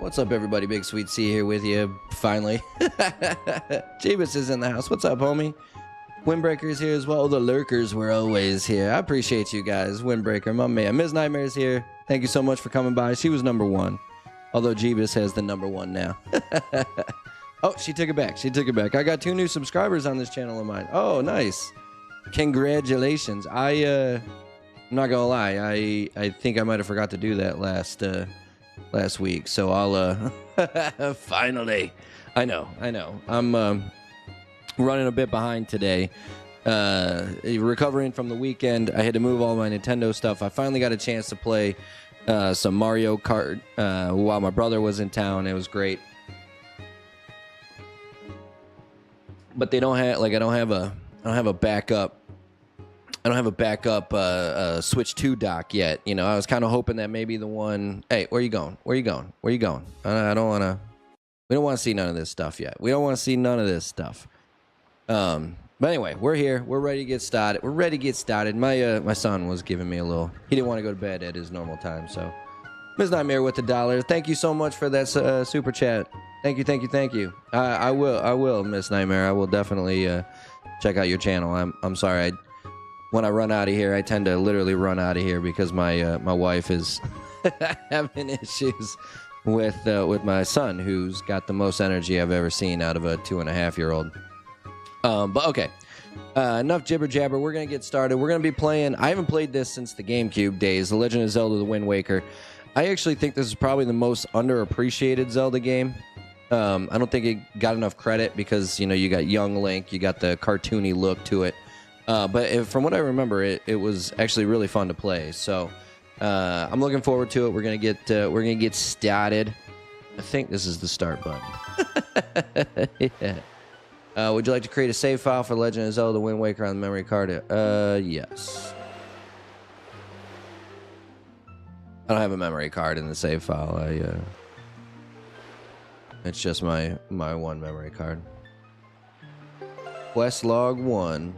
What's up, everybody? BigSweetC here with you, finally. Jeebus is in the house. What's up, homie? Windbreaker's here as well. The lurkers were always here. I appreciate you guys. Windbreaker, my man. Ms. Nightmare's here. Thank you so much for coming by. She was #1. Although Jeebus has the #1 now. Oh, she took it back. She took it back. I got 2 new subscribers on this channel of mine. Oh, nice. Congratulations. I'm not gonna lie. I think I might have forgot to do that last week. So I'll finally. I know. I'm running a bit behind today. Recovering from the weekend. I had to move all my Nintendo stuff. I finally got a chance to play some Mario Kart while my brother was in town. It was great. But they don't have, like, I don't have a backup. I don't have a backup Switch 2 dock yet. You know, I was kind of hoping that maybe the one. Hey, where you going? Where you going? Where you going? I don't want to. We don't want to see none of this stuff yet. We don't want to see none of this stuff. But anyway, we're here. We're ready to get started. We're ready to get started. My son was giving me a little. He didn't want to go to bed at his normal time. So, Ms. Nightmare with the $1. Thank you so much for that super chat. Thank you. I will, Miss Nightmare. I will definitely check out your channel. I'm sorry. When I run out of here, I tend to literally run out of here because my wife is having issues with my son, who's got the most energy I've ever seen out of a 2.5-year-old. But okay, enough jibber jabber. We're gonna get started. We're gonna be playing. I haven't played this since the GameCube days. The Legend of Zelda: The Wind Waker. I actually think this is probably the most underappreciated Zelda game. I don't think it got enough credit because, you know, you got young Link, you got the cartoony look to it. But from what I remember, it was actually really fun to play. So I'm looking forward to it. We're gonna get started. I think this is the start button. Yeah. Would you like to create a save file for Legend of Zelda: The Wind Waker on the memory card? Yes. I don't have a memory card in the save file. It's just my one memory card. Quest log 1,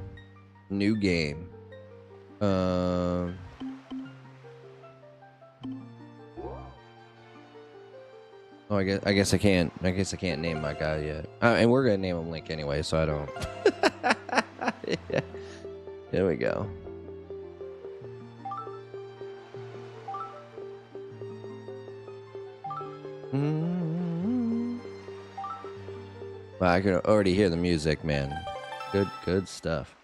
new game. Oh, I guess I can't name my guy yet. And we're gonna name him Link anyway, so I don't. Yeah. There we go. Wow, I can already hear the music, man. Good stuff.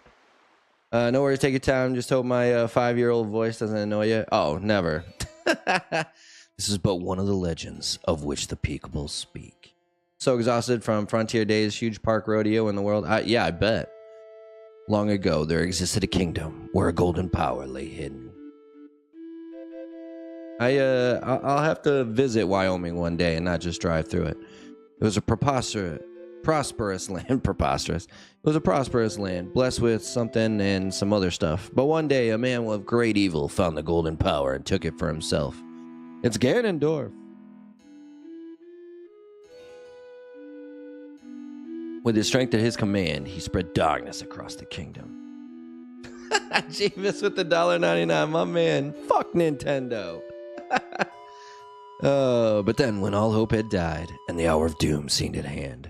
No worries, take your time. Just hope my 5-year-old voice doesn't annoy you. Oh, never. This is but one of the legends of which the Peakables speak. So exhausted from Frontier Days, huge park rodeo in the world. Yeah, I bet. Long ago, there existed a kingdom where a golden power lay hidden. I'll have to visit Wyoming one day and not just drive through it. It was a prosperous land. Preposterous. It was a prosperous land, blessed with something and some other stuff. But one day, a man of great evil found the golden power and took it for himself. It's Ganondorf. With his strength at his command, he spread darkness across the kingdom. Jeebus with the $1.99, my man. Fuck Nintendo. But then, when all hope had died and the hour of doom seemed at hand,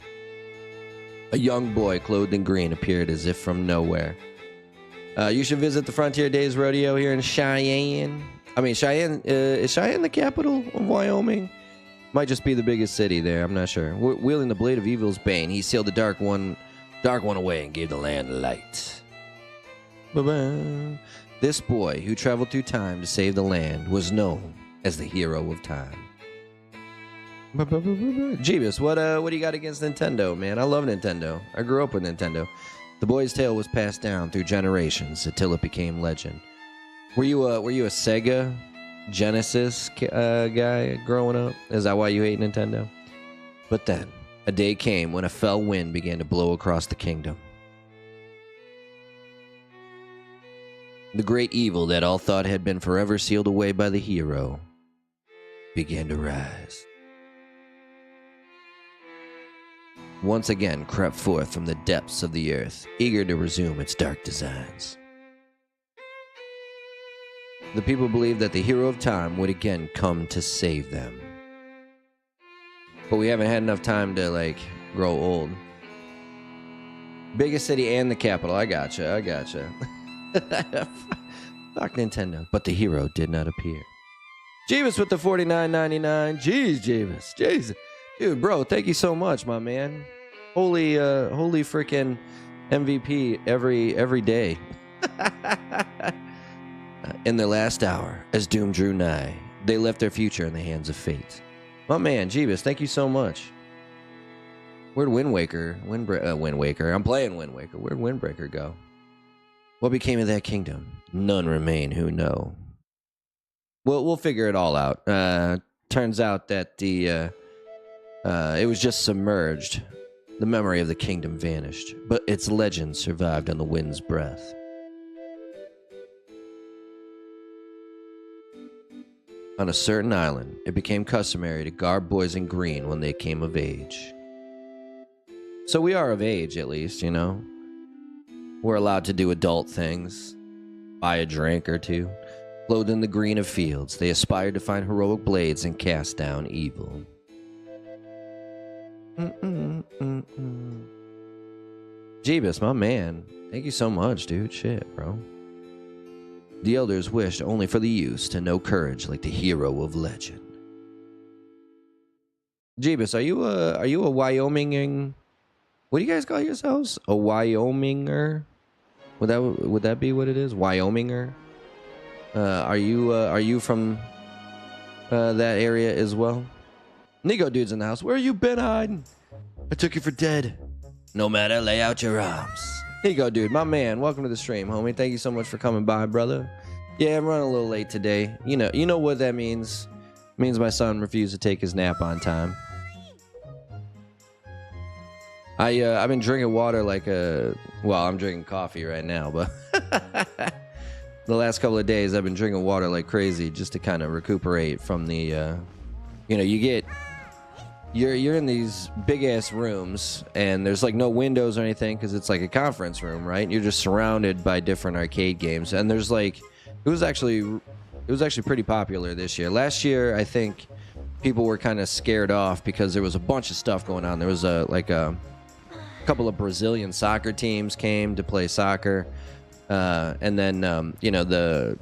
a young boy clothed in green appeared as if from nowhere. You should visit the Frontier Days Rodeo here in Cheyenne. I mean, Cheyenne, is Cheyenne the capital of Wyoming? Might just be the biggest city there, I'm not sure. Wielding the blade of evil's bane, he sealed the dark one away and gave the land light. Ba-ba. This boy, who traveled through time to save the land, was known as the hero of time. Jeebus, what do you got against Nintendo, man? I love Nintendo. I grew up with Nintendo. The boy's tale was passed down through generations until it became legend. Were you a Sega Genesis guy growing up? Is that why you hate Nintendo? But then, a day came when a fell wind began to blow across the kingdom. The great evil that all thought had been forever sealed away by the hero began to rise. Once again crept forth from the depths of the earth, eager to resume its dark designs. The people believed that the hero of time would again come to save them. but we haven't had enough time to like grow old. Biggest city and the capital. I gotcha. Fuck Nintendo. But the hero did not appear. Jeebus with the $49.99. Jeez, Jeebus. Jeez. Dude, bro, thank you so much, my man. Holy freaking MVP every day. In their last hour, as doom drew nigh, they left their future in the hands of fate. My man, Jeebus, thank you so much. Where'd Wind Waker? I'm playing Wind Waker. Where'd Windbreaker go? What became of that kingdom? None remain who know. Well, we'll figure it all out. Turns out that it was just submerged. The memory of the kingdom vanished, but its legend survived on the wind's breath. On a certain island, it became customary to garb boys in green when they came of age. So we are of age, at least, you know. We're allowed to do adult things, buy a drink or two. Clothed in the green of fields, they aspired to find heroic blades and cast down evil. Jeebus, my man. Thank you so much, dude. Shit, bro. The elders wished only for the youths to know courage like the hero of legend. Jeebus, are you a Wyoming? What do you guys call yourselves? A Wyominger? Would that be what it is? Wyominger? Are you from that area as well? Nico dude's in the house. Where you been hiding? I took you for dead. No matter, lay out your arms. Nico dude, my man, welcome to the stream, homie. Thank you so much for coming by, brother. Yeah, I'm running a little late today. You know what that means. It means my son refused to take his nap on time. I've been drinking water like I'm drinking coffee right now, but the last couple of days I've been drinking water like crazy just to kind of recuperate from the you're in these big ass rooms and there's like no windows or anything because it's like a conference room, right? You're just surrounded by different arcade games, and there's like it was actually pretty popular this year. Last year I think people were kind of scared off because there was a bunch of stuff going on. There was a couple of Brazilian soccer teams came to play soccer, and then the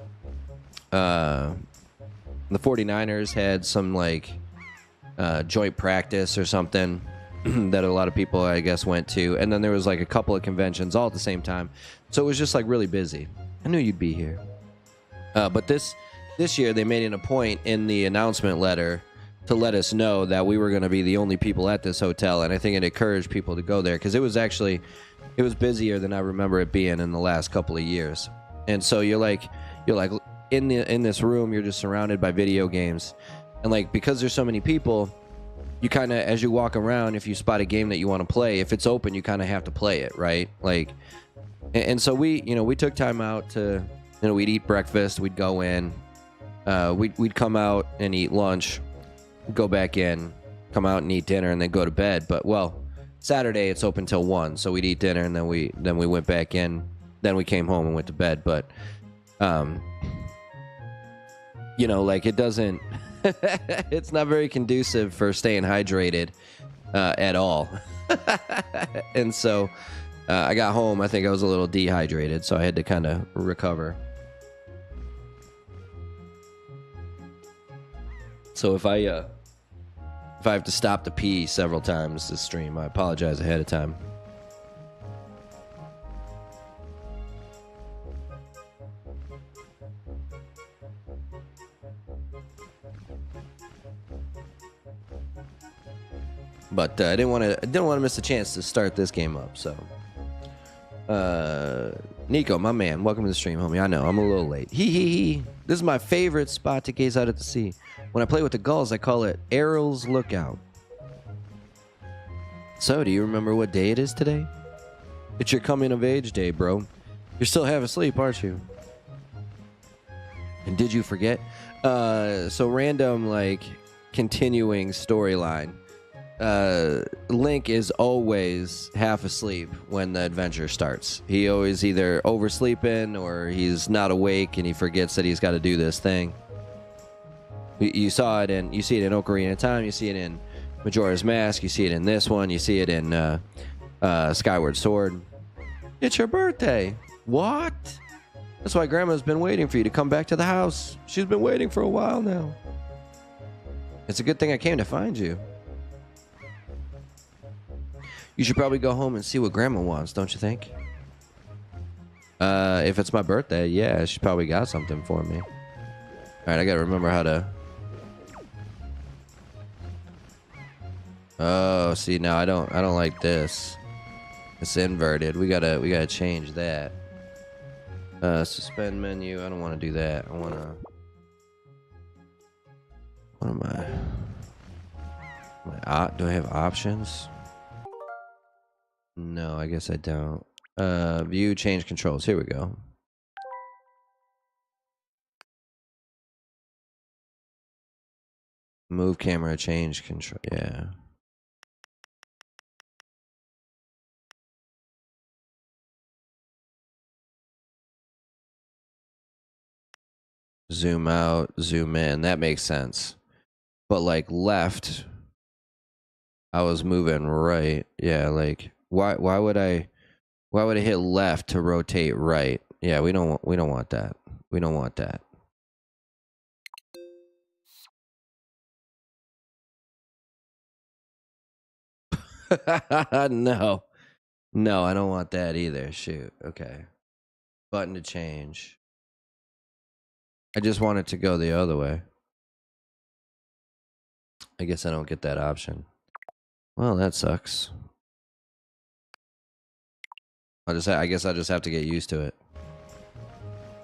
49ers had some like joint practice or something that a lot of people I guess went to, and then there was like a couple of conventions all at the same time, so it was just like really busy. I knew you'd be here, but this year they made it a point in the announcement letter to let us know that we were going to be the only people at this hotel, and I think it encouraged people to go there because it was busier than I remember it being in the last couple of years. And so you're like in this room, you're just surrounded by video games, and like because there's so many people, you kind of, as you walk around, if you spot a game that you want to play, if it's open, you kind of have to play it, right? Like, and so we took time out to, we'd eat breakfast, we'd go in, we'd come out and eat lunch, go back in, come out and eat dinner, and then go to bed. But Saturday it's open till 1, so we'd eat dinner and then we went back in, then we came home and went to bed. But like it doesn't it's not very conducive for staying hydrated at all. And so I got home, I think I was a little dehydrated, so I had to kind of recover. So if I have to stop to pee several times this stream, I apologize ahead of time. But I didn't want to miss the chance to start this game up. So, Nico, my man, welcome to the stream, homie. I know I'm a little late. Hee. This is my favorite spot to gaze out at the sea. When I play with the gulls, I call it Errol's Lookout. So, do you remember what day it is today? It's your coming of age day, bro. You're still half asleep, aren't you? And did you forget? So random, like, continuing storyline. Link is always half asleep when the adventure starts. He always either oversleeping or he's not awake and he forgets that he's got to do this thing. You see it in Ocarina of Time. You see it in Majora's Mask. You see it in this one. You see it in Skyward Sword. It's your birthday. What? That's why Grandma's been waiting for you to come back to the house. She's been waiting for a while now. It's a good thing I came to find you. You should probably go home and see what Grandma wants, don't you think? If it's my birthday, yeah, she probably got something for me. All right, I gotta remember how to. Oh, see, now I don't like this. It's inverted. We gotta change that. Suspend menu. I don't want to do that. I want to. What am I? Do I have options? No, I guess I don't. View, change controls. Here we go. Move camera, change control. Yeah. Zoom out, zoom in. That makes sense. But like left, I was moving right. Yeah, like why would I hit left to rotate right? Yeah, we don't want that. We don't want that. No. No, I don't want that either. Shoot. Okay. Button to change. I just want it to go the other way. I guess I don't get that option. Well, that sucks. I guess I'll just have to get used to it.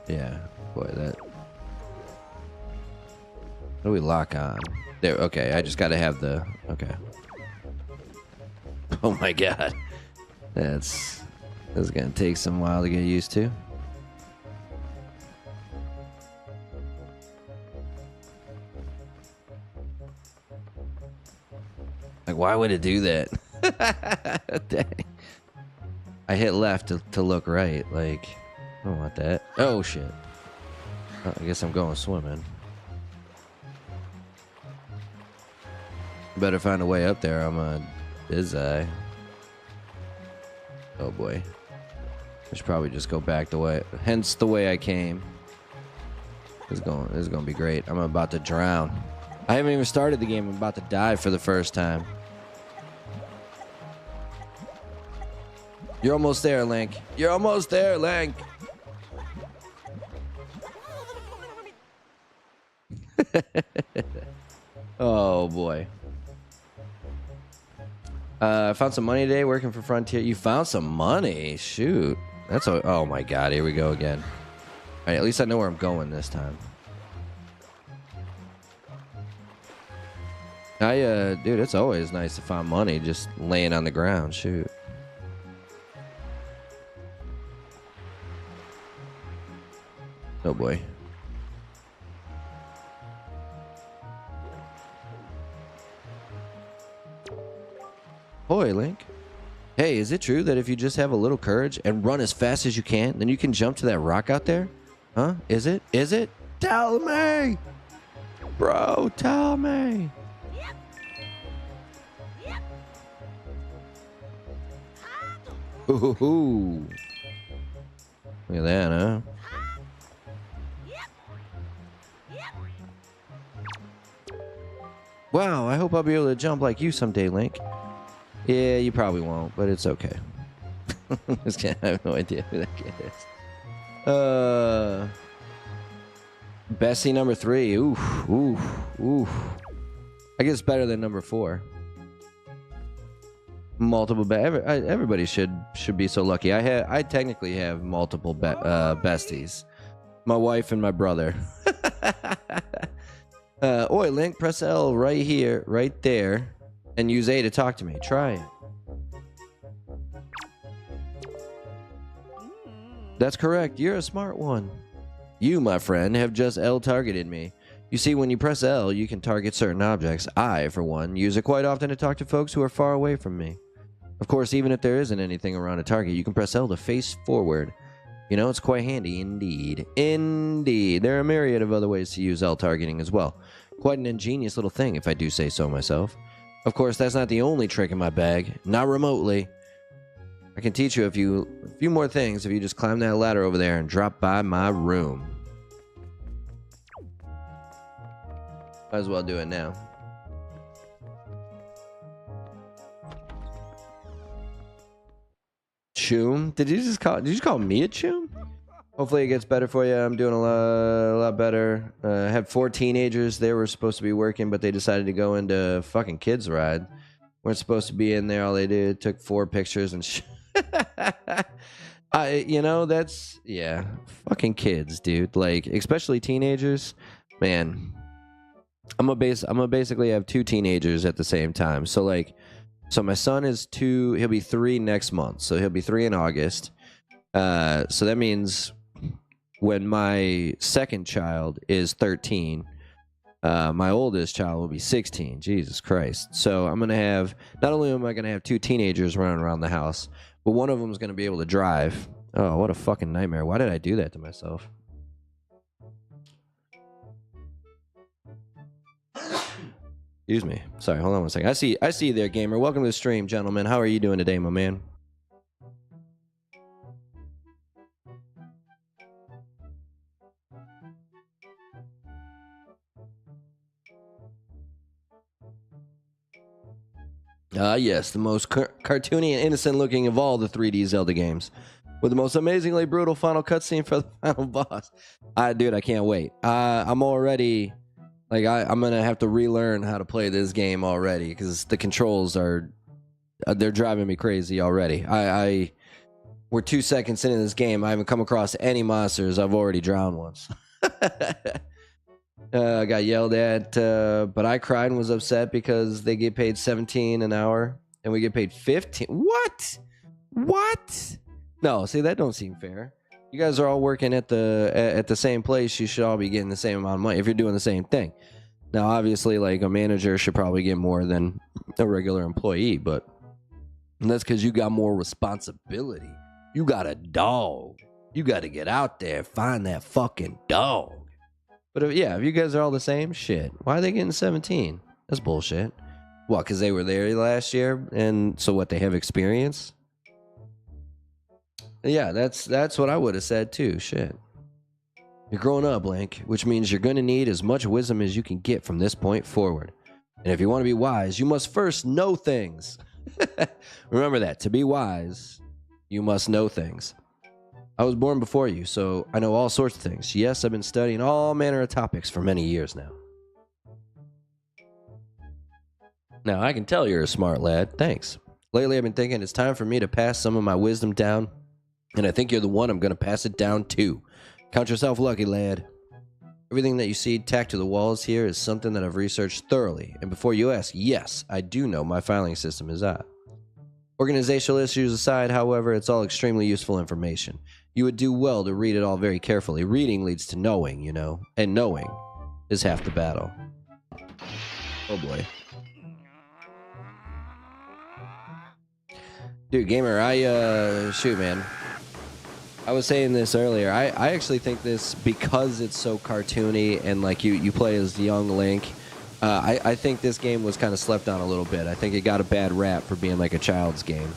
Yeah. Boy, that. What do we lock on? There, okay, I just gotta have the. Okay. Oh my god. That's gonna take some while to get used to. Like, why would it do that? Dang. I hit left to look right. Like, I don't want that. Oh, shit. Oh, I guess I'm going swimming. Better find a way up there. I'm a bizeye. Oh, boy. I should probably just go back the way. Hence the way I came. This is gonna be great. I'm about to drown. I haven't even started the game. I'm about to die for the first time. You're almost there, Link. You're almost there, Link. Oh, boy. I found some money today working for Frontier. You found some money? Shoot. Oh, my God. Here we go again. All right, at least I know where I'm going this time. Dude, it's always nice to find money just laying on the ground. Shoot. Oh boy. Boy, Link. Hey, is it true that if you just have a little courage and run as fast as you can, then you can jump to that rock out there? Huh? Is it? Is it? Tell me! Bro, tell me! Ooh. Look at that, huh? Wow, I hope I'll be able to jump like you someday, Link. Yeah, you probably won't, but it's okay. I have no idea who that kid is. Bessie number 3. Oof, oof, oof. I guess better than number 4. Multiple everybody should be so lucky. I technically have multiple besties. My wife and my brother. Oi, Link, press L right here, right there, and use A to talk to me. Try it. That's correct. You're a smart one. You, my friend, have just L targeted me. You see, when you press L, you can target certain objects. I, for one, use it quite often to talk to folks who are far away from me. Of course, even if there isn't anything around a target, you can press L to face forward. You know, it's quite handy indeed. Indeed. There are a myriad of other ways to use L targeting as well. Quite an ingenious little thing, if I do say so myself. Of course, that's not the only trick in my bag. Not remotely. I can teach you a few more things if you just climb that ladder over there and drop by my room. Might as well do it now. Choom? Did you call me a choom? Hopefully it gets better for you. I'm doing a lot better. I had 4 teenagers. They were supposed to be working, but they decided to go into fucking kids ride. Weren't supposed to be in there. All they did took 4 pictures and you know, that's, yeah, fucking kids, dude. Like, especially teenagers. Man, I'm gonna basically have 2 teenagers at the same time. So like, so my son is 2. He'll be 3 next month. So he'll be 3 in August. So that means when my second child is 13, my oldest child will be 16. Jesus Christ. So I'm going to have, not only am I going to have 2 teenagers running around the house, but one of them is going to be able to drive. Oh, what a fucking nightmare. Why did I do that to myself? Excuse me. Sorry, hold on one second. I see you there, gamer. Welcome to the stream, gentlemen. How are you doing today, my man? Yes, the most cartoony and innocent looking of all the 3D Zelda games. With the most amazingly brutal final cutscene for the final boss. Dude, I can't wait. I'm already, like, I'm going to have to relearn how to play this game already, because the controls are, they're driving me crazy already. We're 2 seconds into this game. I haven't come across any monsters. I've already drowned once. I got yelled at, but I cried and was upset because they get paid $17 an hour and we get paid $15. What? No, see, that don't seem fair. You guys are all working at the same place. You should all be getting the same amount of money if you're doing the same thing. Now, obviously, like, a manager should probably get more than a regular employee, but that's because you got more responsibility. You got a dog. You got to get out there, find that fucking dog. But if you guys are all the same, shit, why are they getting 17? That's bullshit. What, because they were there last year, and so what, they have experience? Yeah, that's what I would have said too, shit. You're growing up, Link, which means you're going to need as much wisdom as you can get from this point forward. And if you want to be wise, you must first know things. Remember that, to be wise, you must know things. I was born before you, so I know all sorts of things. Yes, I've been studying all manner of topics for many years now. Now, I can tell you're a smart lad. Thanks. Lately, I've been thinking it's time for me to pass some of my wisdom down, and I think you're the one I'm going to pass it down to. Count yourself lucky, lad. Everything that you see tacked to the walls here is something that I've researched thoroughly, and before you ask, yes, I do know my filing system is on. Organizational issues aside, however, it's all extremely useful information. You would do well to read it all very carefully. Reading leads to knowing, you know, and knowing is half the battle. Oh boy. Dude, gamer, shoot, man. I was saying this earlier. I actually think this, because it's so cartoony and like you play as young Link, I think this game was kind of slept on a little bit. I think it got a bad rap for being like a child's game.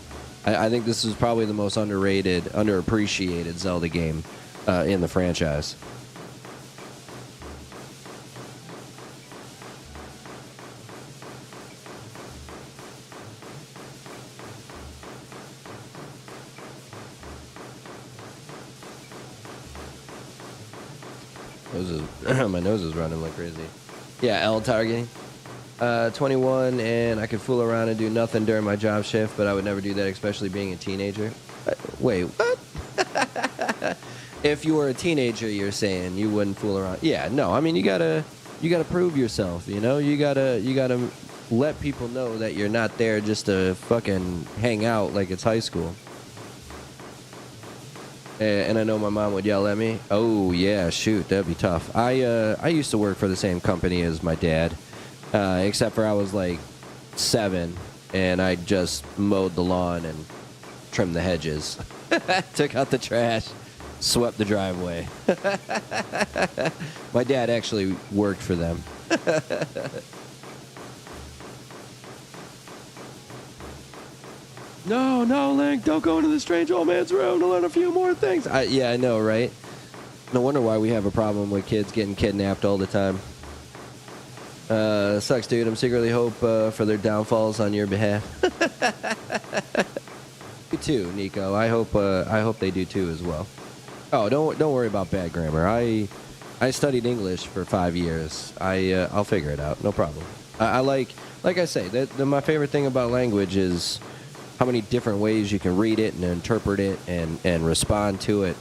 I think this is probably the most underrated, underappreciated Zelda game in the franchise. My nose is running like crazy. Yeah, L targeting. 21, and I could fool around and do nothing during my job shift, but I would never do that, especially being a teenager. Wait, what? If you were a teenager, you're saying you wouldn't fool around? Yeah, no. I mean, you gotta prove yourself. You know, you gotta let people know that you're not there just to fucking hang out like it's high school. And I know my mom would yell at me. Oh yeah, shoot, that'd be tough. I used to work for the same company as my dad. Except for I was like 7 and I just mowed the lawn and trimmed the hedges. Took out the trash, swept the driveway. My dad actually worked for them. No, no, Link, don't go into the strange old man's room to learn a few more things. Yeah, I know, right? No wonder why we have a problem with kids getting kidnapped all the time. Sucks, dude. I'm secretly hope for their downfalls on your behalf. You too, Nico. I hope they do too as well. Oh, don't worry about bad grammar. I studied English for 5 years. I'll figure it out. No problem. I like I say, my favorite thing about language is how many different ways you can read it and interpret it and respond to it.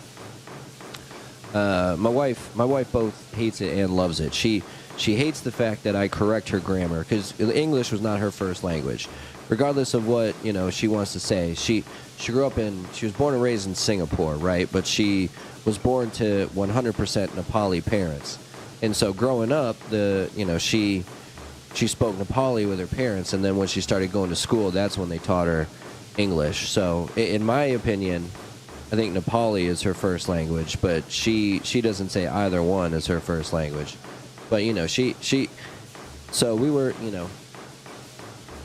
My wife both hates it and loves it. She hates the fact that I correct her grammar because English was not her first language. Regardless of what she wants to say, she was born and raised in Singapore, right? But she was born to 100% Nepali parents, and so growing up, she spoke Nepali with her parents, and then when she started going to school, that's when they taught her English. So, in my opinion, I think Nepali is her first language, but she doesn't say either one is her first language. But so we were,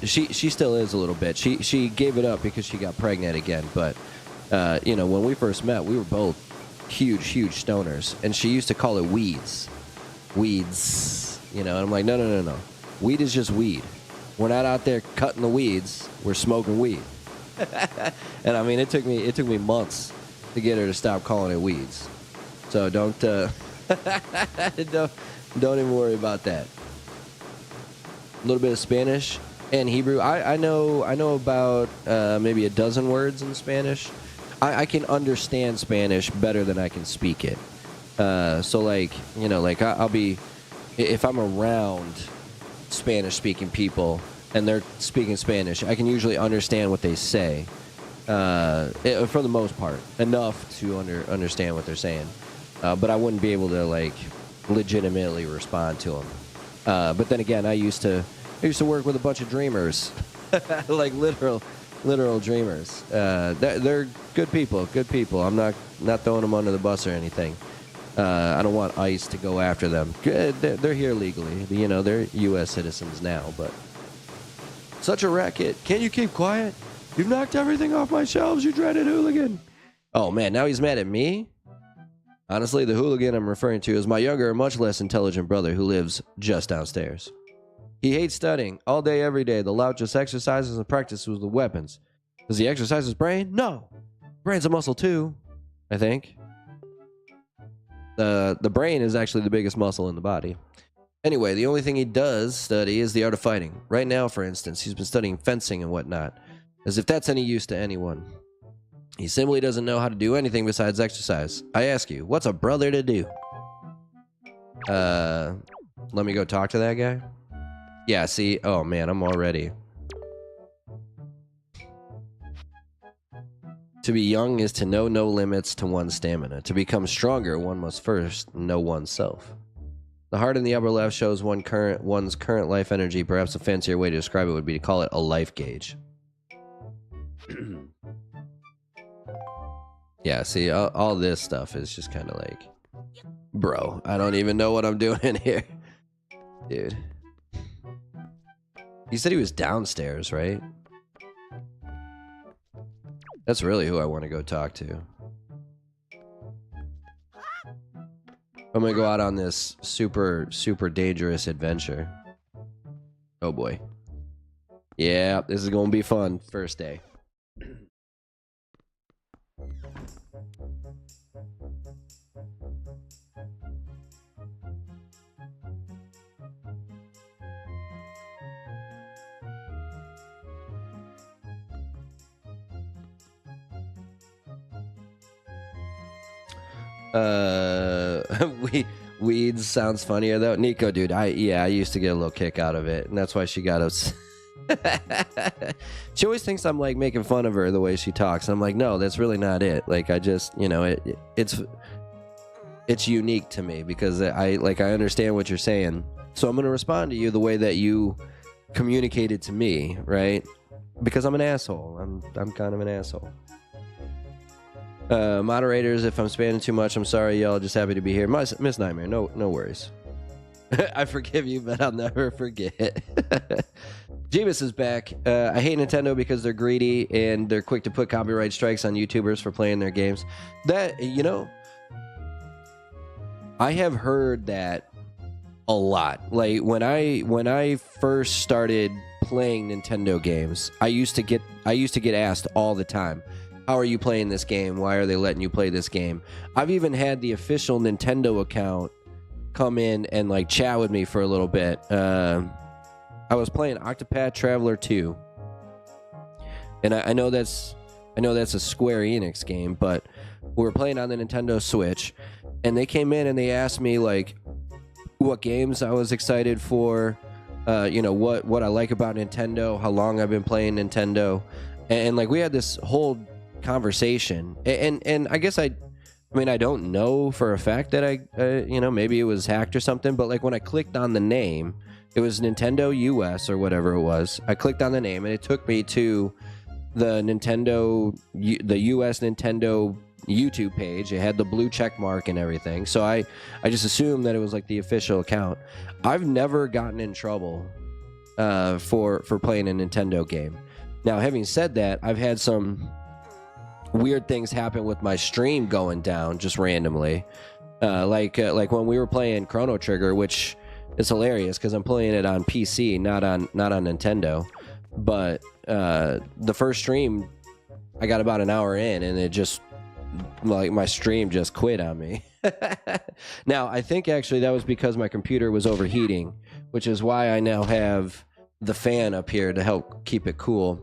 she still is a little bit. She gave it up because she got pregnant again. But when we first met, we were both huge stoners, and she used to call it weeds. And I'm like, no. Weed is just weed. We're not out there cutting the weeds. We're smoking weed. And I mean, it took me months to get her to stop calling it weeds. So don't even worry about that. A little bit of Spanish and Hebrew. I know about maybe a dozen words in Spanish. I can understand Spanish better than I can speak it. So I'll be, if I'm around Spanish-speaking people and they're speaking Spanish, I can usually understand what they say, for the most part, enough to understand what they're saying. But I wouldn't be able to legitimately respond to them. But then again, I used to work with a bunch of dreamers, like literal dreamers. They're good people. I'm not throwing them under the bus or anything. I don't want ICE to go after them. They're here legally. They're U.S. citizens now, but such a racket. Can't you keep quiet? You've knocked everything off my shelves, you dreaded hooligan. Oh, man, now he's mad at me? Honestly, the hooligan I'm referring to is my younger and much less intelligent brother who lives just downstairs. He hates studying all day, every day. The lout just exercises and practices with the weapons. Does he exercise his brain? No. Brain's a muscle, too, I think. The brain is actually the biggest muscle in the body. Anyway, the only thing he does study is the art of fighting. Right now, for instance, he's been studying fencing and whatnot, as if that's any use to anyone. He simply doesn't know how to do anything besides exercise. I ask you, what's a brother to do? Let me go talk to that guy. Yeah, see? Oh, man, I'm already... To be young is to know no limits to one's stamina. To become stronger, one must first know oneself. The heart in the upper left shows one's current life energy. Perhaps a fancier way to describe it would be to call it a life gauge. Yeah, see, all this stuff is just kind of like... Bro, I don't even know what I'm doing here. Dude. He said he was downstairs, right? That's really who I want to go talk to. I'm gonna go out on this super dangerous adventure. Oh boy. Yeah, this is gonna be fun. First day. Weeds sounds funnier though. Nico, dude, I used to get a little kick out of it, and that's why she got us. She always thinks I'm like making fun of her the way she talks. I'm like, no, that's really not it. Like, I just, it's unique to me because I understand what you're saying. So I'm gonna respond to you the way that you communicated to me, right? Because I'm an asshole. I'm kind of an asshole. Moderators, if I'm spamming too much, I'm sorry, y'all. Just happy to be here. Miss Nightmare, no worries. I forgive you, but I'll never forget. Jeebus is back. I hate Nintendo because they're greedy and they're quick to put copyright strikes on YouTubers for playing their games. That, you know, I have heard that a lot. Like when I first started playing Nintendo games, I used to get asked all the time, "How are you playing this game? Why are they letting you play this game?" I've even had the official Nintendo account come in and like chat with me for a little bit. I was playing Octopath Traveler 2, and I know that's a Square Enix game, but we were playing on the Nintendo Switch, and they came in and they asked me like what games I was excited for, you know, what I like about Nintendo, how long I've been playing Nintendo, and like we had this whole conversation, and I guess I mean, I don't know for a fact that you know, maybe it was hacked or something, but like when I clicked on the name, it was Nintendo US or whatever it was. I clicked on the name and it took me to the US Nintendo YouTube page. It had the blue check mark and everything. So I just assumed that it was like the official account. I've never gotten in trouble for playing a Nintendo game. Now, having said that, I've had some weird things happen with my stream going down just randomly, like when we were playing Chrono Trigger, which is hilarious because I'm playing it on PC, not on Nintendo. But the first stream, I got about an hour in, and it just like my stream just quit on me. Now I think actually that was because my computer was overheating, which is why I now have the fan up here to help keep it cool.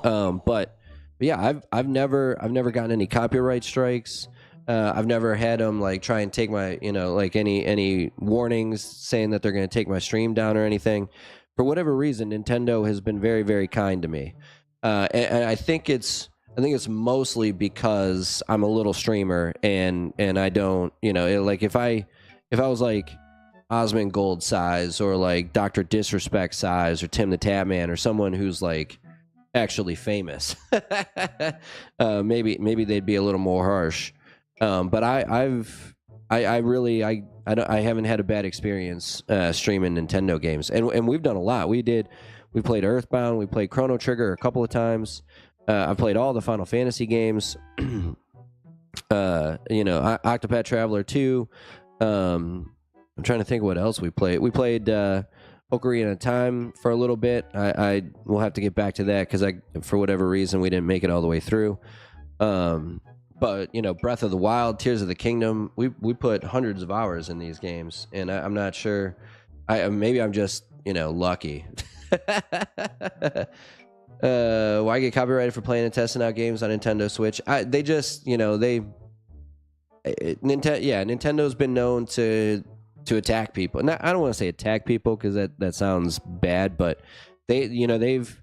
But yeah, I've never gotten any copyright strikes. I've never had them like try and take my, you know, like any warnings saying that they're going to take my stream down or anything. For whatever reason, Nintendo has been very, very kind to me, and I think it's mostly because I'm a little streamer and I don't, you know, like if I was like Osmond Gold size or like Dr. Disrespect size or Tim the Tatman or someone who's like actually famous, maybe they'd be a little more harsh. But I haven't had a bad experience streaming Nintendo games, and we've done a lot. We played Earthbound, we played Chrono Trigger a couple of times. I've played all the Final Fantasy games. You know, Octopath Traveler 2. I'm trying to think what else we played. We played Ocarina of Time for a little bit. I will have to get back to that because for whatever reason we didn't make it all the way through. But you know, Breath of the Wild, Tears of the Kingdom, we put hundreds of hours in these games, and I'm not sure. Maybe I'm just, you know, lucky. Why get copyrighted for playing and testing out games on Nintendo Switch? They just, you know, Nintendo's been known to attack people. Now, I don't want to say attack people because that sounds bad, but they've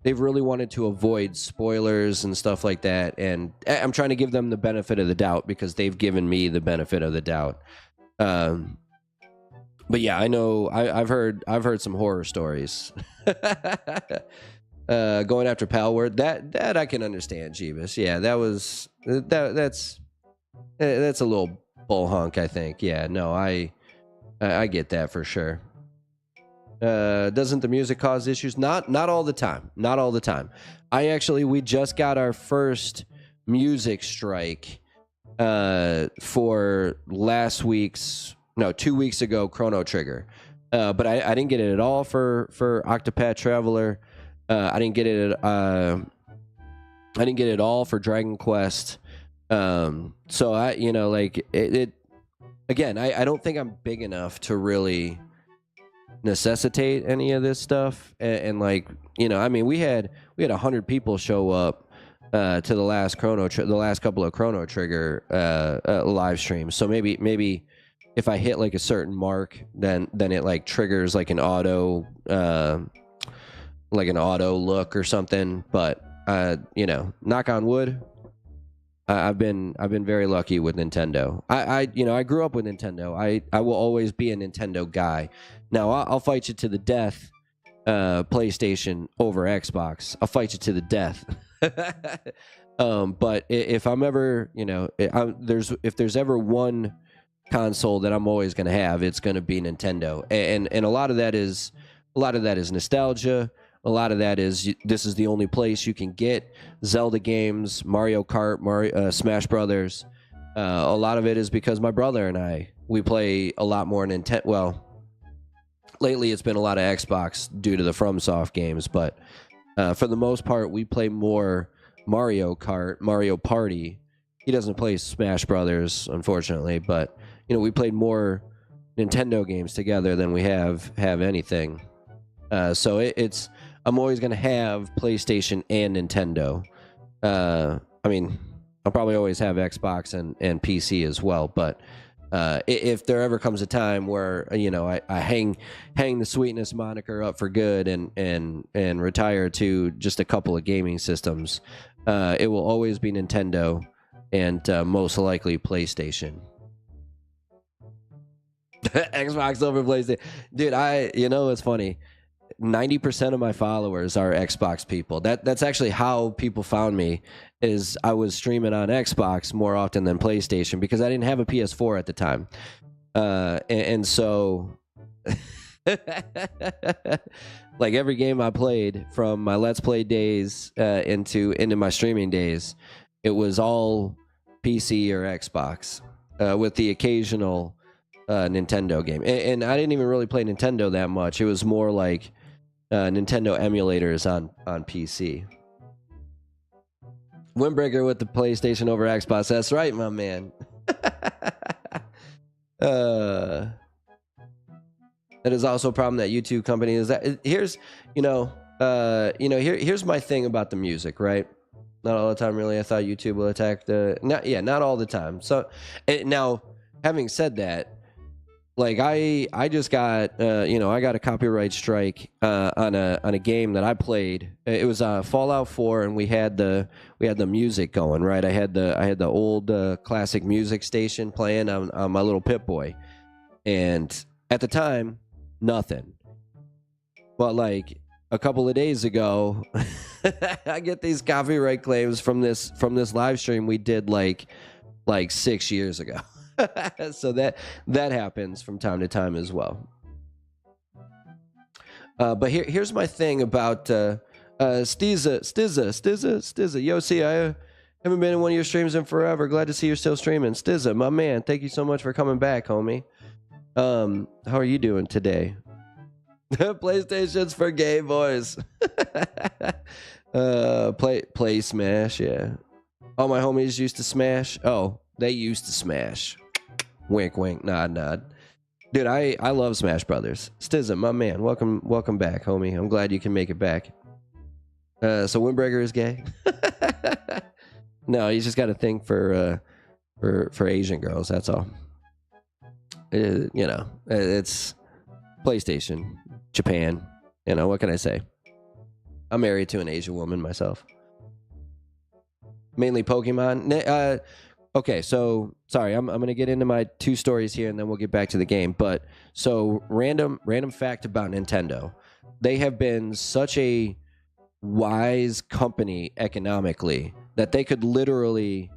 really wanted to avoid spoilers and stuff like that, and I'm trying to give them the benefit of the doubt because they've given me the benefit of the doubt. But yeah, I know I've heard some horror stories. Going after Palworld, that I can understand, Jeebus. Yeah, that's a little bull hunk, I think. Yeah, no, I get that for sure. Doesn't the music cause issues? Not all the time. Not all the time. We just got our first music strike for 2 weeks ago, Chrono Trigger. But I didn't get it at all for Octopath Traveler. I didn't get it at all for Dragon Quest. So I, you know, like it again, I don't think I'm big enough to really necessitate any of this stuff. And like, you know, I mean, we had 100 people show up to the last couple of Chrono Trigger live streams. So maybe if I hit like a certain mark, then it like triggers like an auto look or something. But you know, knock on wood, I've been very lucky with Nintendo. I grew up with Nintendo. I will always be a Nintendo guy. Now I'll fight you to the death, PlayStation over Xbox. I'll fight you to the death. But if I'm ever, you know, if there's ever one console that I'm always going to have, it's going to be Nintendo. And a lot of that is nostalgia. A lot of that is this is the only place you can get Zelda games, Mario Kart, Smash Brothers. A lot of it is because my brother and we play a lot more Nintendo. Well, lately it's been a lot of Xbox due to the FromSoft games, but for the most part, we play more Mario Kart, Mario Party. He doesn't play Smash Brothers, unfortunately, but we played more Nintendo games together than we have anything. So it's I'm always going to have PlayStation and Nintendo. I mean, I'll probably always have Xbox and PC as well, but if there ever comes a time where I hang the Sweetness moniker up for good and retire to just a couple of gaming systems, it will always be Nintendo and most likely PlayStation. Xbox over PlayStation, dude. It's funny. 90% of my followers are Xbox people. That's actually how people found me. Is I was streaming on Xbox more often than PlayStation because I didn't have a PS4 at the time, and so like every game I played from my Let's Play days into my streaming days, it was all PC or Xbox with the occasional Nintendo game, and I didn't even really play Nintendo that much. It was more like Nintendo emulators on PC. Windbreaker with the PlayStation over Xbox. That's right, my man. That is also a problem that YouTube company is that here's here's my thing about the music, right? Not all the time, really. I thought YouTube will attack not all the time. So now, having said that, like I just got I got a copyright strike on a game that I played. It was Fallout 4, and we had the music going, right. I had the old classic music station playing on my little Pip-Boy, and at the time nothing. But like a couple of days ago, I get these copyright claims from this live stream we did like 6 years ago. So that happens from time to time as well. But here's my thing about Stizza. Yo, see, I haven't been in one of your streams in forever. Glad to see you're still streaming. Stizza, my man, thank you so much for coming back, homie. How are you doing today? PlayStation's for gay boys. Play Smash, yeah. All my homies used to smash. Oh, they used to smash. Wink, wink, nod, nod. Dude, I love Smash Brothers. Stizza, my man, welcome back, homie. I'm glad you can make it back. So Windbreaker is gay? No, he's just got a thing for Asian girls. That's all. It's PlayStation, Japan. What can I say? I'm married to an Asian woman myself. Mainly Pokemon. Okay, so sorry, I'm gonna get into my two stories here, and then we'll get back to the game. But so random fact about Nintendo: they have been such a wise company economically that they could literally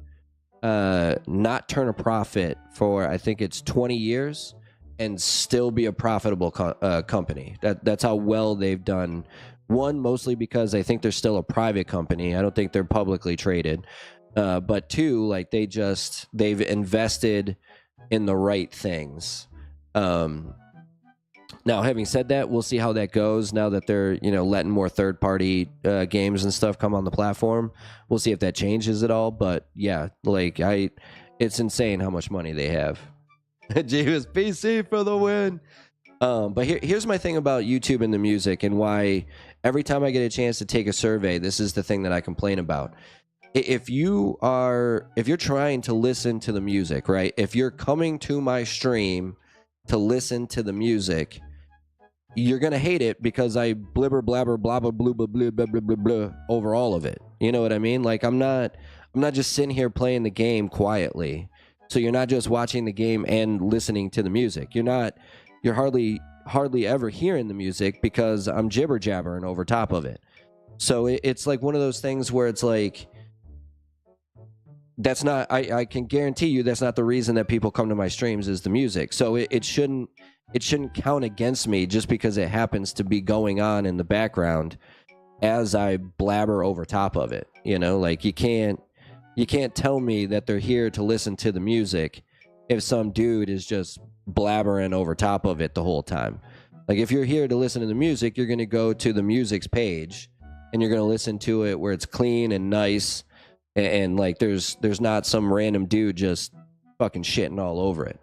not turn a profit for, I think it's 20 years and still be a profitable company. That's how well they've done. One, mostly because I think they're still a private company. I don't think they're publicly traded. But two, like they've invested in the right things. Now, having said that, we'll see how that goes now that they're, letting more third-party games and stuff come on the platform. We'll see if that changes at all. But yeah, it's insane how much money they have. Jeebus, PC for the win. But here's my thing about YouTube and the music, and why every time I get a chance to take a survey, this is the thing that I complain about. If you're trying to listen to the music, right? If you're coming to my stream to listen to the music, you're gonna hate it because I blibber blabber blah blah blah blah blah blah blah blah blah over all of it. You know what I mean? Like I'm not just sitting here playing the game quietly. So you're not just watching the game and listening to the music. You're hardly ever hearing the music because I'm jibber jabbering over top of it. So it's like one of those things where it's like, that's not, I can guarantee you that's not the reason that people come to my streams is the music. So it shouldn't count against me just because it happens to be going on in the background as I blabber over top of it. You know, like you can't tell me that they're here to listen to the music if some dude is just blabbering over top of it the whole time. Like if you're here to listen to the music, you're going to go to the music's page and you're going to listen to it where it's clean and nice, and like there's not some random dude just fucking shitting all over it.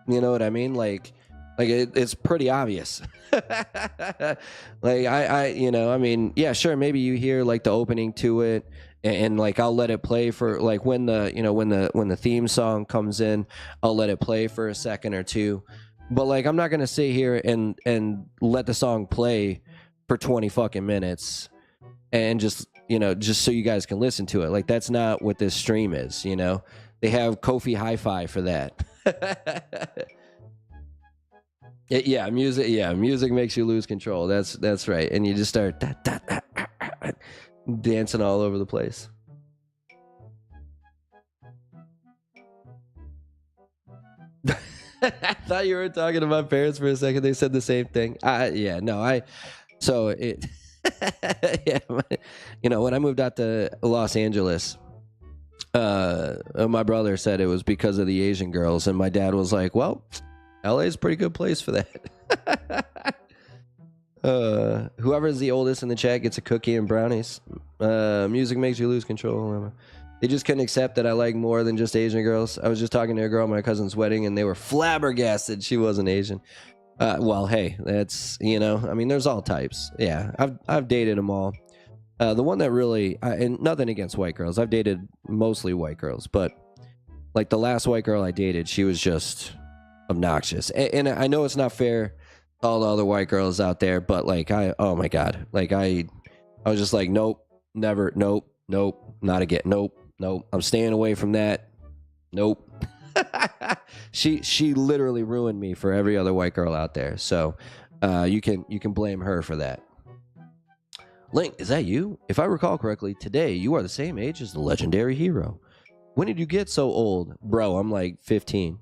You know what I mean? Like it's pretty obvious. Like I you know, I mean, yeah, sure, maybe you hear like the opening to it, and like I'll let it play for like when the theme song comes in, I'll let it play for a second or two. But like I'm not gonna sit here and let the song play for 20 fucking minutes and just so you guys can listen to it. Like that's not what this stream is, you know. They have Ko-fi Hi-Fi for that. Music makes you lose control. That's right. And you just start dancing all over the place. I thought you were talking to my parents for a second. They said the same thing. When I moved out to Los Angeles, my brother said it was because of the Asian girls, and my dad was like, well, LA is a pretty good place for that. Whoever's the oldest in the chat gets a cookie and brownies. Music makes you lose control. They just couldn't accept that I like more than just Asian girls. I was just talking to a girl at my cousin's wedding, and they were flabbergasted she wasn't Asian. Well, hey, that's, I mean, there's all types. Yeah, I've dated them all. The one that really, and nothing against white girls. I've dated mostly white girls, but like the last white girl I dated, she was just obnoxious. And I know it's not fair to all the other white girls out there, but like oh my God, like I was just like, nope, never, nope, not again, nope, I'm staying away from that. Nope. She literally ruined me for every other white girl out there. So you can blame her for that. Link, is that you? If I recall correctly, today you are the same age as the legendary hero. When did you get so old? Bro, I'm like 15.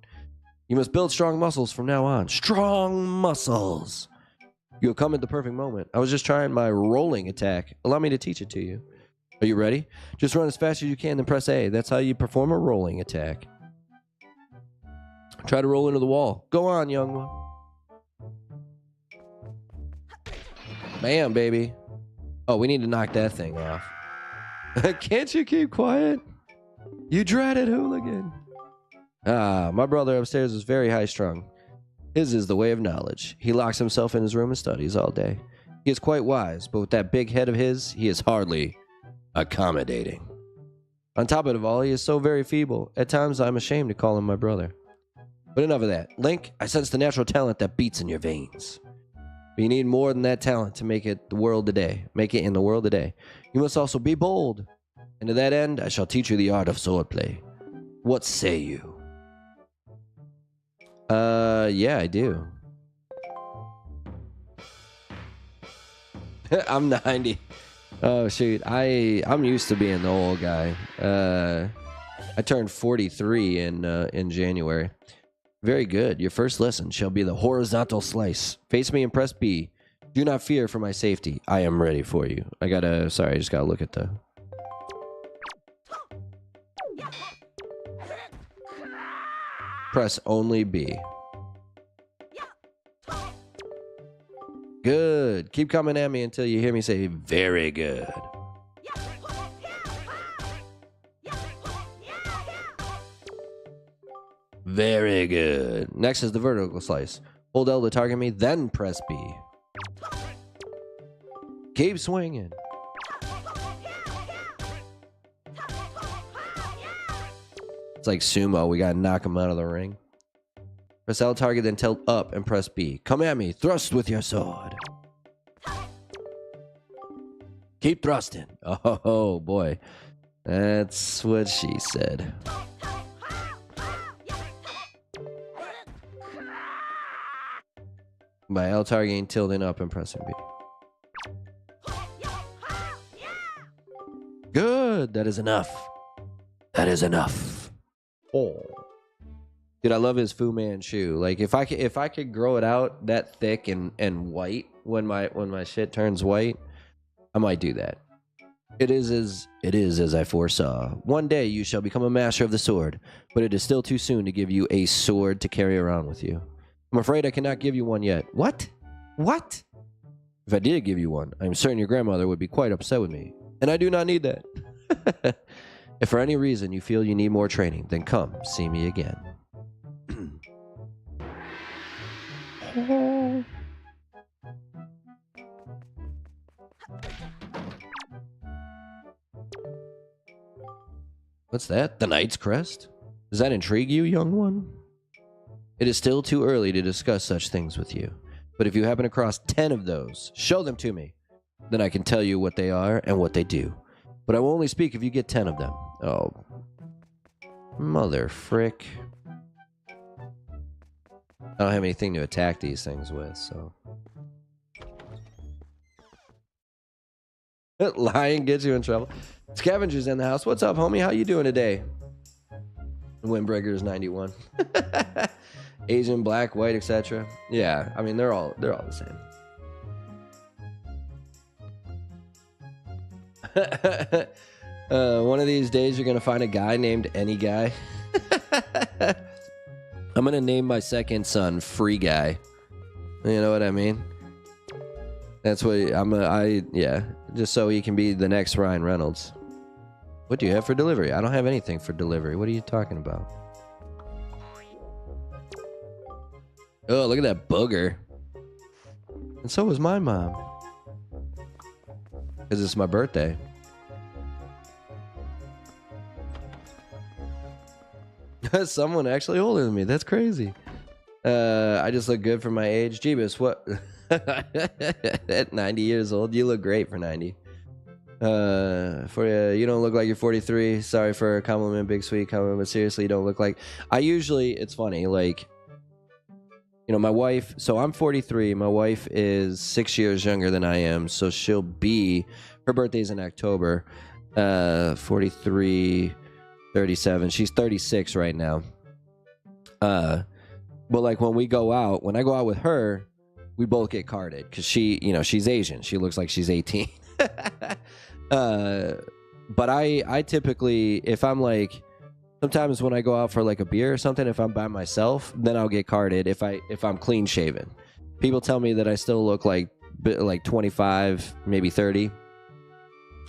You must build strong muscles from now on. Strong muscles. You'll come at the perfect moment. I was just trying my rolling attack. Allow me to teach it to you. Are you ready? Just run as fast as you can, then press A. That's how you perform a rolling attack. Try to roll into the wall. Go on, young one. Bam, baby. Oh, we need to knock that thing off. Can't you keep quiet? You dreaded hooligan. My brother upstairs is very high-strung. His is the way of knowledge. He locks himself in his room and studies all day. He is quite wise, but with that big head of his, he is hardly accommodating. On top of it all, he is so very feeble. At times, I'm ashamed to call him my brother. But enough of that. Link, I sense the natural talent that beats in your veins. But you need more than that talent to make it in the world today. You must also be bold. And to that end, I shall teach you the art of swordplay. What say you? Yeah, I do. I'm 90. Oh, shoot. I'm used to being the old guy. I turned 43 in January. Very good. Your first lesson shall be the horizontal slice. Face me and press B. Do not fear for my safety. I am ready for you. I just gotta look at the... Press only B. Good. Keep coming at me until you hear me say, very good. Very good. Next is the vertical slice. Hold L to target me, then press B. Keep swinging. It's like sumo. We gotta knock him out of the ring. Press L target, then tilt up and press B. Come at me. Thrust with your sword. Keep thrusting. Oh, boy. That's what she said. By L targeting, tilting up and pressing B. Good. That is enough. That is enough. Oh. Dude, I love his Fu Manchu. Like if I could grow it out that thick and white when my shit turns white, I might do that. It is as I foresaw. One day you shall become a master of the sword, but it is still too soon to give you a sword to carry around with you. I'm afraid I cannot give you one yet. What? What? If I did give you one, I'm certain your grandmother would be quite upset with me. And I do not need that. If for any reason you feel you need more training, then come see me again. What's that? The Knight's Crest? Does that intrigue you, young one? It is still too early to discuss such things with you. But if you happen across 10 of those, show them to me. Then I can tell you what they are and what they do. But I will only speak if you get 10 of them. Oh. Mother frick. I don't have anything to attack these things with, so. Lion gets you in trouble. Scavenger's in the house. What's up, homie? How you doing today? Windbreaker's 91. Asian, black, white, etc. Yeah, I mean they're all the same. One of these days you're gonna find a guy named Any Guy. I'm gonna name my second son Free Guy. You know what I mean? That's what yeah, just so he can be the next Ryan Reynolds. What do you have for delivery? I don't have anything for delivery. What are you talking about? Oh, look at that booger. And so was my mom. Because it's my birthday. Someone actually older than me. That's crazy. I just look good for my age. Jeebus, what? At 90 years old, you look great for 90. You don't look like you're 43. Sorry for a compliment, big sweet compliment, but seriously, you don't look like. It's funny, like, you know, my wife. So I'm 43. My wife is 6 years younger than I am. So her birthday's in October. 43, 37. She's 36 right now. But like when I go out with her, we both get carded because she's Asian. She looks like she's 18. But I typically, if I'm like, sometimes when I go out for like a beer or something, if I'm by myself, then I'll get carded if I'm clean shaven. People tell me that I still look like 25, maybe 30.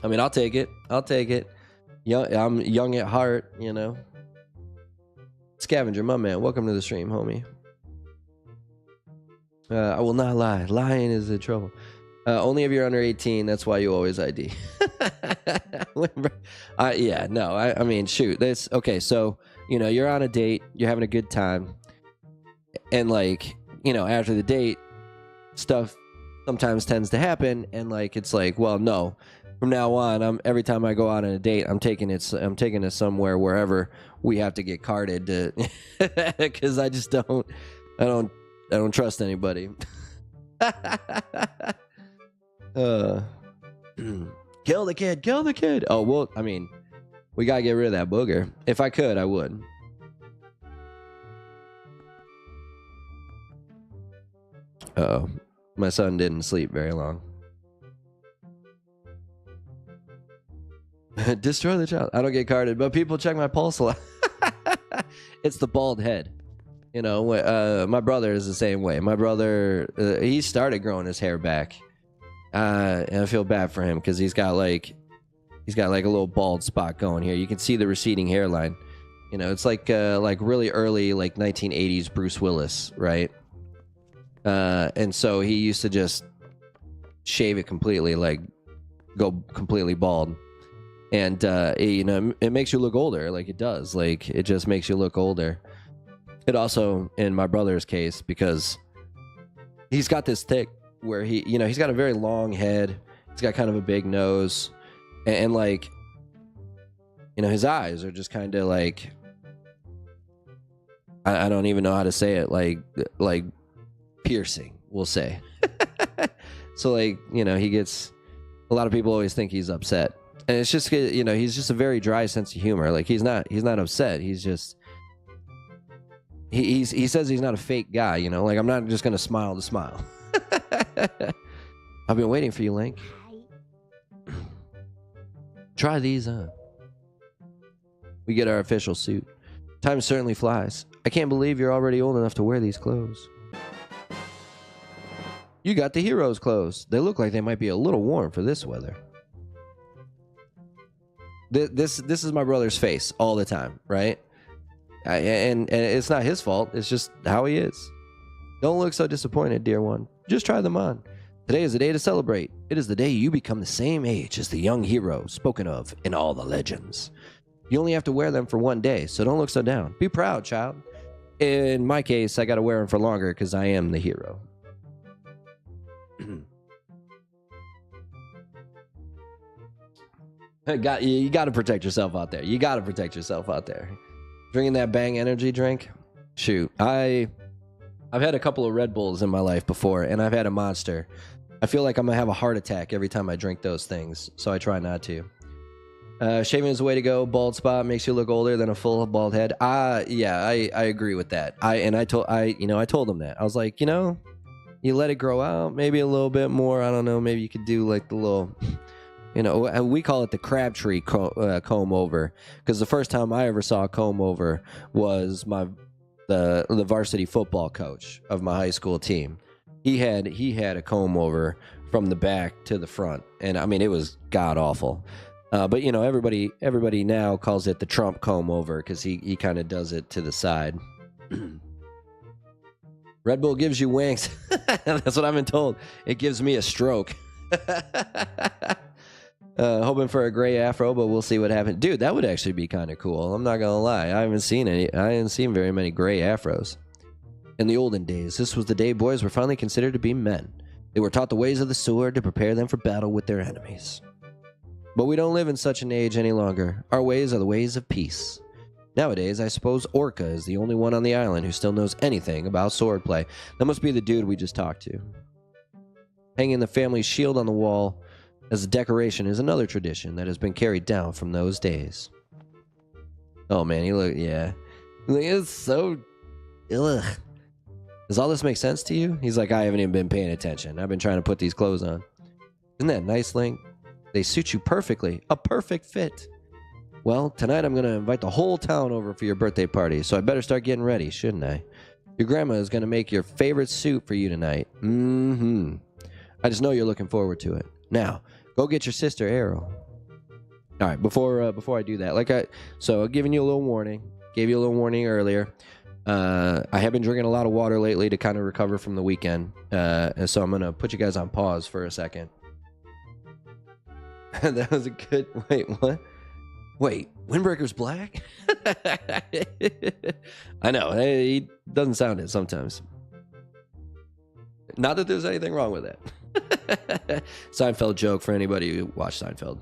I mean, I'll take it. I'm young at heart, you know. Scavenger, my man, welcome to the stream, homie. I will not lie. Lying is in trouble. Only if you're under 18, that's why you always ID. I mean, shoot. Okay, so, you know, you're on a date, you're having a good time, and, like, you know, after the date, stuff sometimes tends to happen, and, like, it's like, well, no. From now on, every time I go out on a date, I'm taking it somewhere, wherever we have to get carded, because I just don't trust anybody. Kill the kid. Oh, well, I mean, we gotta get rid of that booger. If I could, I would. Uh-oh. My son didn't sleep very long. Destroy the child. I don't get carded, but people check my pulse a lot. It's the bald head. You know, my brother is the same way. My brother, he started growing his hair back. And I feel bad for him because he's got like a little bald spot going here. You can see the receding hairline. You know, it's like really early, like 1980s Bruce Willis, right? And so he used to just shave it completely, like go completely bald. And you know, it makes you look older, like it does. Like it just makes you look older. It also, in my brother's case, because he's got this thick where he's got a very long head. He's got kind of a big nose, and like, you know, his eyes are just kind of like, I don't even know how to say it, like piercing, we'll say. So like, you know, a lot of people always think he's upset And it's just, you know, he's just a very dry sense of humor. Like he's not upset. He's just he says he's not a fake guy, you know. Like I'm not just gonna smile to smile. I've been waiting for you, Link. Try these on. We get our official suit. Time certainly flies. I can't believe you're already old enough to wear these clothes. You got the hero's clothes. They look like they might be a little warm for this weather. This is my brother's face all the time, right? And it's not his fault. It's just how he is. Don't look so disappointed, dear one. Just try them on. Today is the day to celebrate. It is the day you become the same age as the young hero spoken of in all the legends. You only have to wear them for one day, so don't look so down. Be proud, child. In my case, I got to wear them for longer because I am the hero. You got to protect yourself out there. You got to protect yourself out there. Drinking that Bang energy drink? Shoot. I've had a couple of Red Bulls in my life before, and I've had a Monster. I feel like I'm going to have a heart attack every time I drink those things, so I try not to. Shaving is the way to go. Bald spot makes you look older than a full bald head. Yeah, I agree with that. I told him that. I was like, you know, you let it grow out maybe a little bit more. I don't know. Maybe you could do like the little, you know, we call it the Crabtree comb over, because the first time I ever saw a comb over was the varsity football coach of my high school team. He had a comb over from the back to the front, and I mean it was god awful. But you know, everybody now calls it the Trump comb over because he kind of does it to the side. Red Bull gives you wings. That's what I've been told. It gives me a stroke. Hoping for a gray afro, but we'll see what happens. Dude, that would actually be kind of cool. I'm not gonna lie. I haven't seen very many gray afros. In the olden days, this was the day boys were finally considered to be men. They were taught the ways of the sword to prepare them for battle with their enemies. But we don't live in such an age any longer. Our ways are the ways of peace. Nowadays, I suppose Orca is the only one on the island who still knows anything about swordplay. That must be the dude we just talked to. Hanging the family shield on the wall as a decoration is another tradition that has been carried down from those days. Oh man, yeah. It's so... Ugh. Does all this make sense to you? He's like, I haven't even been paying attention. I've been trying to put these clothes on. Isn't that nice, Link? They suit you perfectly. A perfect fit. Well, tonight I'm going to invite the whole town over for your birthday party, so I better start getting ready, shouldn't I? Your grandma is going to make your favorite suit for you tonight. Mm-hmm. I just know you're looking forward to it. Now, go get your sister, Arrow. All right, before I do that, so I've given you a little warning. Gave you a little warning earlier. I have been drinking a lot of water lately to kind of recover from the weekend, and so I'm going to put you guys on pause for a second. That was a good... Wait, what? Wait, Windbreaker's black? I know, he doesn't sound it sometimes. Not that there's anything wrong with that. Seinfeld joke for anybody who watched Seinfeld.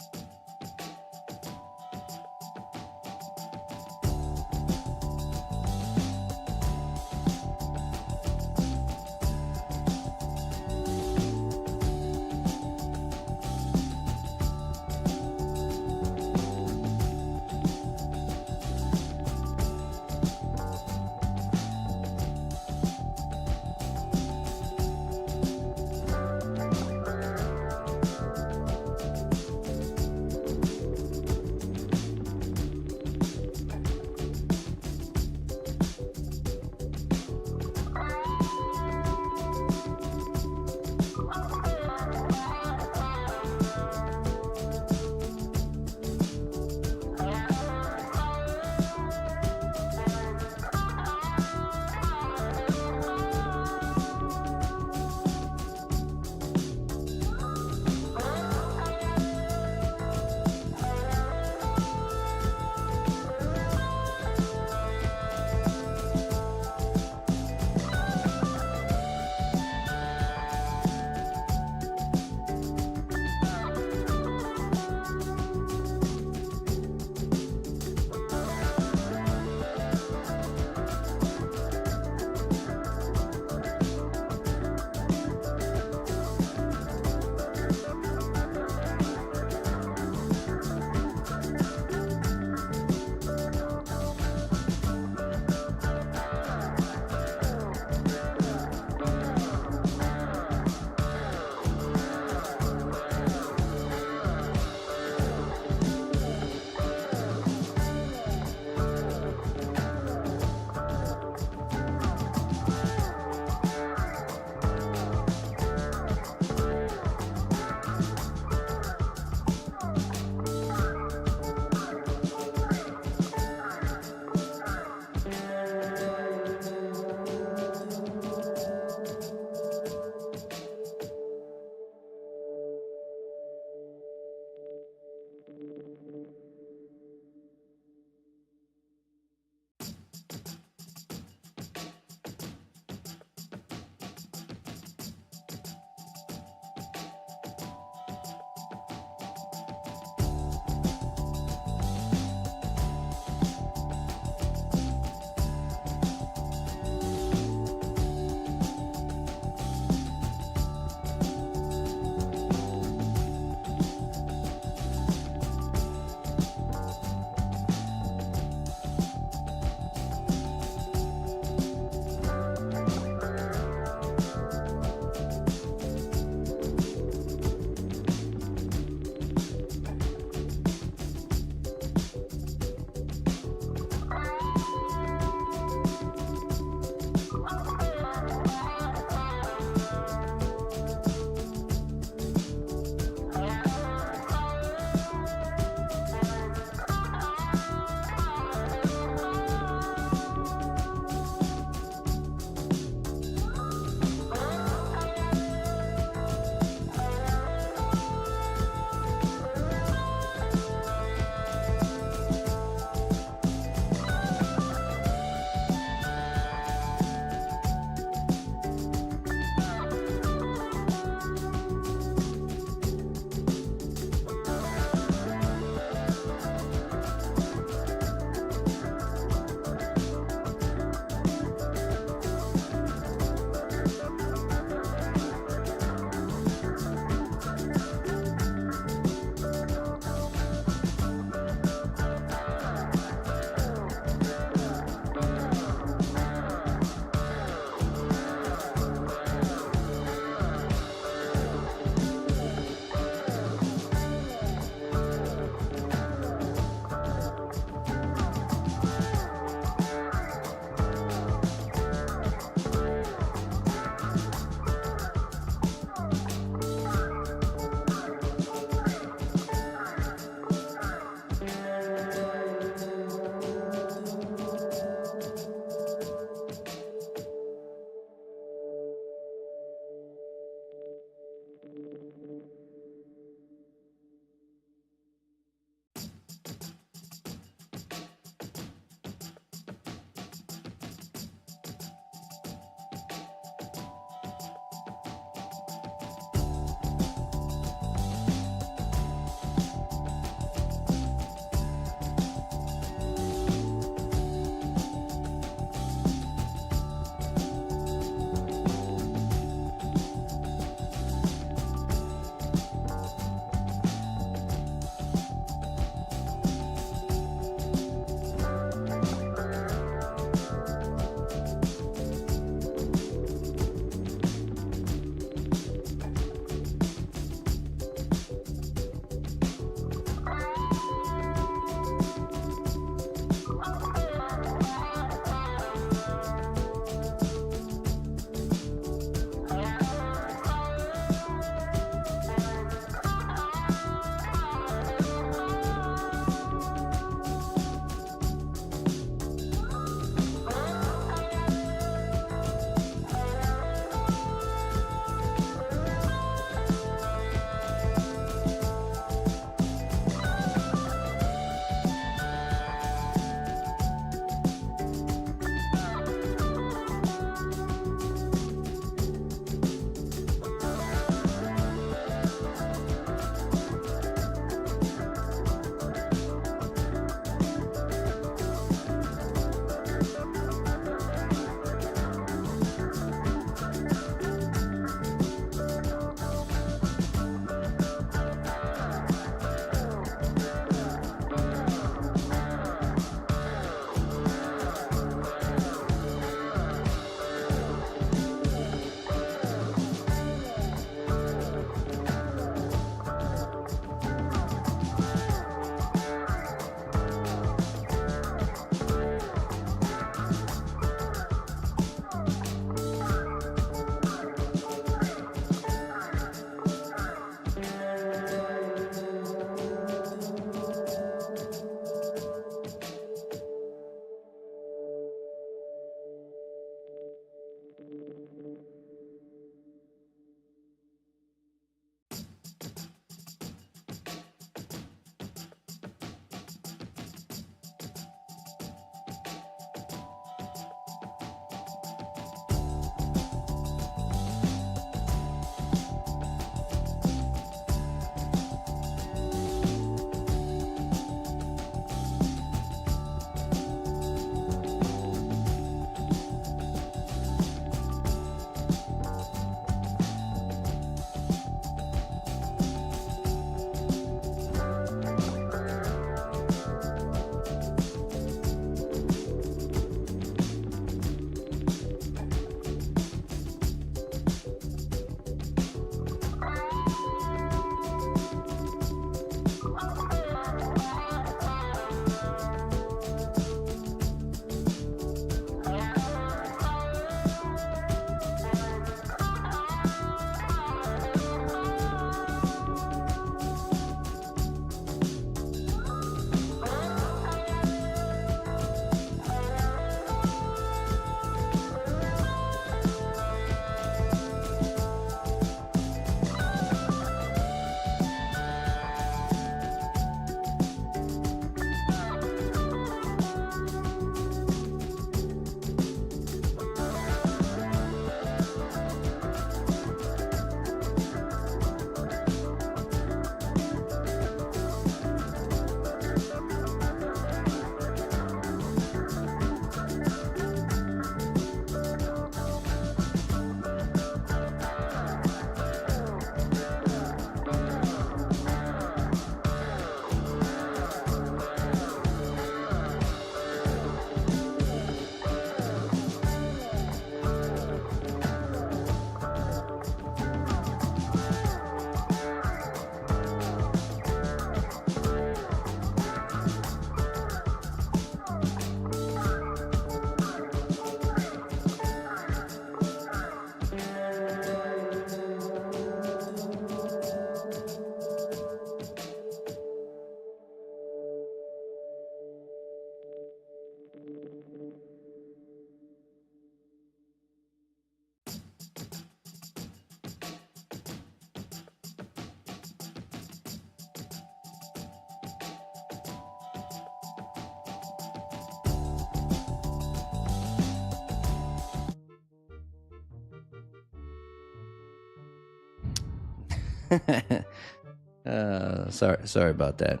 Sorry about that.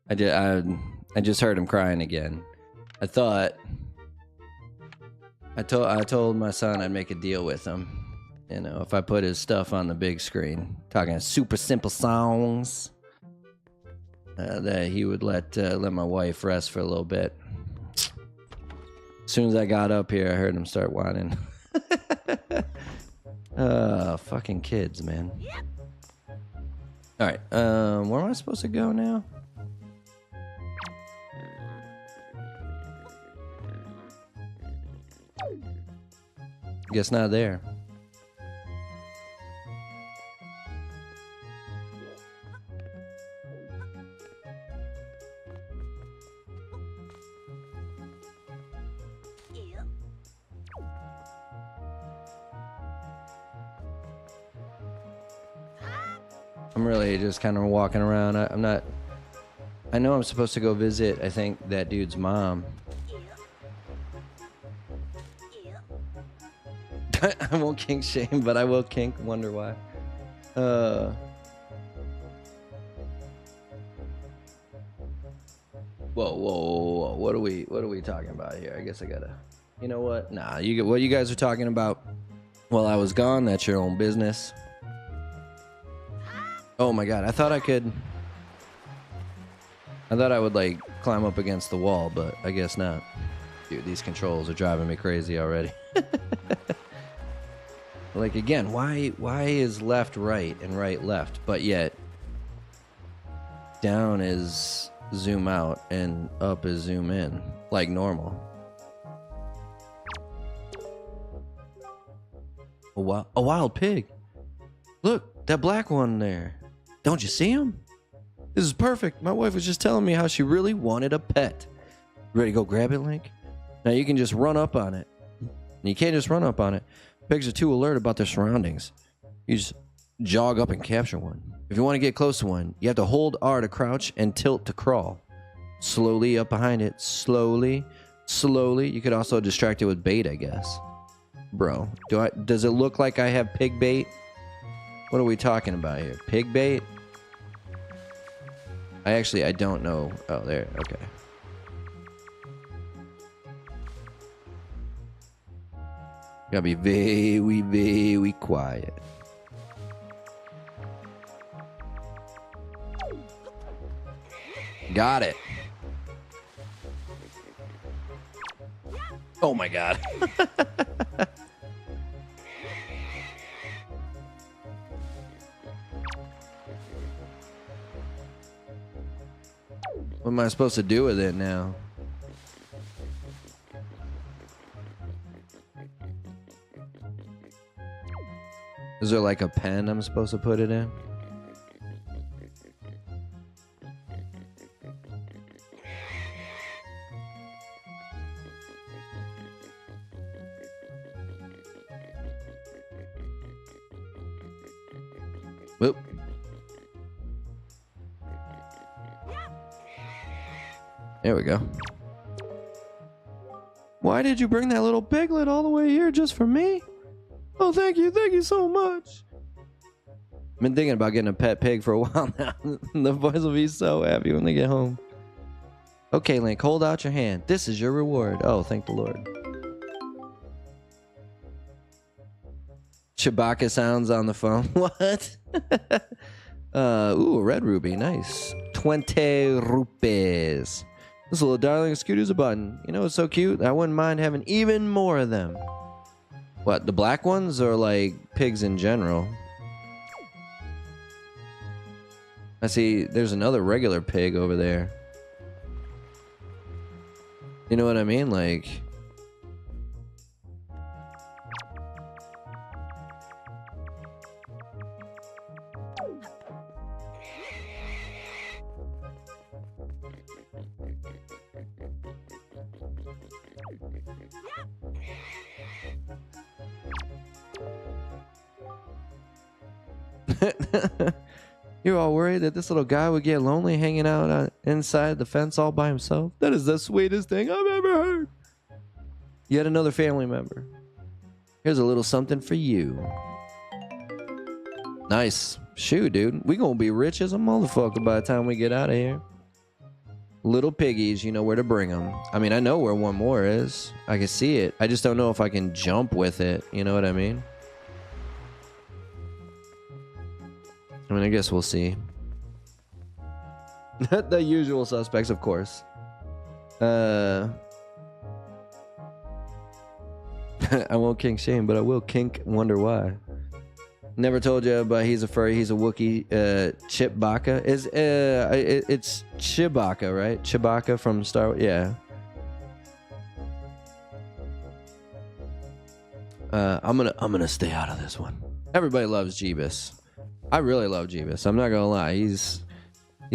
I just heard him crying again. I told my son I'd make a deal with him. You know, if I put his stuff on the big screen, talking super simple songs, that he would let my wife rest for a little bit. As soon as I got up here, I heard him start whining. Fucking kids, man. All right, where am I supposed to go now? Guess not there. I'm really just kind of walking around. I'm not... I know I'm supposed to go visit, I think, that dude's mom. I won't kink shame, but I will kink wonder why. Whoa, whoa, whoa, whoa. What are we talking about here? I guess I gotta... You know what? Nah, what you guys are talking about while I was gone, that's your own business. Oh my god, I thought I would, like, climb up against the wall, but I guess not. Dude, these controls are driving me crazy already. Like, again, why is left right and right left, but yet down is zoom out and up is zoom in, like normal? A wild pig. Look, that black one there. Don't you see him? This is perfect. My wife was just telling me how she really wanted a pet. Ready to go grab it, Link? Now you can just run up on it. And you can't just run up on it. Pigs are too alert about their surroundings. You just jog up and capture one. If you want to get close to one, you have to hold R to crouch and tilt to crawl. Slowly up behind it. Slowly. Slowly. You could also distract it with bait, I guess. Bro, does it look like I have pig bait? What are we talking about here? Pig bait? I don't know. Oh, there. Okay. Gotta be very, very quiet. Got it. Oh my god. What am I supposed to do with it now? Is there like a pen I'm supposed to put it in? Whoop. There we go. Why did you bring that little piglet all the way here just for me? Oh, thank you so much. I've been thinking about getting a pet pig for a while now. The boys will be so happy when they get home. Okay, Link, hold out your hand. This is your reward. Oh, thank the Lord. Chewbacca sounds on the phone. What? Ooh, a red ruby. Nice. 20 rupees. This little darling Scooter's a button. You know, it's so cute. I wouldn't mind having even more of them. What, the black ones or like pigs in general? I see there's another regular pig over there. You know what I mean? Like... You're all worried that this little guy would get lonely hanging out inside the fence all by himself? That is the sweetest thing I've ever heard. Yet another family member. Here's a little something for you. Nice. Shoot, dude. We gonna be rich as a motherfucker by the time we get out of here. Little piggies, you know where to bring them. I mean, I know where one more is. I can see it. I just don't know if I can jump with it. You know what I mean? I mean, I guess we'll see. The usual suspects, of course. I won't kink shame, but I will kink wonder why. Never told you, but he's a furry. He's a Wookiee. Chewbacca is it's Chewbacca, right? Chewbacca from Star Wars. Yeah. I'm gonna stay out of this one. Everybody loves Jeebus. I really love Jeebus. I'm not gonna lie. He's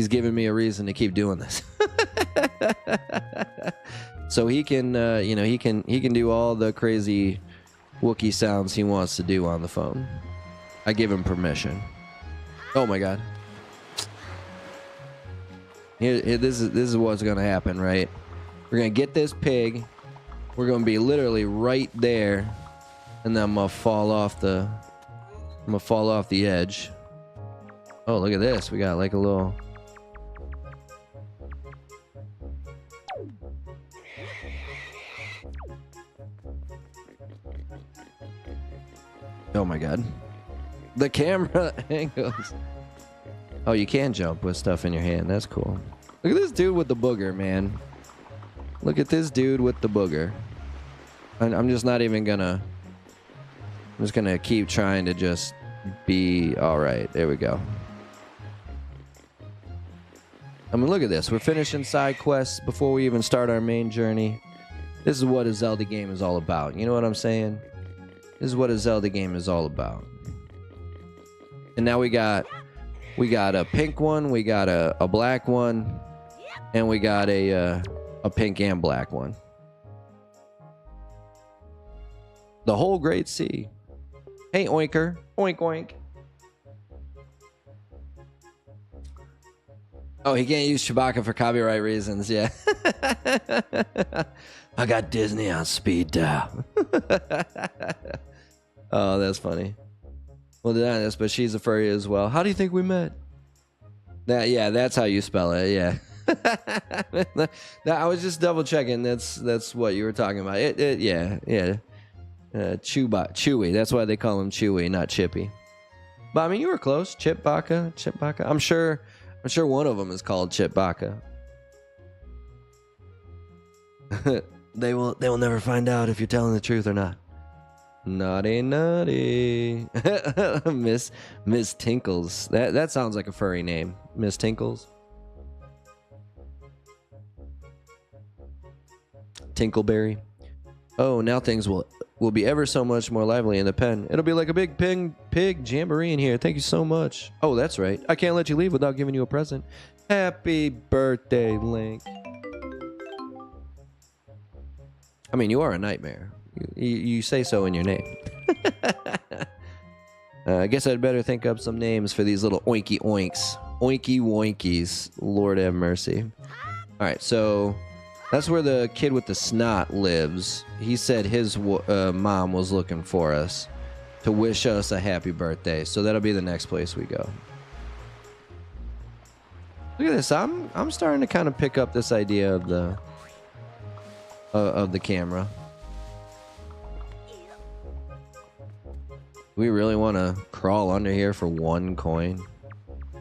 giving me a reason to keep doing this. So he can, you know, he can do all the crazy Wookiee sounds he wants to do on the phone. I give him permission. Oh my god. Here, this is what's gonna happen, right? We're gonna get this pig. We're gonna be literally right there, and then I'm gonna fall off the edge. Oh, look at this. We got like a little. Oh my god. The camera angles. Oh, you can jump with stuff in your hand. That's cool. Look at this dude with the booger, man. Look at this dude with the booger. I'm just not even gonna... I'm just gonna keep trying to just be alright. There we go. I mean, look at this. We're finishing side quests before we even start our main journey. This is what a Zelda game is all about. You know what I'm saying? This is what a Zelda game is all about. And now we got a pink one, we got a black one, and we got a pink and black one. The whole Great Sea. Hey, oinker. Oink, oink. Oh, he can't use Chewbacca for copyright reasons, yeah. I got Disney on speed dial. Oh, that's funny. Well, did this, but she's a furry as well. How do you think we met? Yeah, that's how you spell it, yeah. I was just double checking. That's what you were talking about. Yeah. Chewy. That's why they call him Chewy, not Chippy. But I mean, you were close. Chewbacca. I'm sure one of them is called Chewbacca. They will never find out if you're telling the truth or not. Naughty. Miss Tinkles. That sounds like a furry name. Miss Tinkles. Tinkleberry. Oh, now things will be ever so much more lively in the pen. It'll be like a big pig jamboree in here. Thank you so much. Oh, that's right. I can't let you leave without giving you a present. Happy birthday, Link. I mean, you are a nightmare. You say so in your name. I guess I'd better think up some names for these little oinky oinks. Oinky woinkies. Lord have mercy. Alright, so that's where the kid with the snot lives. He said his mom was looking for us to wish us a happy birthday. So that'll be the next place we go. Look at this. I'm starting to kind of pick up this idea of the camera. We really want to crawl under here for 1 coin?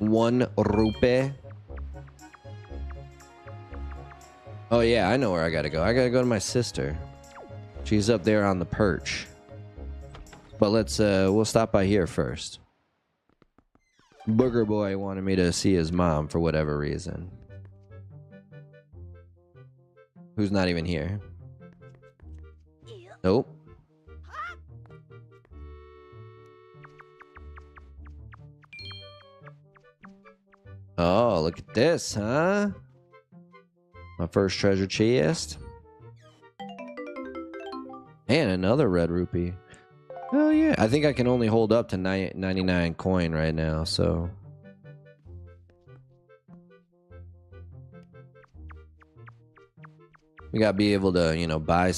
1 rupee? Oh yeah, I know where I gotta go. I gotta go to my sister. She's up there on the perch. But we'll stop by here first. Booger Boy wanted me to see his mom for whatever reason. Who's not even here. Nope. Oh, look at this, huh? My first treasure chest. And another red rupee. Oh, yeah. I think I can only hold up to 99 coin right now, so... We gotta be able to, you know, buy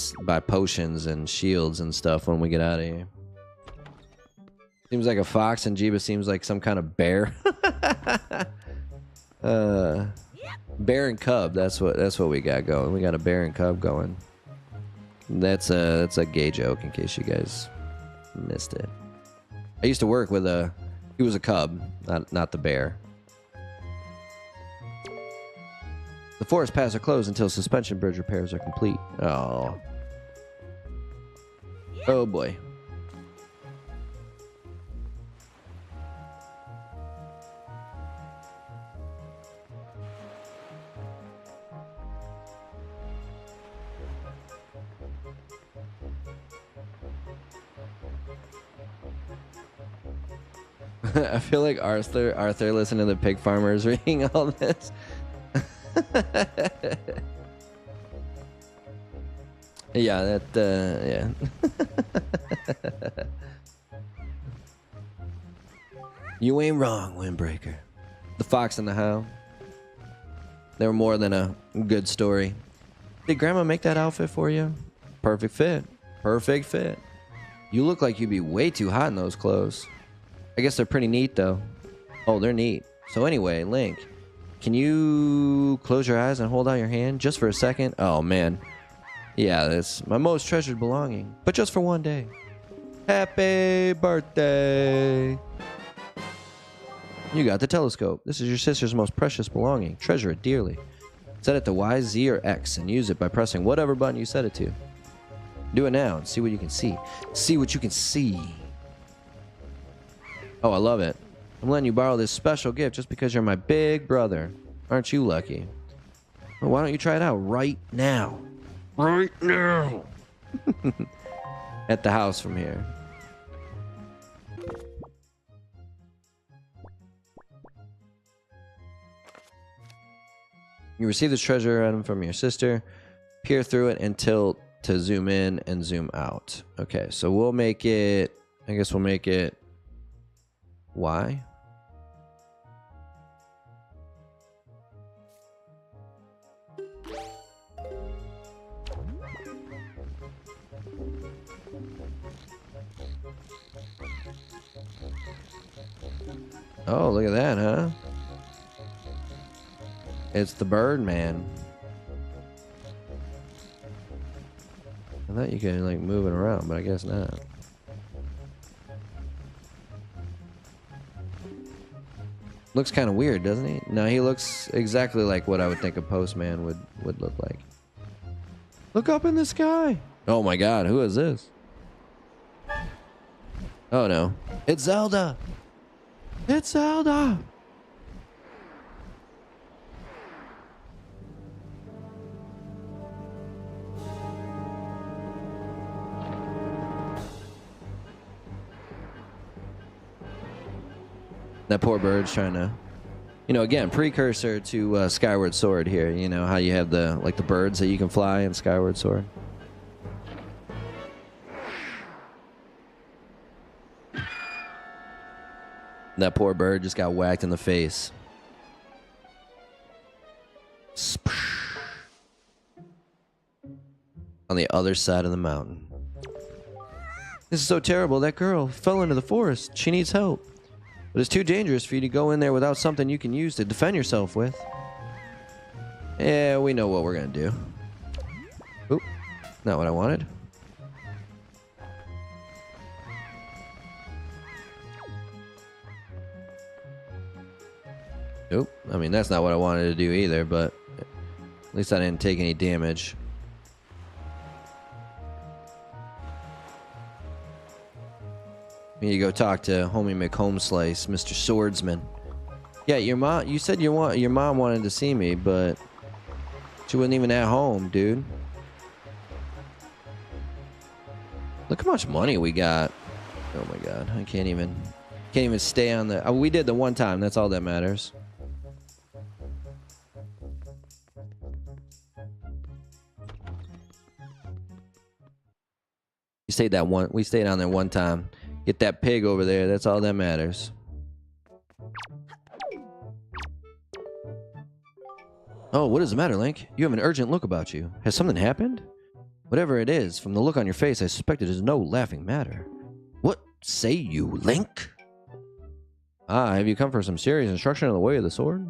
potions and shields and stuff when we get out of here. Seems like a fox, and Jeeba seems like some kind of bear. Bear and cub. That's what we got going. We got a bear and cub going. That's a gay joke in case you guys missed it. I used to work with he was a cub, not the bear. The forest paths are closed until suspension bridge repairs are complete. Oh. Oh boy. I feel like Arthur listened to the pig farmers reading all this. Yeah, yeah. You ain't wrong, Windbreaker. The Fox and the Hound. They were more than a good story. Did Grandma make that outfit for you? Perfect fit. Perfect fit. You look like you'd be way too hot in those clothes. I guess they're pretty neat, though. Oh, they're neat. So anyway, Link, can you close your eyes and hold out your hand just for a second? Oh, man. Yeah, that's my most treasured belonging. But just for one day. Happy birthday. You got the telescope. This is your sister's most precious belonging. Treasure it dearly. Set it to Y, Z, or X and use it by pressing whatever button you set it to. Do it now and see what you can see. See what you can see. Oh, I love it. I'm letting you borrow this special gift just because you're my big brother. Aren't you lucky? Well, why don't you try it out right now? Right now! At the house from here. You receive this treasure item from your sister. Peer through it and tilt to zoom in and zoom out. Okay, so we'll make it... I guess we'll make it... Y. Oh, look at that, huh? It's the Birdman. I thought you could like move it around, but I guess not. Looks kind of weird, doesn't he? No, he looks exactly like what I would think a postman would look like. Look up in the sky. Oh my god, who is this? Oh no. It's Zelda. It's Zelda. That poor bird's trying to, you know, again, precursor to Skyward Sword here. You know how you have the like the birds that you can fly in Skyward Sword. That poor bird just got whacked in the face. On the other side of the mountain. This is so terrible. That girl fell into the forest. She needs help. But it's too dangerous for you to go in there without something you can use to defend yourself with. Yeah, we know what we're gonna do. Oop, not what I wanted. Nope, I mean, that's not what I wanted to do either, but at least I didn't take any damage. We need to go talk to homie McHomeslice, Mr. Swordsman. Yeah, your mom. You said your mom wanted to see me, but she wasn't even at home, dude. Look how much money we got. Oh my god, I can't even stay on the. Oh, we did the one time. That's all that matters. We stayed on there one time. Get that pig over there. That's all that matters. Oh, what is the matter, Link? You have an urgent look about you. Has something happened? Whatever it is, from the look on your face, I suspect it is no laughing matter. What? say you, Link? Ah, have you come for some serious instruction on the way of the sword?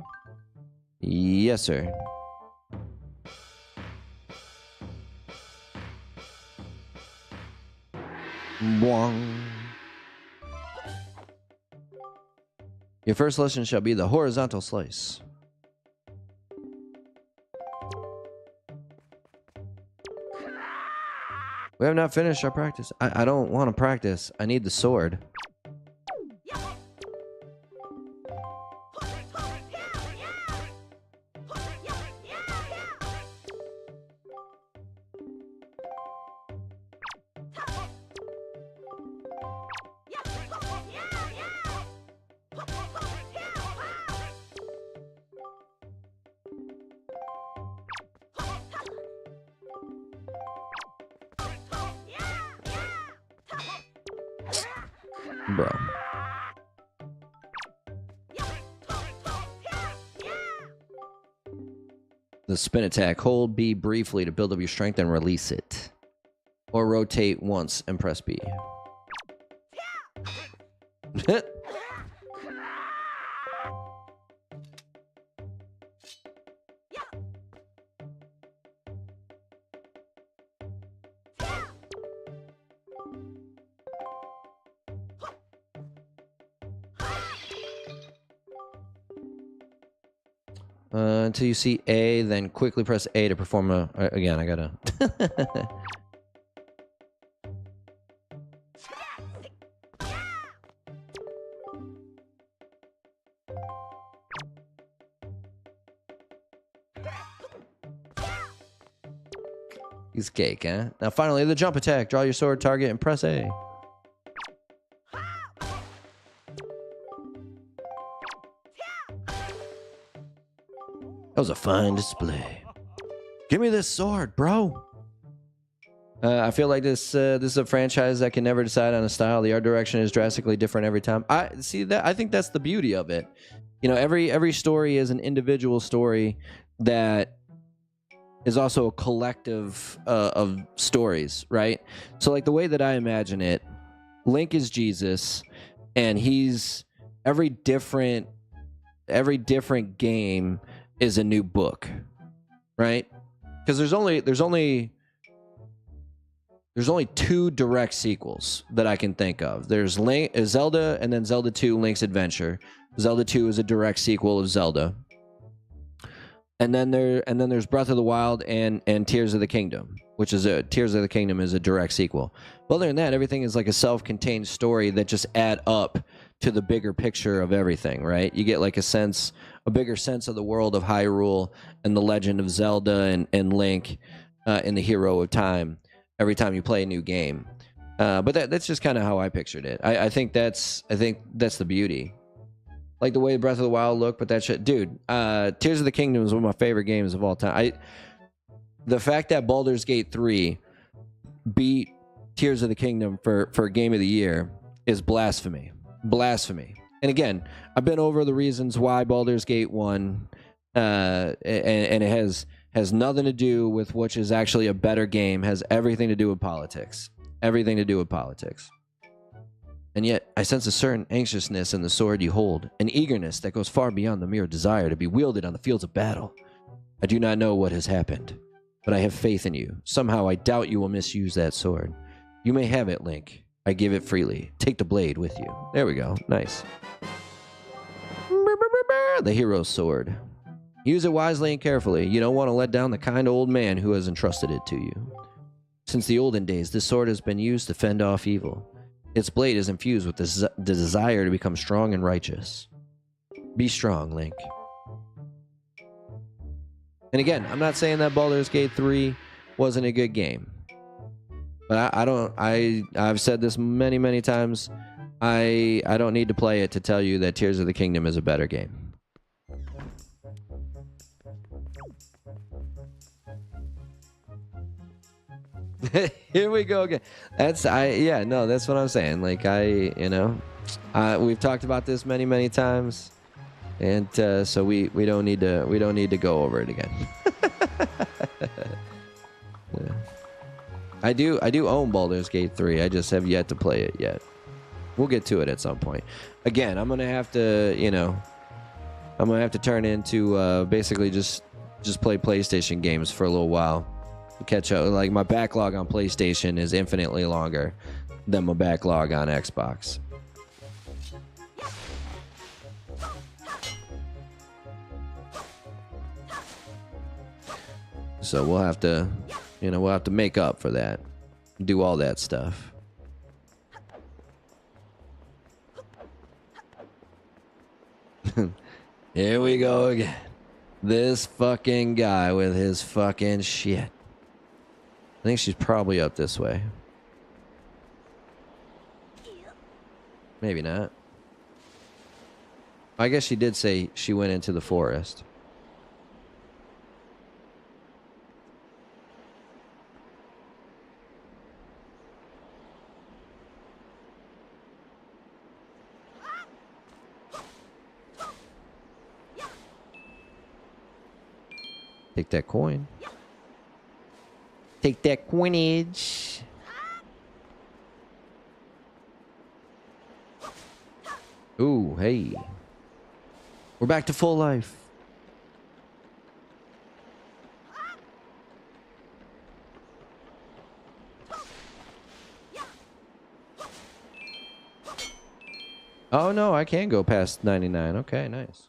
Yes, sir. Boing. Your first lesson shall be the horizontal slice. We have not finished our practice. I don't want to practice. I need the sword. Bro. The spin attack. Hold B briefly to build up your strength and release it. Or rotate once and press B. Until you see A, then quickly press A to perform a... Again, I gotta... He's cake, huh? Now finally, the jump attack. Draw your sword, target, and press A. That was a fine display. Give me this sword, bro. I feel like this is a franchise that can never decide on a style. The art direction is drastically different every time. I think that's the beauty of it. You know, every story is an individual story that is also a collective of stories, right? So like the way that I imagine it, Link is Jesus, and he's every different game is a new book, right? Because there's only two direct sequels that I can think of. There's Zelda, and then Zelda 2: Link's Adventure. Zelda 2 is a direct sequel of Zelda. And then there's Breath of the Wild and Tears of the Kingdom, which is Tears of the Kingdom is a direct sequel. But other than that, everything is like a self-contained story that just add up to the bigger picture of everything, right? You get like a bigger sense of the world of Hyrule and the Legend of Zelda and Link in the Hero of Time every time you play a new game. But that's just kind of how I pictured it. I think that's the beauty. Like the way Breath of the Wild looked, but that shit, dude. Tears of the Kingdom is one of my favorite games of all time. The fact that Baldur's Gate 3 beat Tears of the Kingdom for Game of the Year is blasphemy. Blasphemy. And again, I've been over the reasons why Baldur's Gate won, and it has nothing to do with which is actually a better game. Has everything to do with politics. Everything to do with politics. And yet, I sense a certain anxiousness in the sword you hold, an eagerness that goes far beyond the mere desire to be wielded on the fields of battle. I do not know what has happened, but I have faith in you. Somehow I doubt you will misuse that sword. You may have it, Link. I give it freely. Take the blade with you. There we go. Nice. The hero's sword. Use it wisely and carefully. You don't want to let down the kind old man who has entrusted it to you. Since the olden days, this sword has been used to fend off evil. Its blade is infused with the desire to become strong and righteous. Be strong, Link. And again, I'm not saying that Baldur's Gate 3 wasn't a good game. But I've said this many, many times. I don't need to play it to tell you that Tears of the Kingdom is a better game. Here we go again. That's what I'm saying. Like we've talked about this many, many times, and so we don't need to go over it again. Yeah. I do own Baldur's Gate 3. I just have yet to play it yet. We'll get to it at some point. Again, I'm gonna have to, you know, I'm gonna have to turn into basically just play PlayStation games for a little while to catch up. Like my backlog on PlayStation is infinitely longer than my backlog on Xbox. So we'll have to, you know, we'll have to make up for that. Do all that stuff. Here we go again. This fucking guy with his fucking shit. I think she's probably up this way. Maybe not. I guess she did say she went into the forest. Take that coin. Take that coinage. Ooh, hey. We're back to full life. Oh no, I can go past 99. Okay, nice.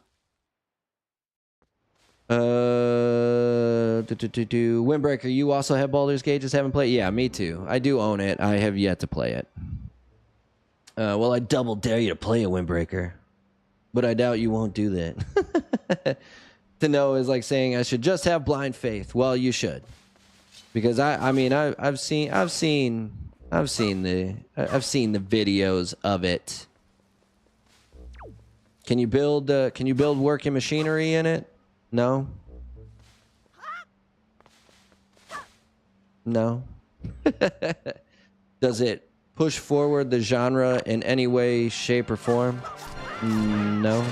Windbreaker, you also have Baldur's Gate, just haven't played? Yeah, me too. I do own it. I have yet to play it. Well, I double dare you to play a Windbreaker. But I doubt you won't do that. To know is like saying I should just have blind faith. Well, you should. Because I've seen the videos of it. Can you build working machinery in it? No. No. Does it push forward the genre in any way, shape, or form? No.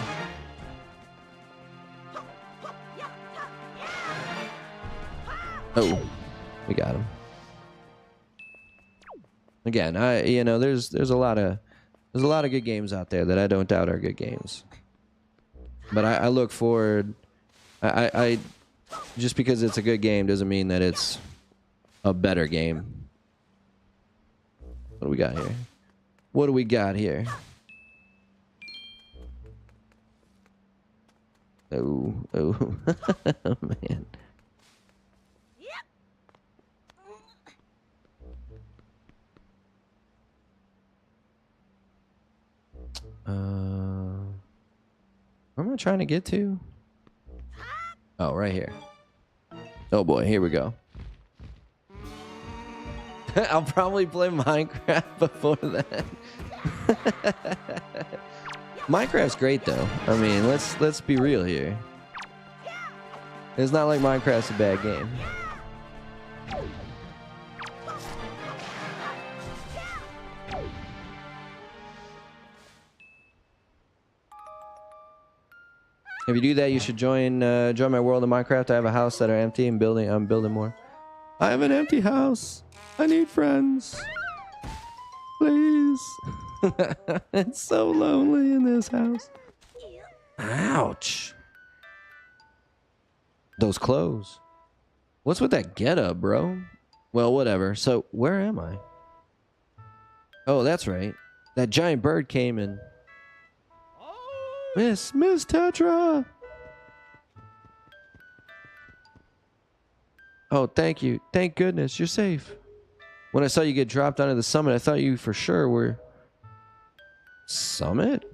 Oh, we got him. Again, there's a lot of good games out there that I don't doubt are good games. But I look forward. I just because it's a good game doesn't mean that it's a better game. What do we got here? What do we got here? Oh, oh, oh man. Where am I trying to get to? Oh, right here. Oh boy, here we go. I'll probably play Minecraft before that. Minecraft's great though. I mean, let's be real here. It's not like Minecraft's a bad game. If you do that, you should join my world in Minecraft. I have a house that are empty and I'm building more. I have an empty house. I need friends. Please. It's so lonely in this house. Ouch. Those clothes. What's with that getup, bro? Well, whatever. So, where am I? Oh, that's right. That giant bird came and... Miss Tetra! Oh, thank you. Thank goodness. You're safe. When I saw you get dropped onto the summit, I thought you for sure were... Summit?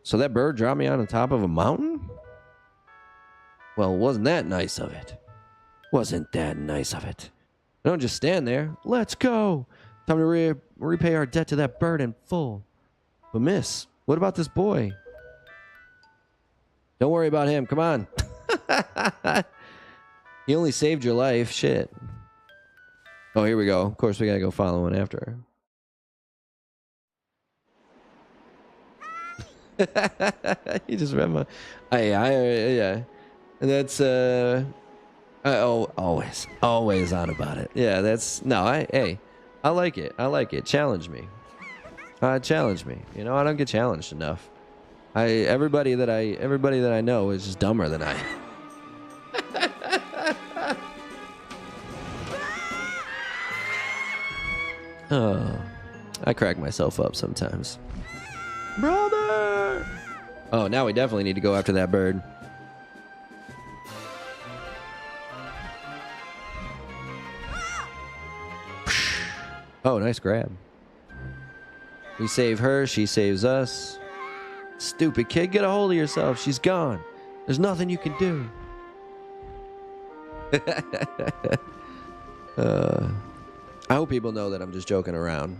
So that bird dropped me on the top of a mountain? Well, wasn't that nice of it? Wasn't that nice of it? Don't just stand there. Let's go! Time to repay our debt to that bird in full. But miss, what about this boy? Don't worry about him. Come on. He only saved your life. Shit. Oh, here we go. Of course, we gotta go follow him after her. You just read my... yeah. And that's... always on about it. Yeah, that's... No, hey, I like it. I like it. Challenge me. Challenge me. You know, I don't get challenged enough. Everybody that I know is just dumber than I. Oh, I crack myself up sometimes. Brother! Oh, now we definitely need to go after that bird. Oh, nice grab. We save her, she saves us. Stupid kid, get a hold of yourself. She's gone. There's nothing you can do. I hope people know that I'm just joking around.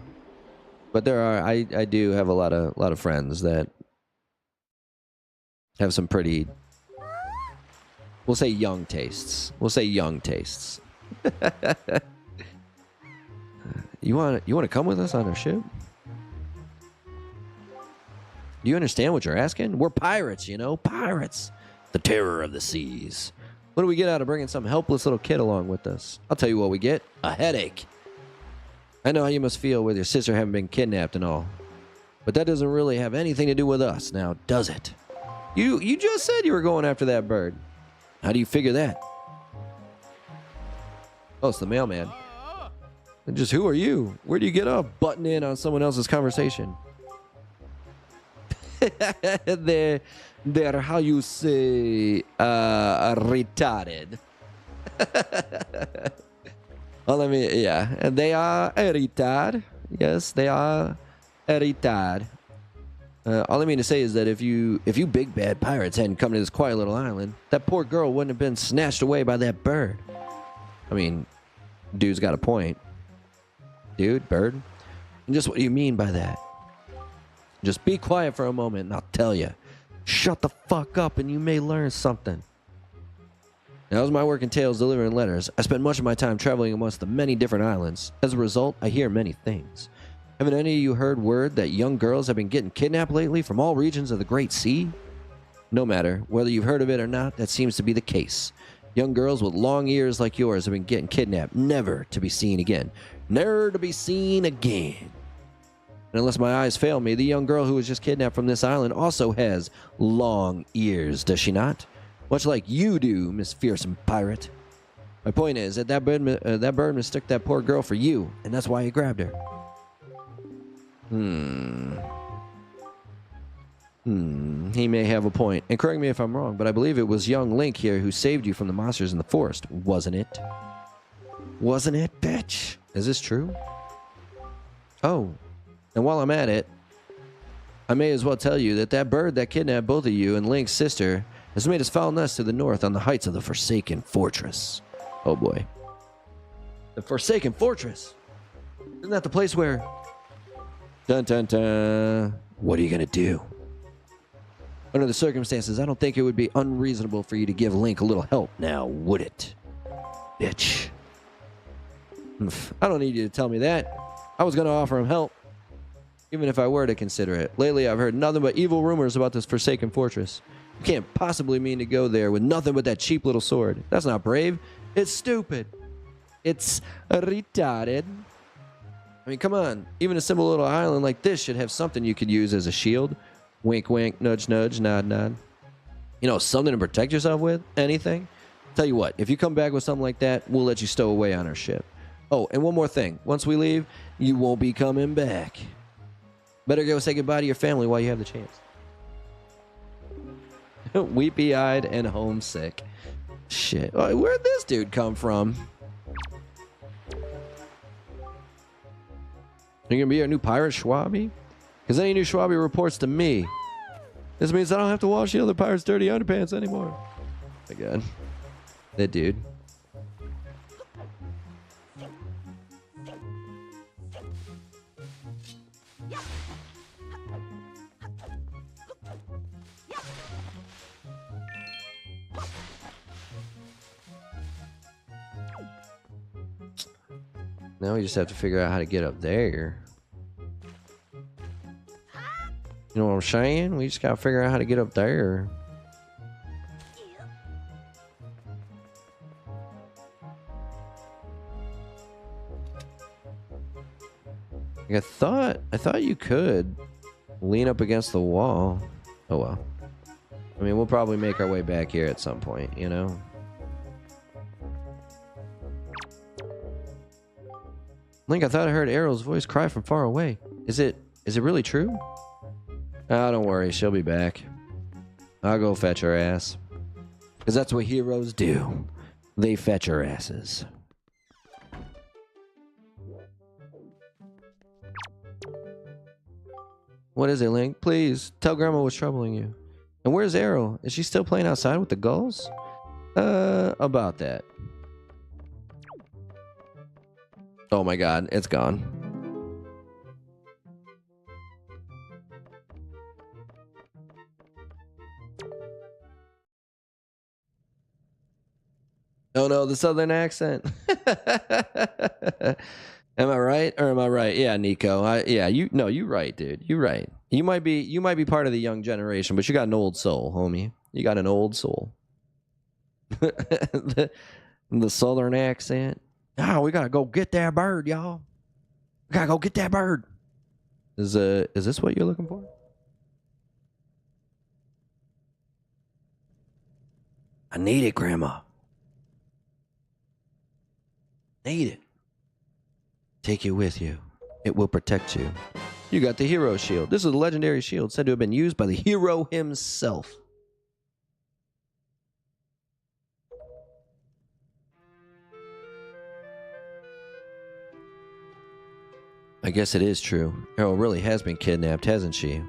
But I do have a lot of friends that have some pretty, we'll say young tastes. We'll say young tastes. You want to come with us on our ship? Do you understand what you're asking? We're pirates, you know? Pirates. The terror of the seas. What do we get out of bringing some helpless little kid along with us? I'll tell you what we get. A headache. I know how you must feel with your sister having been kidnapped and all. But that doesn't really have anything to do with us now, does it? You just said you were going after that bird. How do you figure that? Oh, it's the mailman. And just who are you? Where do you get off butting in on someone else's conversation? they're how you say retarded. Well, yeah, and they are a retard. Yes, they are a retard. All I mean to say is that if you big bad pirates hadn't come to this quiet little island, that poor girl wouldn't have been snatched away by that bird. I mean, dude's got a point. Dude, bird. And just what do you mean by that? Just be quiet for a moment and I'll tell you. Shut the fuck up and you may learn something. Now, as my work entails delivering letters, I spend much of my time traveling amongst the many different islands. As a result, I hear many things. Haven't any of you heard word that young girls have been getting kidnapped lately from all regions of the Great Sea? No matter whether you've heard of it or not, that seems to be the case. Young girls with long ears like yours have been getting kidnapped, never to be seen again. Never to be seen again. And unless my eyes fail me, the young girl who was just kidnapped from this island also has long ears, does she not? Much like you do, Miss Fearsome Pirate. My point is that bird mistook that poor girl for you, and that's why he grabbed her. He may have a point. And correct me if I'm wrong, but I believe it was young Link here who saved you from the monsters in the forest, wasn't it? Wasn't it, bitch? Is this true? Oh. And while I'm at it, I may as well tell you that bird that kidnapped both of you and Link's sister has made his foul nest to the north on the heights of the Forsaken Fortress. Oh boy. The Forsaken Fortress? Isn't that the place where... Dun dun dun. What are you gonna do? Under the circumstances, I don't think it would be unreasonable for you to give Link a little help now, would it? Bitch. I don't need you to tell me that. I was gonna offer him help. Even if I were to consider it. Lately, I've heard nothing but evil rumors about this Forsaken Fortress. You can't possibly mean to go there with nothing but that cheap little sword. That's not brave. It's stupid. It's retarded. I mean, come on. Even a simple little island like this should have something you could use as a shield. Wink, wink, nudge, nudge, nod, nod. You know, something to protect yourself with? Anything? Tell you what, if you come back with something like that, we'll let you stow away on our ship. Oh, and one more thing. Once we leave, you won't be coming back. Better go say goodbye to your family while you have the chance. Weepy-eyed and homesick. Shit. Where'd this dude come from? You gonna be our new pirate, Schwabby? Because any new Schwabby reports to me. This means I don't have to wash the other pirate's dirty underpants anymore. Oh my God. That dude. Now we just have to figure out how to get up there. You know what I'm saying? We just gotta figure out how to get up there. I Like I thought you could lean up against the wall. Oh well. I mean, we'll probably make our way back here at some point, you know? Link, I thought I heard Arrow's voice cry from far away. Is it really true? Oh, don't worry, she'll be back. I'll go fetch her ass. Because that's what heroes do. They fetch her asses. What is it, Link? Please, tell Grandma what's troubling you. And where's Arrow? Is she still playing outside with the gulls? About that. Oh my god, it's gone. Oh no, the southern accent. Am I right or am I right? Yeah, Nico. You're right, dude. You're right. You might be part of the young generation, but you got an old soul, homie. You got an old soul. the southern accent. Oh, we gotta go get that bird, y'all. We gotta go get that bird. Is this what you're looking for? I need it, Grandma. Need it. Take it with you. It will protect you. You got the hero shield. This is a legendary shield said to have been used by the hero himself. I guess it is true. Arrow really has been kidnapped, hasn't she?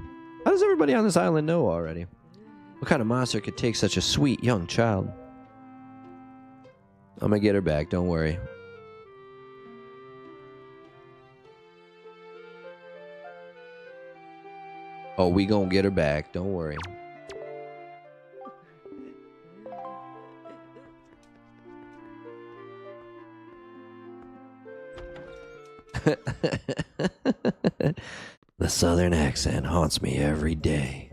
How does everybody on this island know already? What kind of monster could take such a sweet young child? I'm gonna get her back, don't worry. Oh, we gonna get her back, don't worry. The southern accent haunts me every day.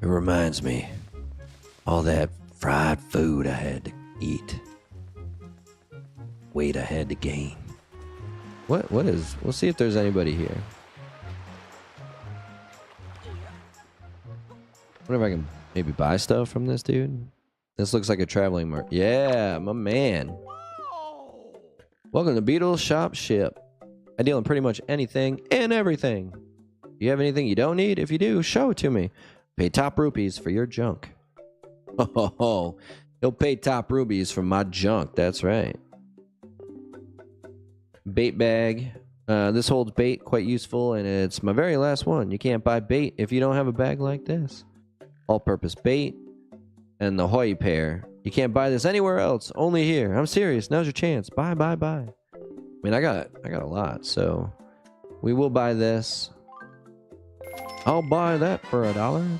It reminds me all that fried food I had to eat. Weight I had to gain. What is... We'll see if there's anybody here. I wonder if I can maybe buy stuff from this dude. This looks like a traveling market. Yeah, my man. Welcome to Beetle's Shop Ship. I deal in pretty much anything and everything. You have anything you don't need? If you do, show it to me. Pay top rupees for your junk. Oh, he'll pay top rubies for my junk. That's right. Bait bag. This holds bait, quite useful, and it's my very last one. You can't buy bait if you don't have a bag like this. All-purpose bait and the Hoy pair. You can't buy this anywhere else. Only here. I'm serious. Now's your chance. Buy. I mean, I got a lot, so we will buy this. I'll buy that for $1.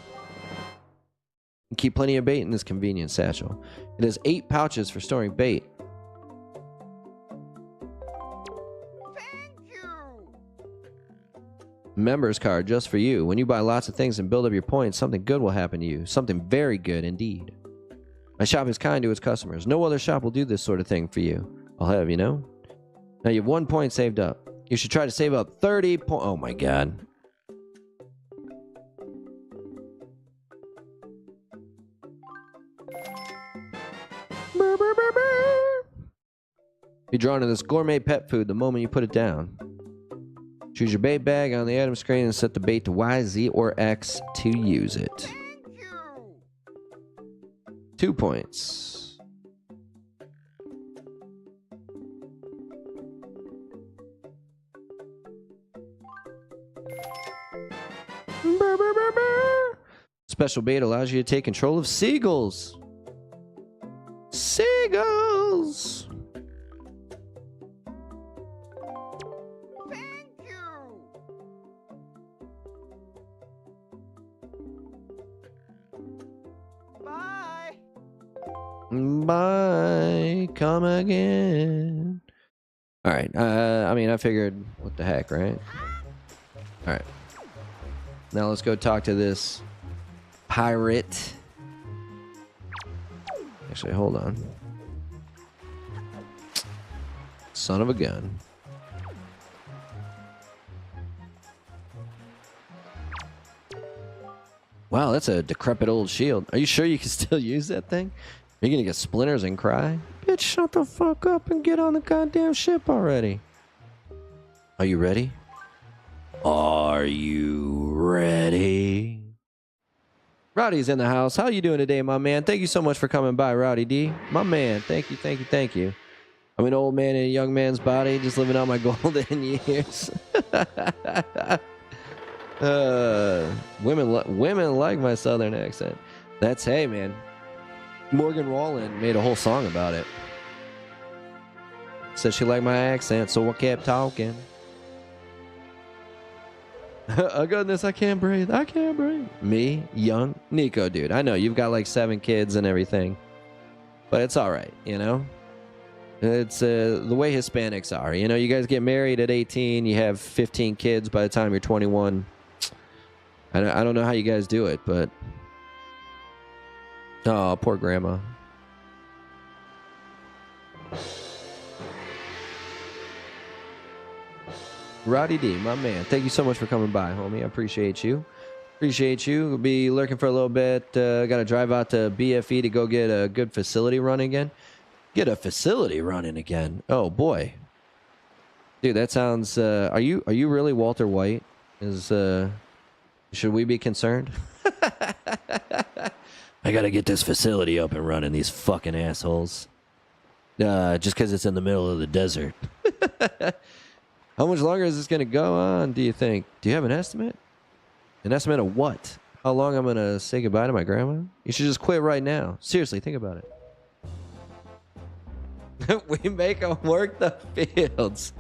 Keep plenty of bait in this convenient satchel. It has 8 pouches for storing bait. Thank you. Members card just for you. When you buy lots of things and build up your points, something good will happen to you. Something very good indeed. My shop is kind to its customers. No other shop will do this sort of thing for you. I'll have you know. Now you have 1 point saved up. You should try to save up 30 points. Oh my god. Be drawn to this gourmet pet food the moment you put it down. Choose your bait bag on the item screen and set the bait to Y, Z, or X to use it. Thank you. 2 points. Special bait allows you to take control of seagulls. Seagulls! Thank you. Bye. Bye. Come again. Alright, I mean, I figured, what the heck, right? Alright. Now let's go talk to this pirate. Actually, hold on. Son of a gun. Wow, that's a decrepit old shield. Are you sure you can still use that thing? Are you gonna get splinters and cry? Bitch, shut the fuck up and get on the goddamn ship already. Are you ready? Are you ready? Rowdy's in the house. How you doing today, my man? Thank you so much for coming by, Rowdy D. My man, thank you, thank you, thank you. I'm an old man in a young man's body, just living out my golden years. Women like my southern accent. That's, hey, man. Morgan Wallen made a whole song about it. Said she liked my accent, so I kept talking. Oh goodness, I can't breathe. I can't breathe. Me, young Nico, dude. I know you've got like 7 kids and everything, but it's all right, you know. It's the way Hispanics are. You know, you guys get married at 18, you have 15 kids by the time you're 21. I don't know how you guys do it, but oh, poor grandma. Rowdy D, my man. Thank you so much for coming by, homie. I appreciate you. Appreciate you. We'll be lurking for a little bit. Got to drive out to BFE to go get a good facility running again. Get a facility running again. Oh boy, dude, that sounds. Are you really Walter White? Should we be concerned? I gotta get this facility up and running. These fucking assholes. Just because it's in the middle of the desert. How much longer is this going to go on, do you think? Do you have an estimate? An estimate of what? How long I'm going to say goodbye to my grandma? You should just quit right now. Seriously, think about it. We make them work the fields.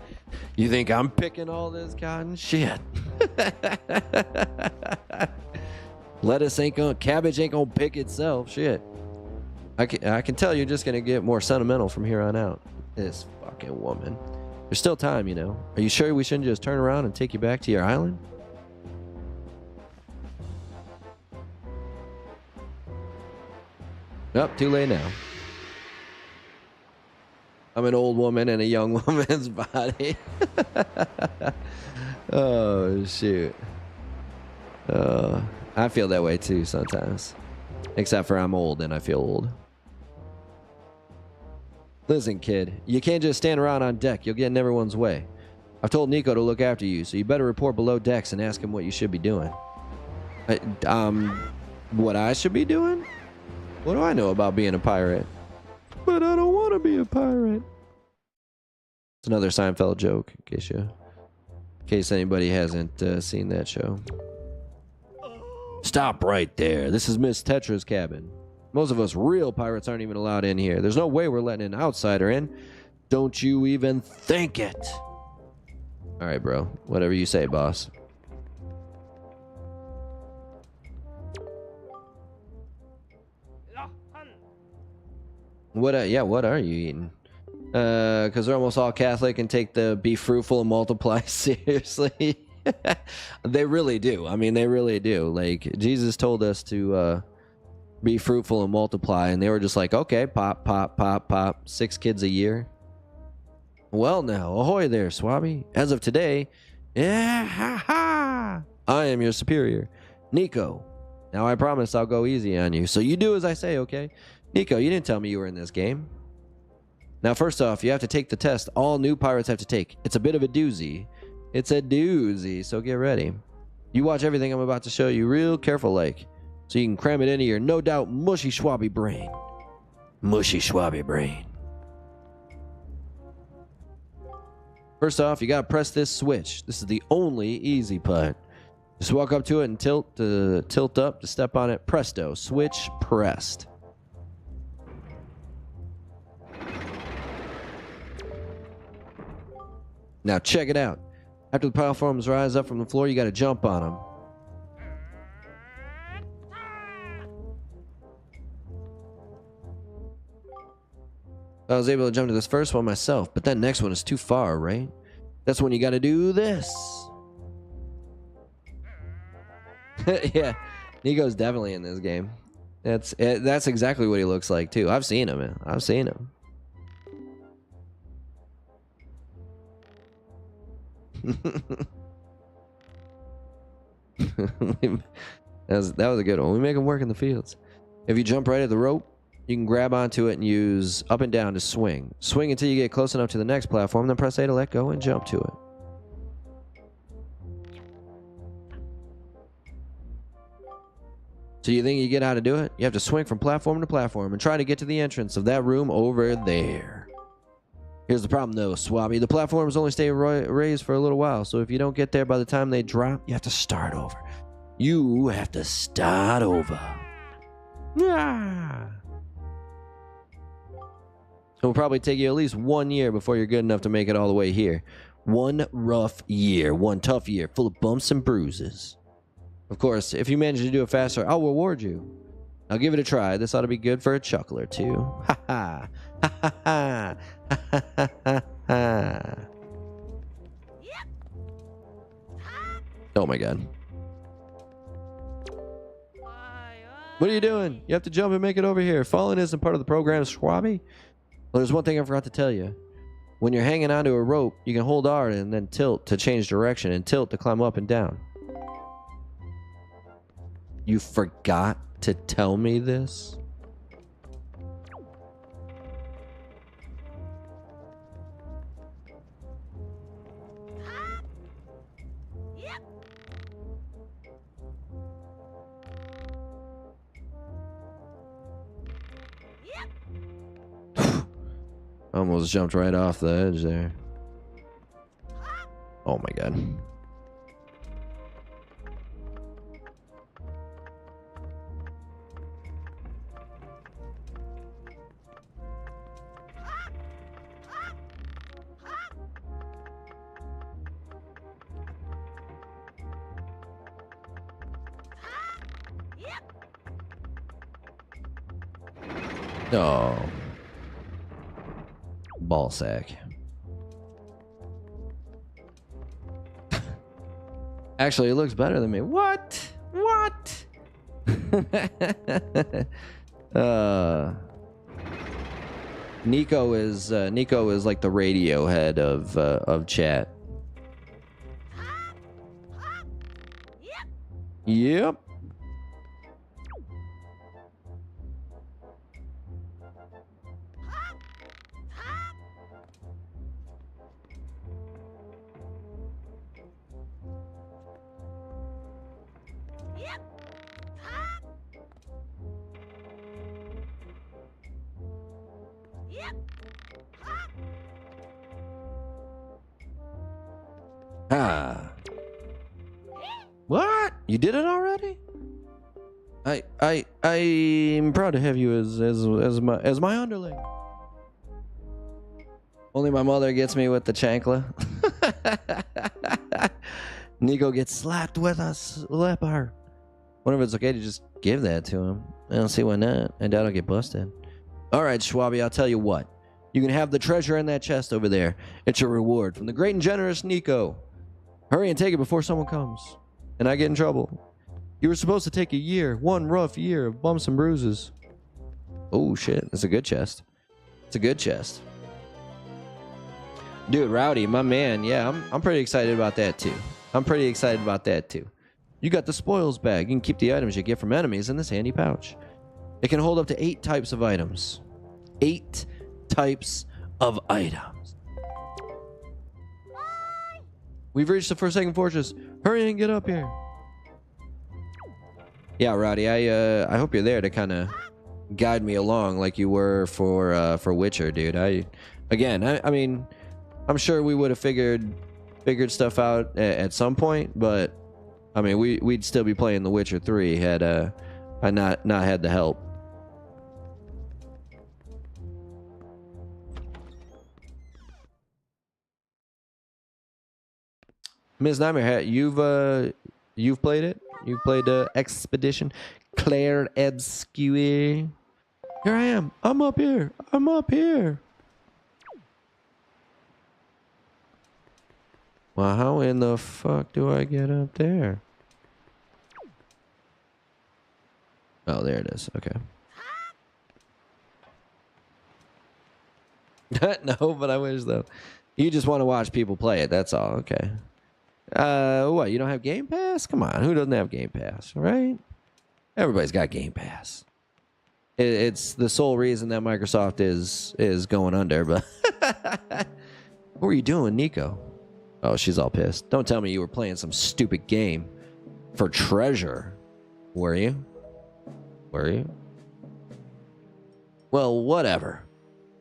You think I'm picking all this cotton? Shit. Cabbage ain't going to pick itself. Shit. I can tell you're just going to get more sentimental from here on out. This fucking woman. There's still time, you know. Are you sure we shouldn't just turn around and take you back to your island? Nope, too late now. I'm an old woman in a young woman's body. Oh, shoot. I feel that way too sometimes. Except for I'm old and I feel old. Listen, kid, you can't just stand around on deck. You'll get in everyone's way. I've told Nico to look after you, so you better report below decks and ask him what you should be doing. What I should be doing? What do I know about being a pirate? But I don't want to be a pirate. It's another Seinfeld joke, in case anybody hasn't seen that show. Stop right there. This is Miss Tetra's cabin. Most of us real pirates aren't even allowed in here. There's no way we're letting an outsider in. Don't you even think it. All right, bro. Whatever you say, boss. What are you eating? Because they're almost all Catholic and take the be fruitful and multiply seriously. They really do. I mean, they really do. Like, Jesus told us to be fruitful and multiply, and they were just like, okay, pop, pop, pop, pop, 6 kids a year. Well, now, ahoy there, Swabby. As of today, yeah, ha, ha, I am your superior, Nico. Now, I promise I'll go easy on you, so you do as I say, okay? Nico, you didn't tell me you were in this game. Now, first off, you have to take the test all new pirates have to take. It's a bit of a doozy. It's a doozy, so get ready. You watch everything I'm about to show you real careful like, so you can cram it into your no doubt mushy schwabby brain. Mushy schwabby brain. First off, you gotta press this switch. This is the only easy part. Just walk up to it and tilt up to step on it. Presto, switch pressed. Now check it out. After the platforms rise up from the floor, you gotta jump on them. I was able to jump to this first one myself, but that next one is too far, right? That's when you gotta do this. Yeah, Nico's definitely in this game. That's exactly what he looks like too. I've seen him, man. I've seen him. That was a good one. We make them work in the fields. If you jump right at the rope, you can grab onto it and use up and down to swing. Swing until you get close enough to the next platform, then press A to let go and jump to it. So you think you get how to do it? You have to swing from platform to platform and try to get to the entrance of that room over there. Here's the problem though, Swabby. The platforms only stay raised for a little while, so if you don't get there by the time they drop, you have to start over. You have to start over. Yeah. It'll probably take you at least 1 year before you're good enough to make it all the way here. One rough year, one tough year, full of bumps and bruises. Of course, if you manage to do it faster, I'll reward you. I'll give it a try. This ought to be good for a chuckle or two. Ha ha. Ha ha ha. Ha ha ha ha. Oh my god. What are you doing? You have to jump and make it over here. Falling isn't part of the program, Swabby. Well, there's one thing I forgot to tell you. When you're hanging onto a rope, you can hold R and then tilt to change direction and tilt to climb up and down. You forgot to tell me this? Almost jumped right off the edge there. Oh my god. Oh. Ball sack. Actually, it looks better than me. What? What? Nico is like the radio head of chat. Yep. Ah. What? You did it already? I'm proud to have you as my underling. Only my mother gets me with the chancla. Nico gets slapped with a slapper. Wonder if it's okay to just give that to him. I don't see why not. I doubt I'll get busted. Alright, Schwabby, I'll tell you what. You can have the treasure in that chest over there. It's your reward from the great and generous Nico. Hurry and take it before someone comes and I get in trouble. You were supposed to take a year, one rough year of bumps and bruises. Oh shit, that's a good chest. It's a good chest. Dude, Rowdy, my man, yeah, I'm pretty excited about that too. I'm pretty excited about that too. You got the spoils bag. You can keep the items you get from enemies in this handy pouch. It can hold up to 8 types of items. 8 types of items. We've reached the Forsaken Fortress. Hurry and get up here. Yeah, Rowdy, I hope you're there to kind of guide me along like you were for Witcher, dude. I mean, I'm sure we would have figured stuff out at some point, but I mean, we'd still be playing The Witcher 3 had I not had the help. Ms. Nightmare Hat, you've played it? You've played Expedition Claire Obscure. Here I am. I'm up here. I'm up here. Well, how in the fuck do I get up there? Oh, there it is. Okay. No, but I wish though. You just want to watch people play it. That's all. Okay. What? You don't have Game Pass? Come on. Who doesn't have Game Pass, right? Everybody's got Game Pass. It's the sole reason that Microsoft is going under. But what were you doing, Nico? Oh, she's all pissed. Don't tell me you were playing some stupid game for treasure. Were you? Were you? Well, whatever.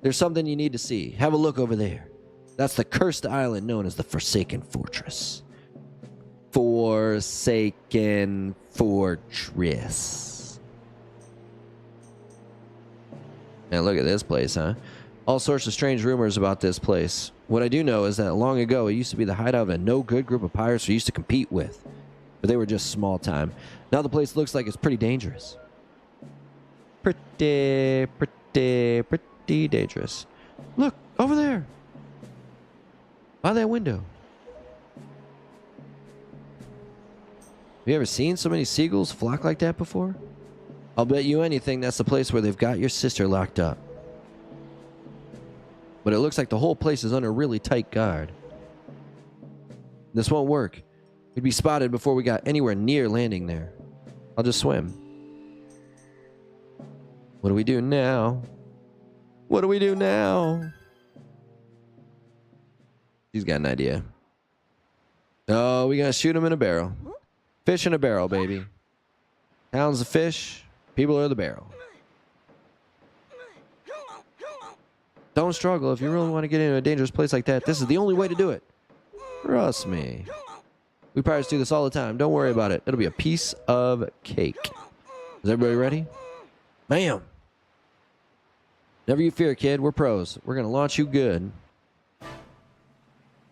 There's something you need to see. Have a look over there. That's the cursed island known as the Forsaken Fortress. Forsaken Fortress. Man, look at this place, huh? All sorts of strange rumors about this place. What I do know is that long ago, it used to be the hideout of a no-good group of pirates we used to compete with. But they were just small time. Now the place looks like it's pretty dangerous. Pretty dangerous. Look, over there. By that window. Have you ever seen so many seagulls flock like that before? I'll bet you anything that's the place where they've got your sister locked up. But it looks like the whole place is under really tight guard. This won't work. We'd be spotted before we got anywhere near landing there. I'll just swim. What do we do now? What do we do now? She's got an idea. Oh, we gotta shoot him in a barrel. Fish in a barrel, baby. Town's the fish. People are the barrel. Don't struggle. If you really want to get into a dangerous place like that, this is the only way to do it. Trust me. We pirates do this all the time. Don't worry about it. It'll be a piece of cake. Is everybody ready? Bam! Never you fear, kid. We're pros. We're going to launch you good.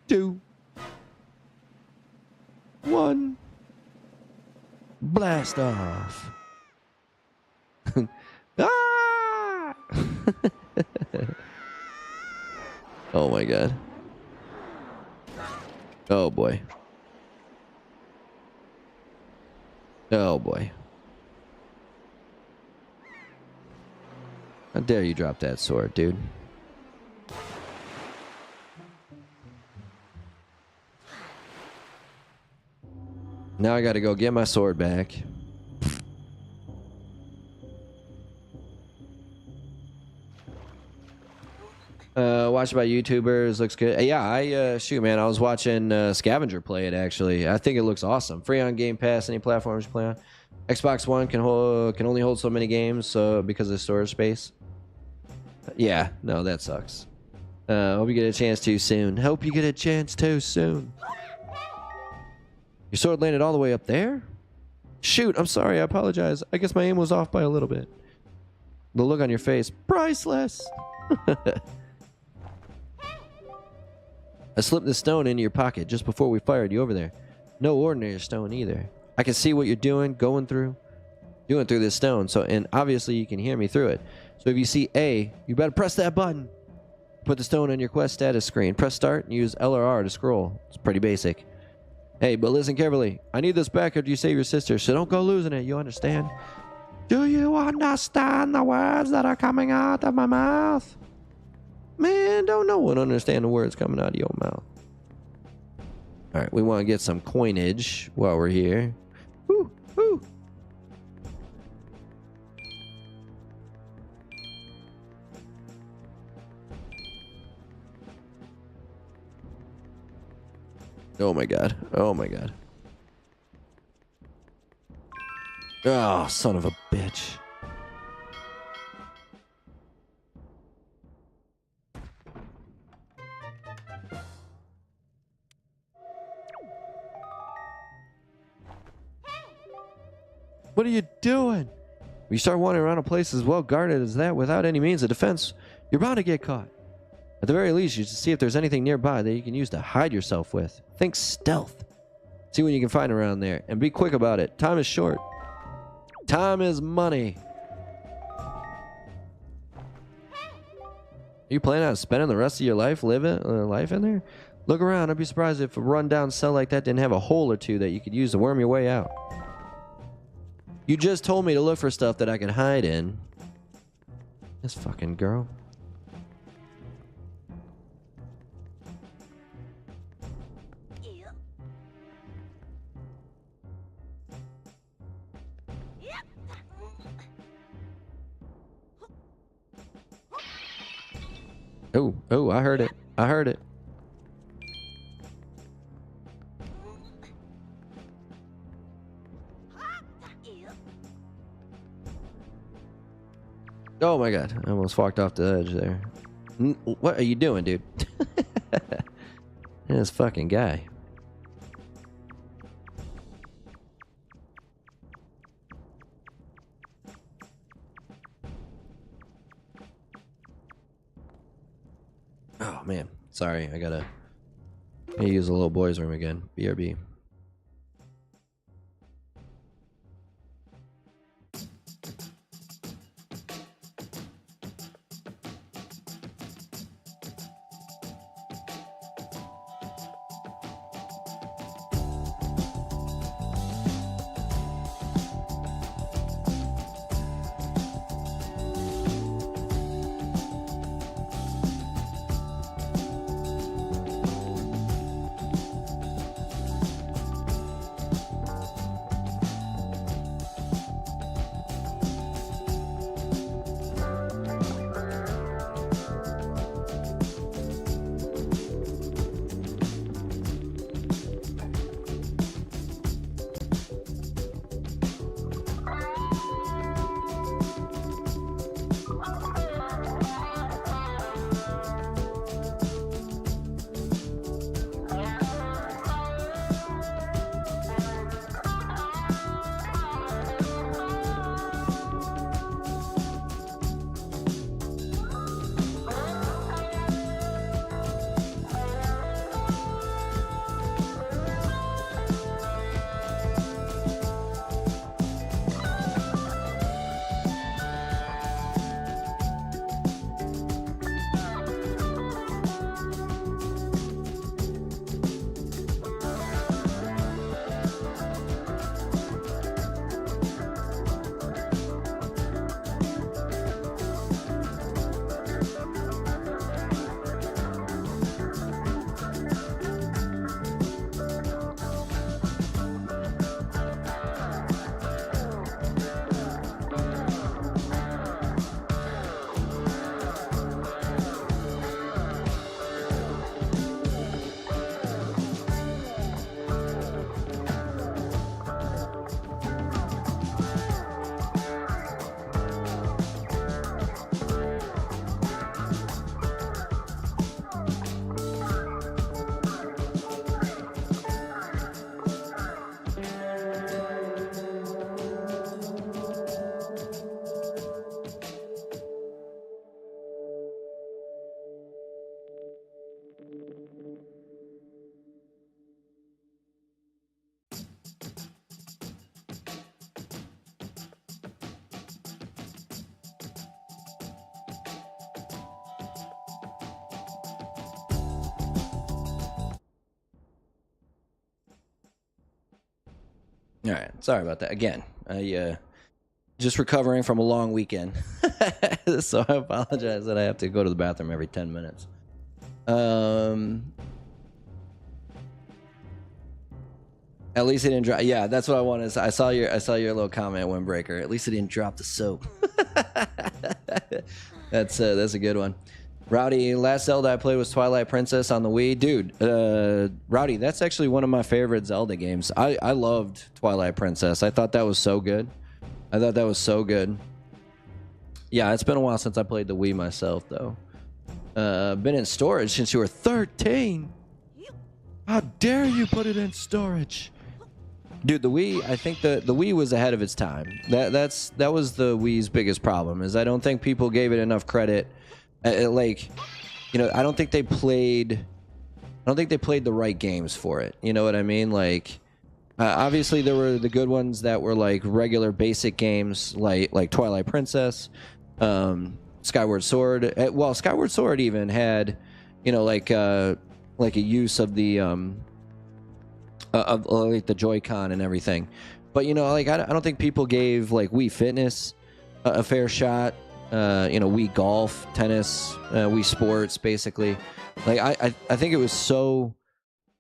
2, 1. Blast off. Ah! Oh my god. Oh boy. Oh boy. How dare you drop that sword, dude? Now I gotta go get my sword back. Watched by YouTubers, looks good. Yeah, shoot, man, I was watching Scavenger play it, actually. I think it looks awesome. Free on Game Pass, any platforms you play on. Xbox One can only hold so many games because of the storage space. Yeah, no, that sucks. Hope you get a chance to soon. Hope you get a chance to soon. Your sword landed all the way up there? Shoot, I'm sorry, I apologize. I guess my aim was off by a little bit. The look on your face, priceless. I slipped this stone into your pocket just before we fired you over there. No ordinary stone either. I can see what you're doing through this stone. So, and obviously you can hear me through it. So if you see A, you better press that button. Put the stone on your quest status screen. Press start and use L or R to scroll. It's pretty basic. Hey, but listen carefully. I need this back after you save your sister, so don't go losing it. You understand? Do you understand the words that are coming out of my mouth? Man, don't no one understand the words coming out of your mouth. All right, we want to get some coinage while we're here. Woo, woo. Oh my god. Oh my god. Oh, son of a bitch. What are you doing? When you start wandering around a place as well guarded as that without any means of defense, you're bound to get caught. At the very least, you should see if there's anything nearby that you can use to hide yourself with. Think stealth. See what you can find around there, and be quick about it. Time is short. Time is money. Are you planning on spending the rest of your life living life in there? Look around. I'd be surprised if a rundown cell like that didn't have a hole or two that you could use to worm your way out. You just told me to look for stuff that I could hide in. This fucking girl. Oh, I heard it. I heard it. Oh my god, I almost walked off the edge there. What are you doing, dude? This fucking guy. Oh man, sorry, I gotta use the little boys' room again. BRB. All right, sorry about that. Again, I just recovering from a long weekend, so I apologize that I have to go to the bathroom every 10 minutes. At least it didn't drop. Yeah, that's what I wanted. I saw your little comment, Windbreaker. At least it didn't drop the soap. That's a good one. Rowdy, last Zelda I played was Twilight Princess on the Wii. Dude, Rowdy, that's actually one of my favorite Zelda games. I loved Twilight Princess. I thought that was so good. Yeah, it's been a while since I played the Wii myself, though. Been in storage since you were 13. How dare you put it in storage? Dude, the Wii, I think the Wii was ahead of its time. That was the Wii's biggest problem, is I don't think people gave it enough credit. Like, you know, I don't think they played the right games for it. You know what I mean? Like, obviously there were the good ones that were like regular basic games, like Twilight Princess, Skyward Sword. Well, Skyward Sword even had, you know, like a use of the like the Joy-Con and everything. But you know, like I don't think people gave like Wii Fitness a fair shot. You know, Wii Golf, tennis, Wii Sports, basically. Like I think it was so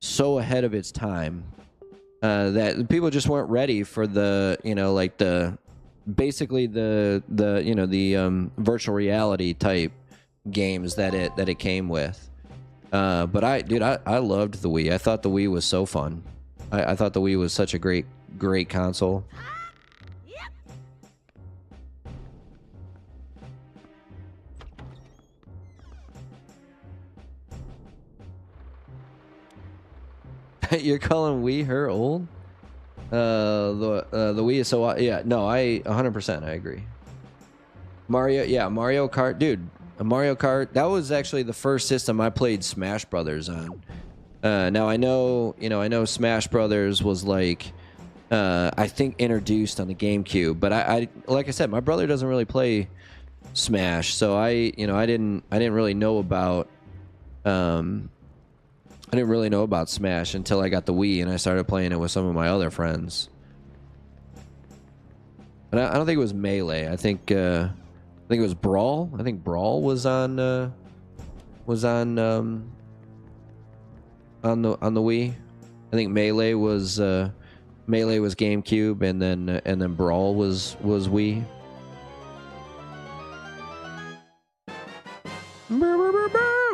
ahead of its time that people just weren't ready for the, you know, like the basically the you know, the virtual reality type games that it came with. But I loved the Wii. I thought the Wii was so fun. I thought the Wii was such a great console. You're calling Wii her old? The Wii is so yeah. No, I 100% I agree. Mario, yeah, Mario Kart, dude. Mario Kart. That was actually the first system I played Smash Brothers on. Now I know, I know Smash Brothers was like, I think introduced on the GameCube, but I like I said, my brother doesn't really play Smash, so I didn't really know about, I didn't really know about Smash until I got the Wii and I started playing it with some of my other friends. And I don't think it was Melee. I think it was Brawl. I think Brawl was on on the Wii. I think Melee was GameCube, and then Brawl was Wii.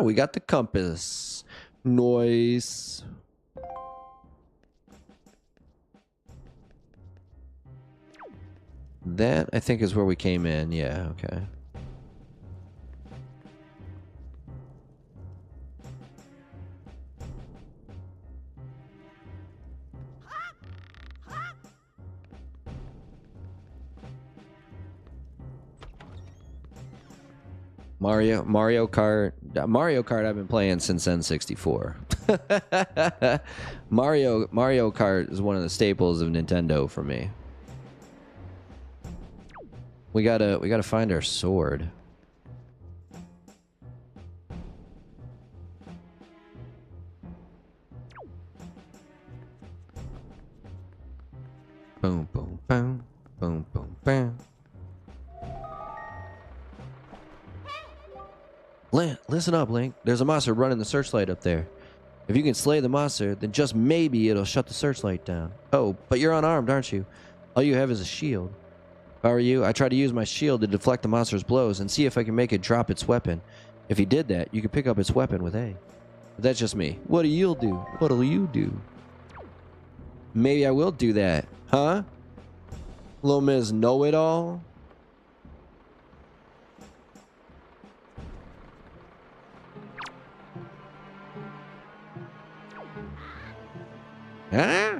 We got the compass. Noise. That, I think, is where we came in. Yeah, okay. Mario Kart I've been playing since N64. Mario Kart is one of the staples of Nintendo for me. We gotta find our sword. Boom boom boom boom boom boom. Listen up, Link. There's a monster running the searchlight up there. If you can slay the monster, then just maybe it'll shut the searchlight down. Oh, but you're unarmed, aren't you? All you have is a shield. If I were you, I'd try to use my shield to deflect the monster's blows and see if I can make it drop its weapon. If you did that, you could pick up its weapon with A. But that's just me. What'll you do? What'll you do? Maybe I will do that. Huh? Little Miss Know-It-All? Huh?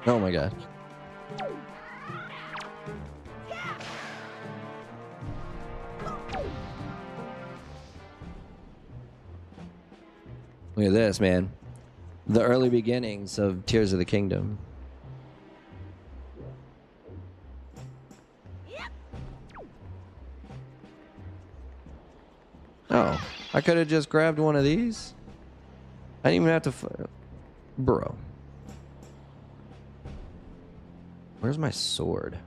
Oh my god. Look at this, man. The early beginnings of Tears of the Kingdom. Oh, I could have just grabbed one of these. I didn't even have to... Bro. Where's my sword?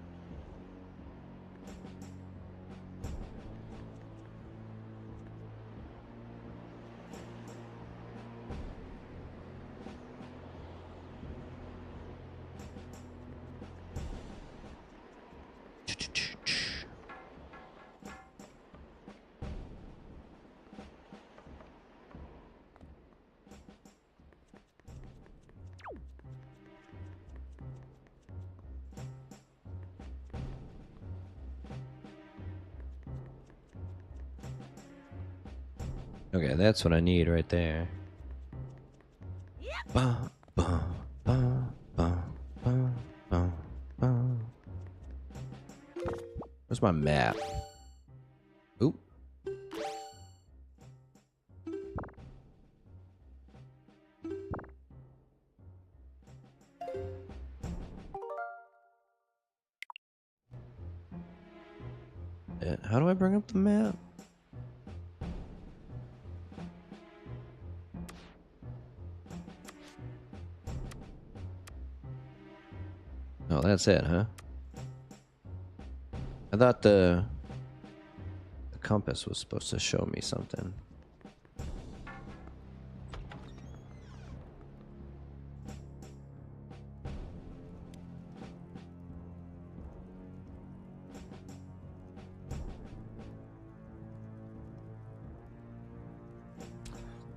Okay, that's what I need right there. Bum, bum, bum, bum, bum, bum, bum. Where's my map? Oop. How do I bring up the map? that's it, huh? I thought the compass was supposed to show me something.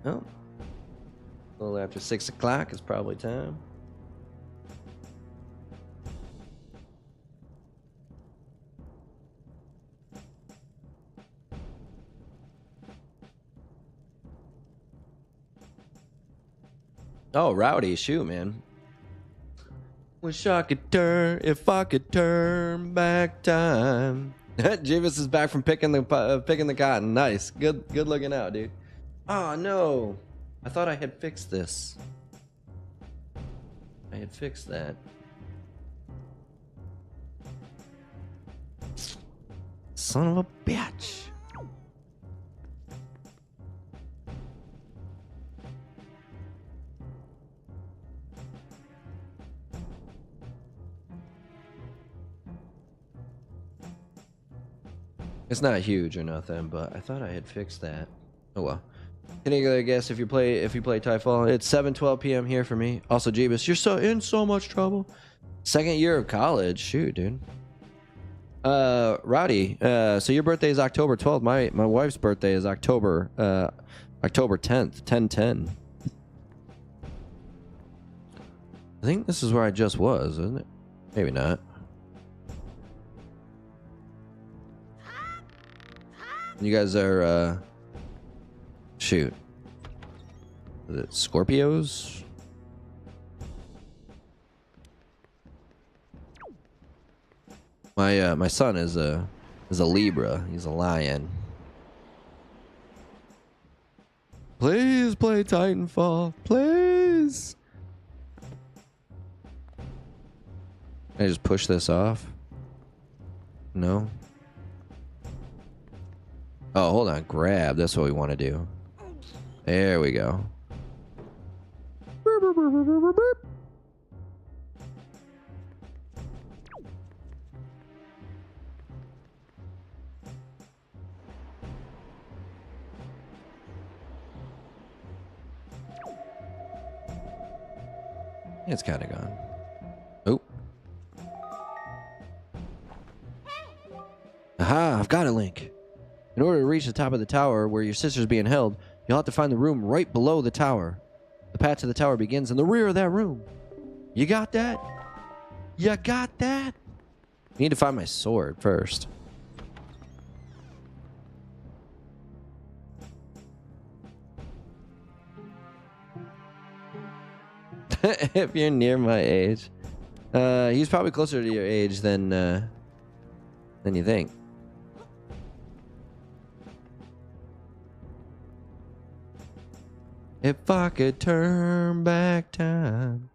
Oh, a little after 6 o'clock is probably time. Oh, Rowdy, shoot, man. Wish I could turn, if I could turn back time. Jeeves is back from picking the cotton. Nice, good looking out, dude. Oh no, I thought I had fixed this. I had fixed that. Son of a bitch. It's not huge or nothing, but I thought I had fixed that. Oh well. Any other guess if you play Typefall? It's 7:12 p.m. here for me. Also, Jeebus, you're so in so much trouble. Second year of college. Shoot, dude. Rowdy, so your birthday is October 12th. My wife's birthday is October 10th, 10/10. I think this is where I just was, isn't it? Maybe not. You guys are shoot. Is it Scorpios? My son is a Libra. He's a lion. Please play Titanfall. Please. Can I just push this off? No. Oh, hold on. Grab. That's what we want to do. There we go. It's kind of gone. Oh. Aha, I've got it, Link. In order to reach the top of the tower where your sister's being held, you'll have to find the room right below the tower. The path to the tower begins in the rear of that room. You got that? You got that? I need to find my sword first. If you're near my age. He's probably closer to your age than you think. If I could turn back time.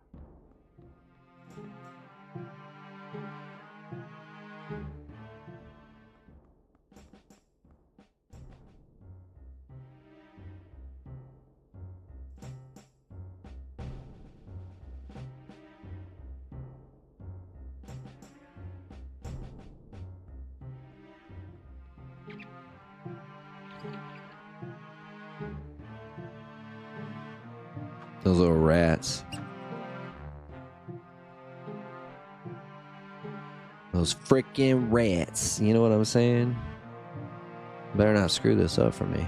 Those little rats. Those freaking rats. You know what I'm saying? Better not screw this up for me.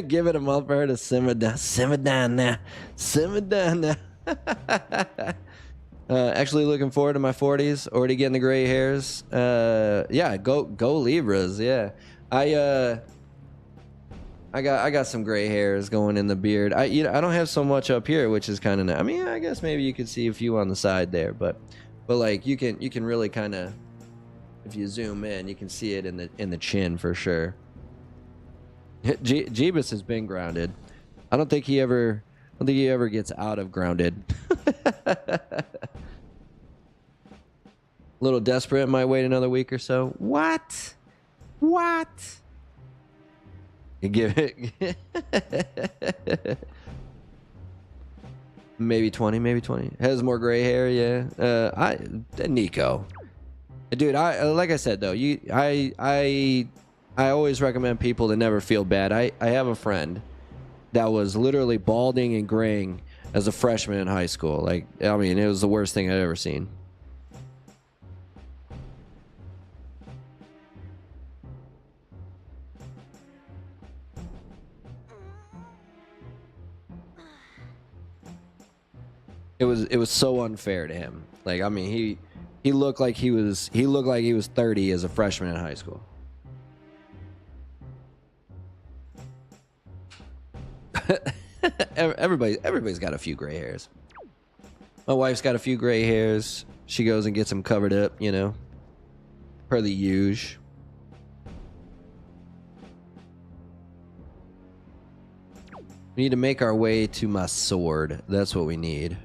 Give it a month for her to simmer down. Simmer down now. Simmer down now. Actually looking forward to my 40s. Already getting the gray hairs. Yeah, go Libras. Yeah. I got some gray hairs going in the beard. I don't have so much up here, which is kind of nice. I mean, I guess maybe you could see a few on the side there, but like you can really kind of, if you zoom in, you can see it in the chin for sure. Jeebus has been grounded. I don't think he ever gets out of grounded. little desperate. Might wait another week or so. What? What? You give it maybe 20, maybe 20. Has more gray hair, yeah. Nico, dude. Like I said though, I always recommend people to never feel bad. I have a friend that was literally balding and graying as a freshman in high school. Like, I mean, it was the worst thing I'd ever seen. It was so unfair to him. Like, I mean, he looked like he was 30 as a freshman in high school. Everybody's got a few gray hairs. My wife's got a few gray hairs. She goes and gets them covered up, you know, per the usual. We need to make our way to my sword. That's what we need.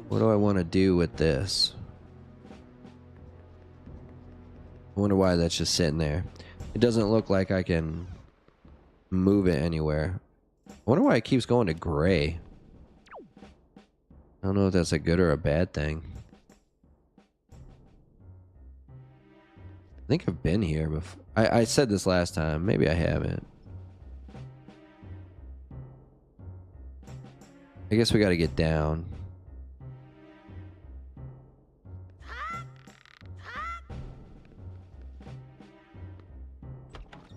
What do I want to do with this? I wonder why that's just sitting there. It doesn't look like I can move it anywhere. I wonder why it keeps going to gray. I don't know if that's a good or a bad thing. I think I've been here before. I said this last time. Maybe I haven't. I guess we got to get down.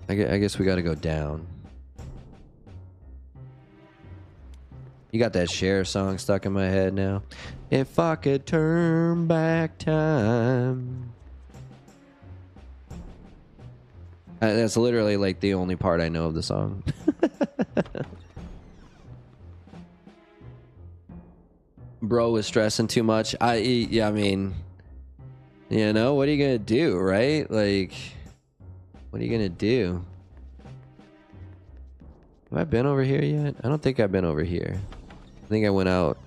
I guess we got to go down. You got that Cher song stuck in my head now. If I could turn back time. That's literally like the only part I know of the song. Bro was stressing too much. Yeah, I mean, you know, what are you gonna do, right? Like, what are you gonna do? Have I been over here yet? I don't think I've been over here. I think I went out.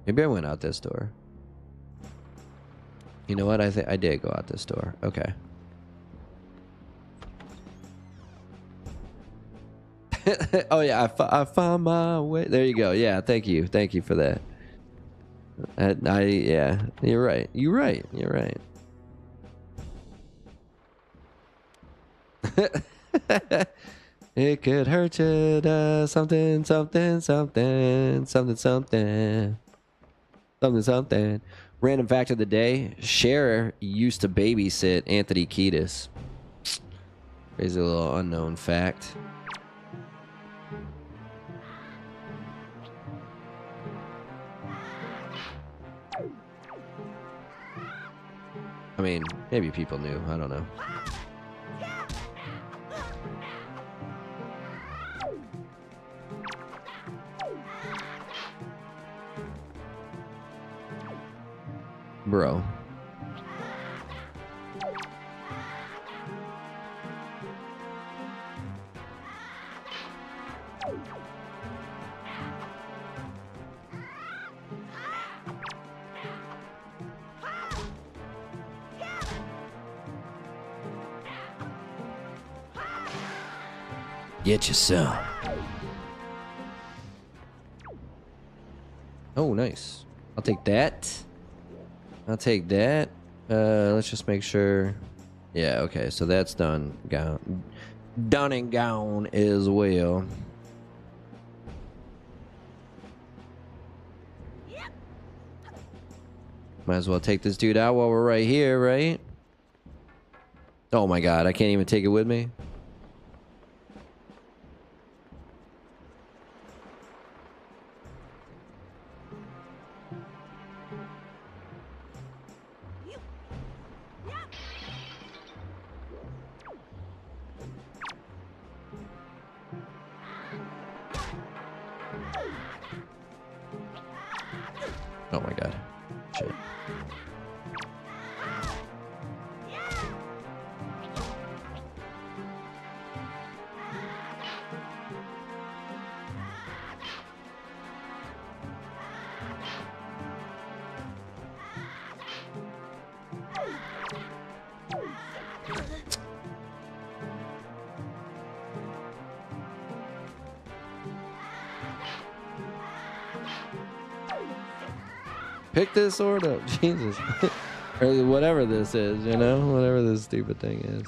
Maybe I went out this door. You know what? I think I did go out this door. Okay. Oh yeah, I found my way. There you go. Yeah, thank you for that. Yeah, you're right. You're right. It could hurt you to something. Random fact of the day: Cher used to babysit Anthony Kiedis. Crazy little unknown fact. I mean, maybe people knew. I don't know. Bro. Get you some. Oh, nice. I'll take that. Let's just make sure. Yeah, okay. So that's done. Done and gone as well. Might as well take this dude out while we're right here, right? Oh my god, I can't even take it with me. Oh my god. Shit. Pick this sword up. Jesus. Or whatever this is, you know? Whatever this stupid thing is.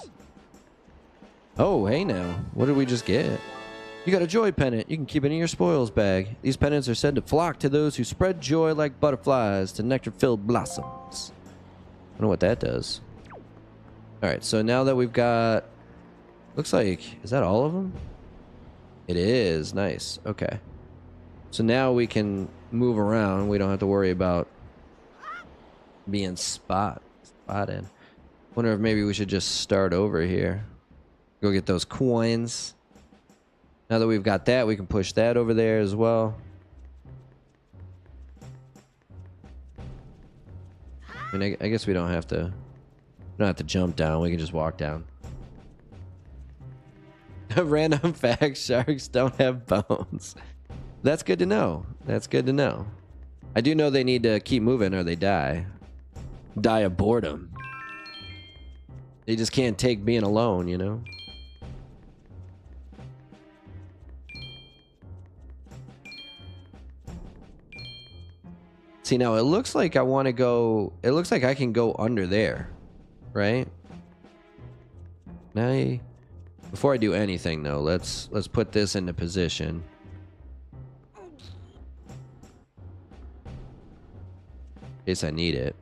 Oh, hey now. What did we just get? You got a joy pennant. You can keep it in your spoils bag. These pennants are said to flock to those who spread joy like butterflies to nectar-filled blossoms. I don't know what that does. Alright, so now that we've got... Looks like... Is that all of them? It is. Nice. Okay. So now we can move around. We don't have to worry about being spotted. Wonder if maybe we should just start over here. Go get those coins. Now that we've got that, we can push that over there as well. I mean, I guess we don't have to jump down. We can just walk down. Random fact, sharks don't have bones. That's good to know. That's good to know. I do know they need to keep moving or they die. Die of boredom. They just can't take being alone, you know? See, now it looks like I want to go... It looks like I can go under there. Right? Now, before I do anything, though, let's put this into position. In case I need it.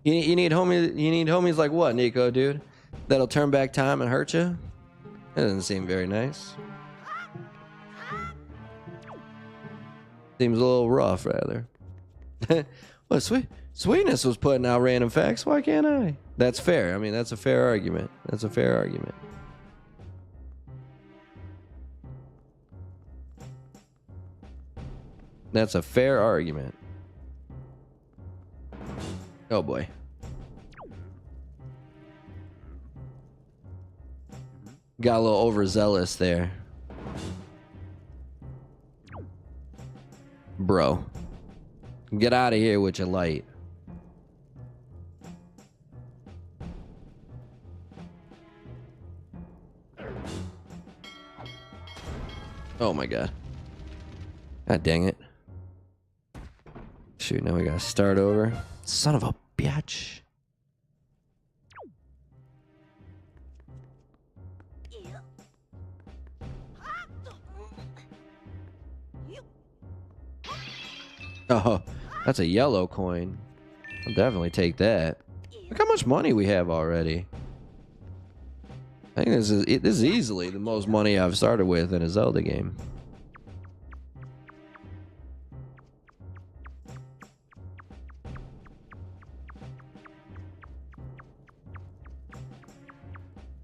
You need homies like what, Nico, dude? That'll turn back time and hurt you? That doesn't seem very nice. Seems a little rough, rather. Well, Sweetness was putting out random facts. Why can't I? That's fair. I mean, that's a fair argument. That's a fair argument. That's a fair argument. Oh boy. Got a little overzealous there. Bro. Get out of here with your light. Oh my god. God dang it. Shoot, now we gotta start over. Son of a bitch. Oh, that's a yellow coin. I'll definitely take that. Look how much money we have already. I think this is easily the most money I've started with in a Zelda game.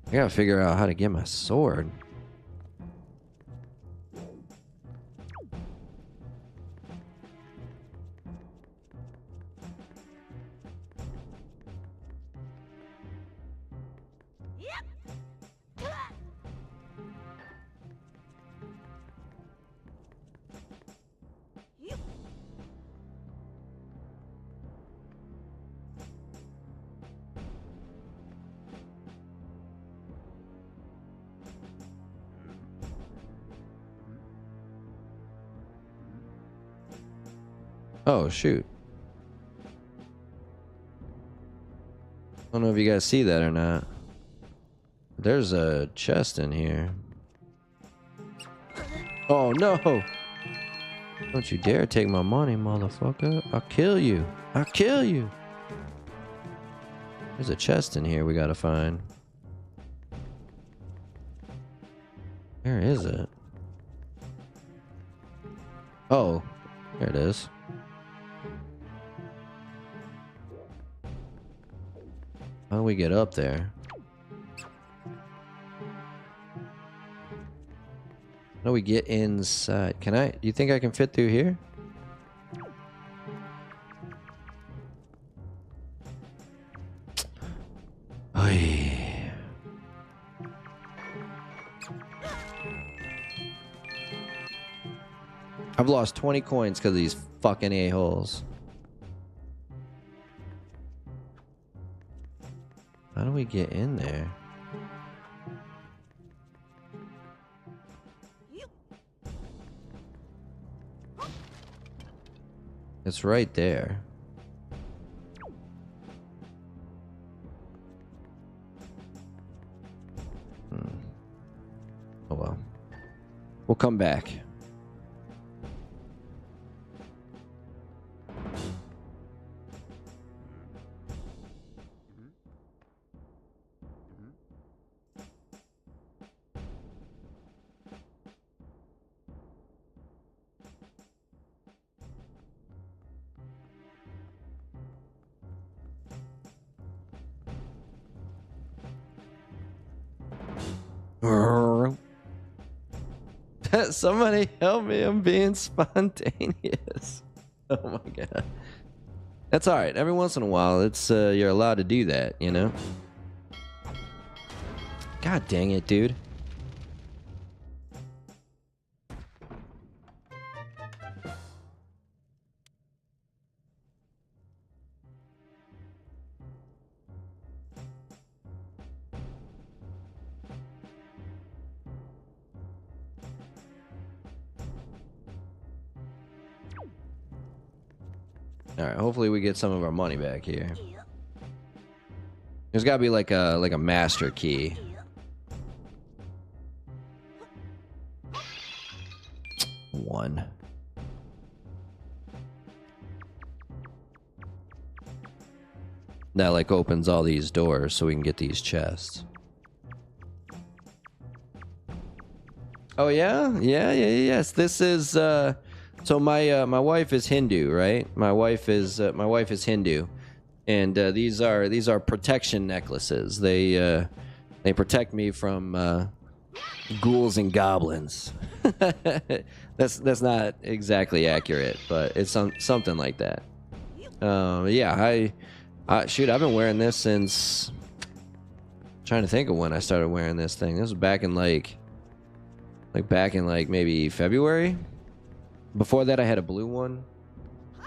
I gotta figure out how to get my sword. Oh, shoot. I don't know if you guys see that or not. There's a chest in here. Oh, no! Don't you dare take my money, motherfucker. I'll kill you. I'll kill you. There's a chest in here we gotta find. Where is it? Oh, there it is. How do we get up there? How do we get inside? Can I? You think I can fit through here? I've lost 20 coins because of these fucking a-holes. How do we get in there? It's right there. Oh well. We'll come back. Somebody help me, I'm being spontaneous. Oh my god. That's alright. Every once in a while, it's you're allowed to do that, you know? God dang it, dude. Alright, hopefully we get some of our money back here. There's gotta be like a master key. One. That like opens all these doors so we can get these chests. Oh yeah? Yes. This is so my wife is Hindu, right? My wife is Hindu. And these are protection necklaces. They protect me from ghouls and goblins. That's not exactly accurate, but it's something like that. Yeah, shoot, I've been wearing this since. Trying to think of when I started wearing this thing. This was back in like maybe February. Before that, I had a blue one.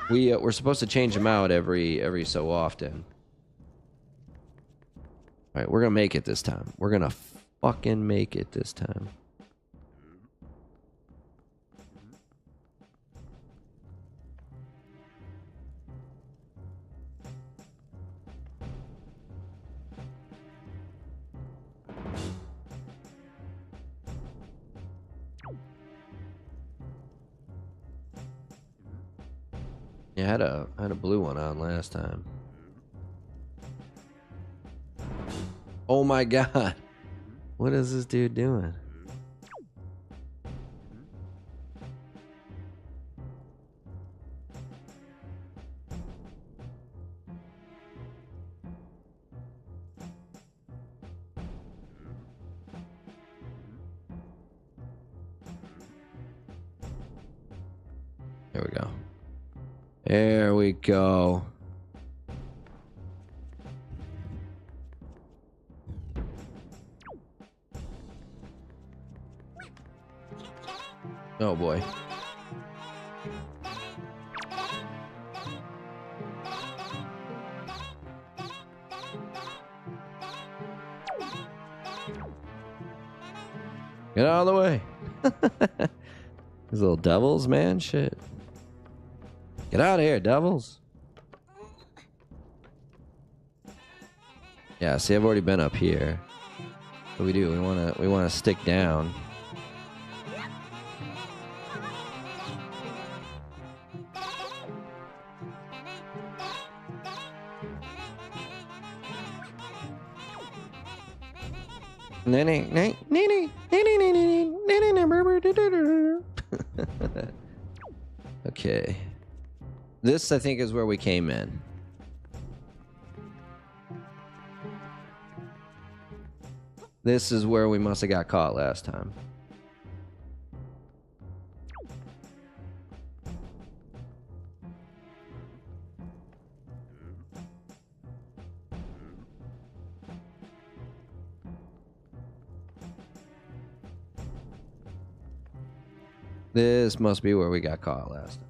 We're supposed to change them out every so often. All right, we're gonna make it this time. We're gonna fucking make it this time. Yeah, I had a blue one on last time. Oh my god. What is this dude doing? There we go. There we go. Oh boy. Get out of the way. These little devils, man. Shit. Get out of here, devils. Yeah, see, I've already been up here. What do? We wanna stick down. Okay. This, I think, is where we came in. This is where we must have got caught last time. This must be where we got caught last time.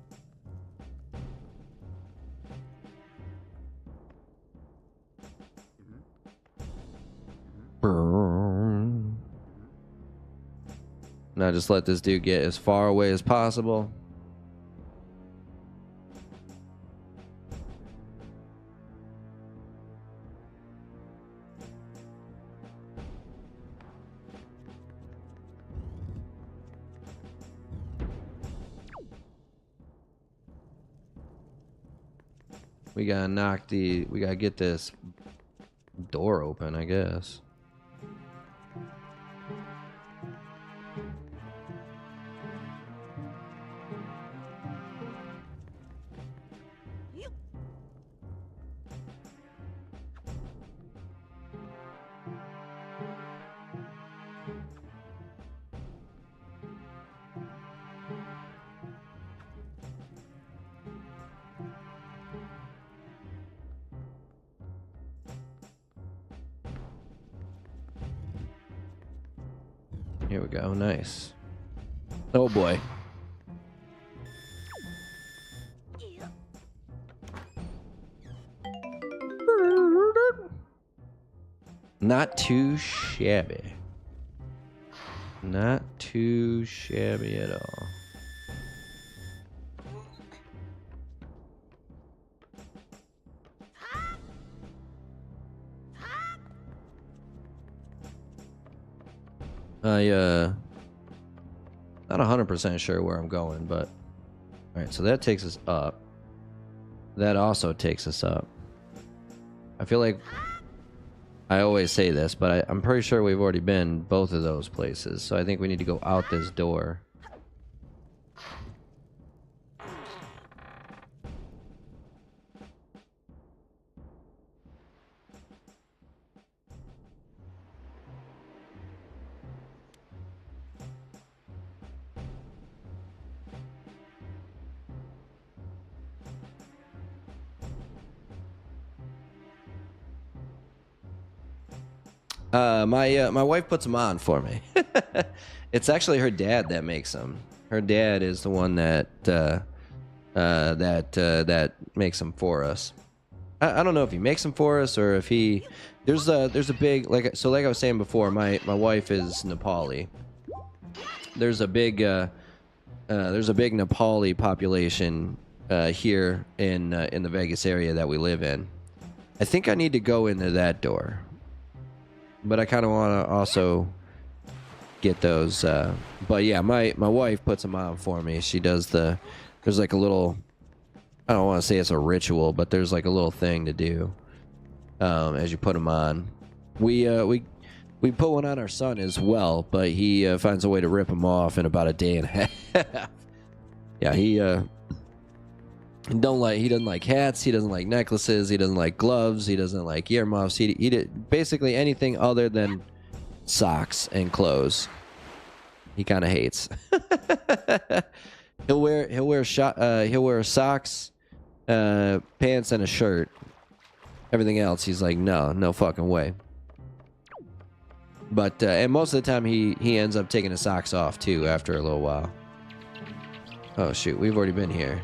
Now just let this dude get as far away as possible. We gotta get this door open, I guess. Here we go. Nice. Oh boy. Not too shabby. Not too shabby at all. Not 100% sure where I'm going, but all right. So that takes us up. That also takes us up. I feel like I always say this, but I'm pretty sure we've already been both of those places. So I think we need to go out this door. My wife puts them on for me. It's actually her dad that makes them. Her dad is the one that makes them for us. I don't know if he makes them for us or if he there's a big like I was saying before, my wife is Nepali. There's a big Nepali population here in the Vegas area that we live in. I think I need to go into that door. But I kind of want to also get those. But yeah, my wife puts them on for me. She does there's like a little, I don't want to say it's a ritual, but there's like a little thing to do as you put them on. We put one on our son as well, but he finds a way to rip them off in about a day and a half. Yeah, he doesn't like hats, he doesn't like necklaces, he doesn't like gloves, he doesn't like earmuffs, he did basically anything other than socks and clothes. He kind of hates. he'll wear socks, pants and a shirt. Everything else he's like no fucking way. But and most of the time he ends up taking his socks off too after a little while. Oh shoot, we've already been here.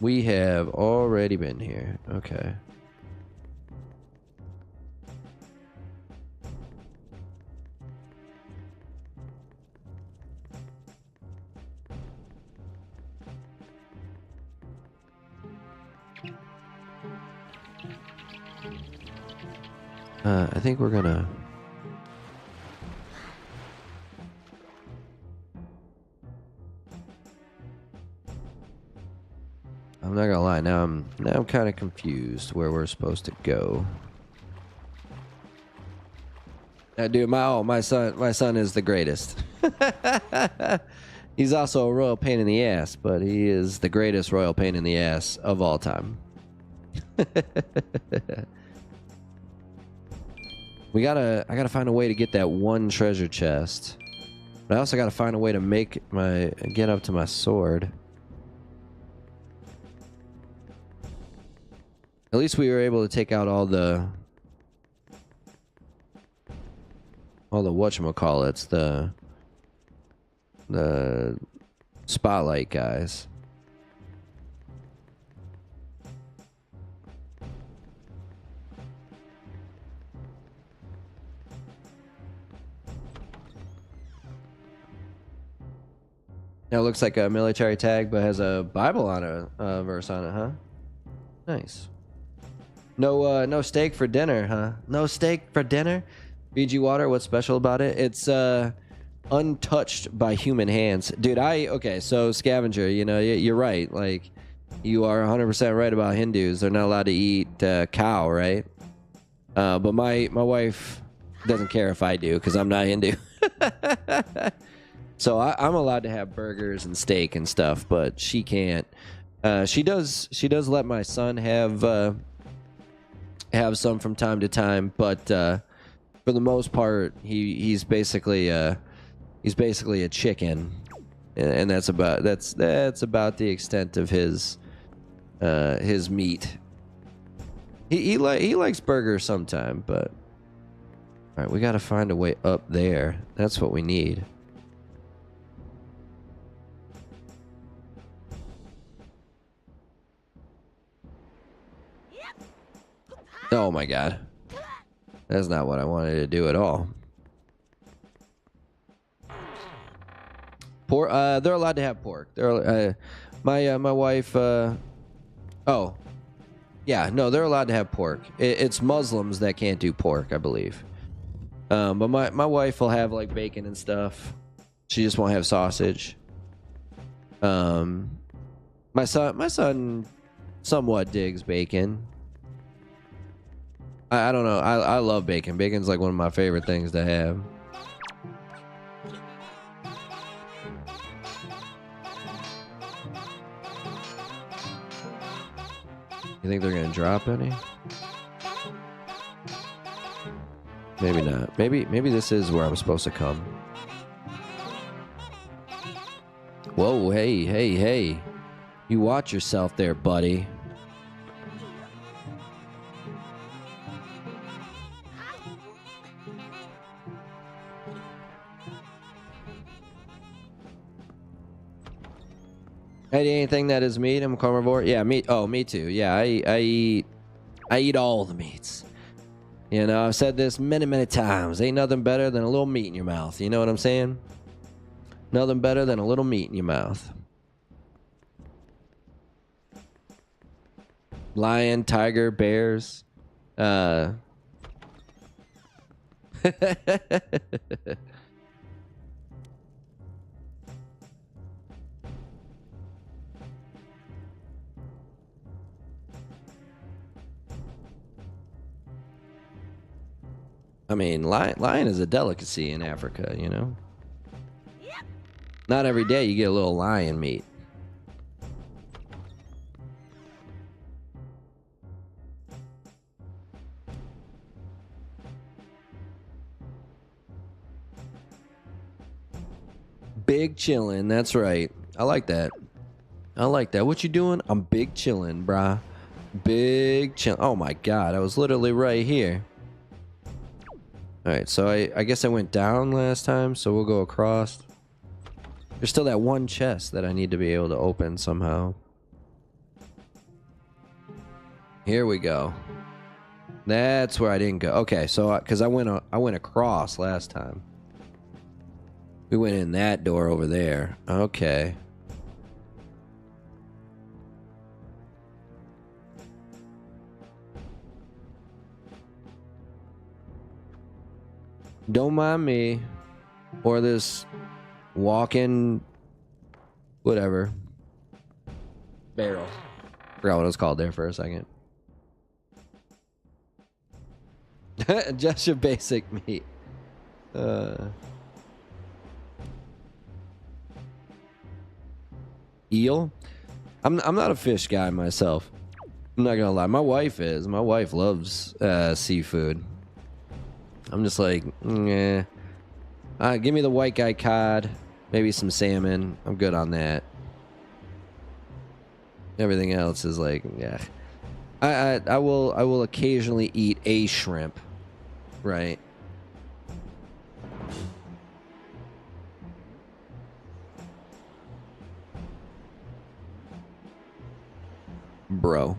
We have already been here. Okay. I think we're gonna... I'm not gonna lie, now I'm kind of confused where we're supposed to go. Dude, my son is the greatest. He's also a royal pain in the ass, but he is the greatest royal pain in the ass of all time. I gotta find a way to get that one treasure chest. But I also gotta find a way to get up to my sword. At least we were able to take out all the all the whatchamacallits, the spotlight guys. Now it looks like a military tag, but has a Bible on it, verse on it, huh? Nice. No, no steak for dinner, huh? No steak for dinner? Fiji water, what's special about it? It's, untouched by human hands. Dude, okay, so scavenger, you know, you're right. Like, you are 100% right about Hindus. They're not allowed to eat cow, right? But my wife doesn't care if I do, because I'm not Hindu. So I'm allowed to have burgers and steak and stuff, but she can't. She does let my son have some from time to time, but for the most part, he's basically a chicken, and that's about the extent of his meat. He likes burgers sometime, but all right, we got to find a way up there. That's what we need. Oh my god. That's not what I wanted to do at all. Pork, they're allowed to have pork. They're my wife oh. Yeah, no, they're allowed to have pork. It's Muslims that can't do pork, I believe. But my wife will have like bacon and stuff. She just won't have sausage. My son somewhat digs bacon. I don't know. I love bacon. Bacon's like one of my favorite things to have. You think they're gonna drop any? Maybe not. Maybe this is where I'm supposed to come. Whoa, hey. You watch yourself there, buddy. I eat anything that is meat. I'm a carnivore. Yeah, meat. Oh, me too. Yeah, I eat all the meats. You know, I've said this many times. Ain't nothing better than a little meat in your mouth. You know what I'm saying? Nothing better than a little meat in your mouth. Lion, tiger, bears. I mean, lion is a delicacy in Africa, you know? Not every day you get a little lion meat. Big chillin', that's right. I like that. I like that. What you doing? I'm big chillin', brah. Big chill. Oh my god, I was literally right here. Alright, so I guess I went down last time, so we'll go across. There's still that one chest that I need to be able to open somehow. Here we go. That's where I didn't go. Okay, so because I went across last time. We went in that door over there. Okay. Don't mind me. Or this walking whatever. Barrel. Forgot what it was called there for a second. Just your basic meat. Eel? I'm not a fish guy myself. I'm not gonna lie. My wife is. My wife loves seafood. I'm just like, yeah. Give me the white guy cod, maybe some salmon. I'm good on that. Everything else is like, yeah. I will occasionally eat a shrimp, right? Bro.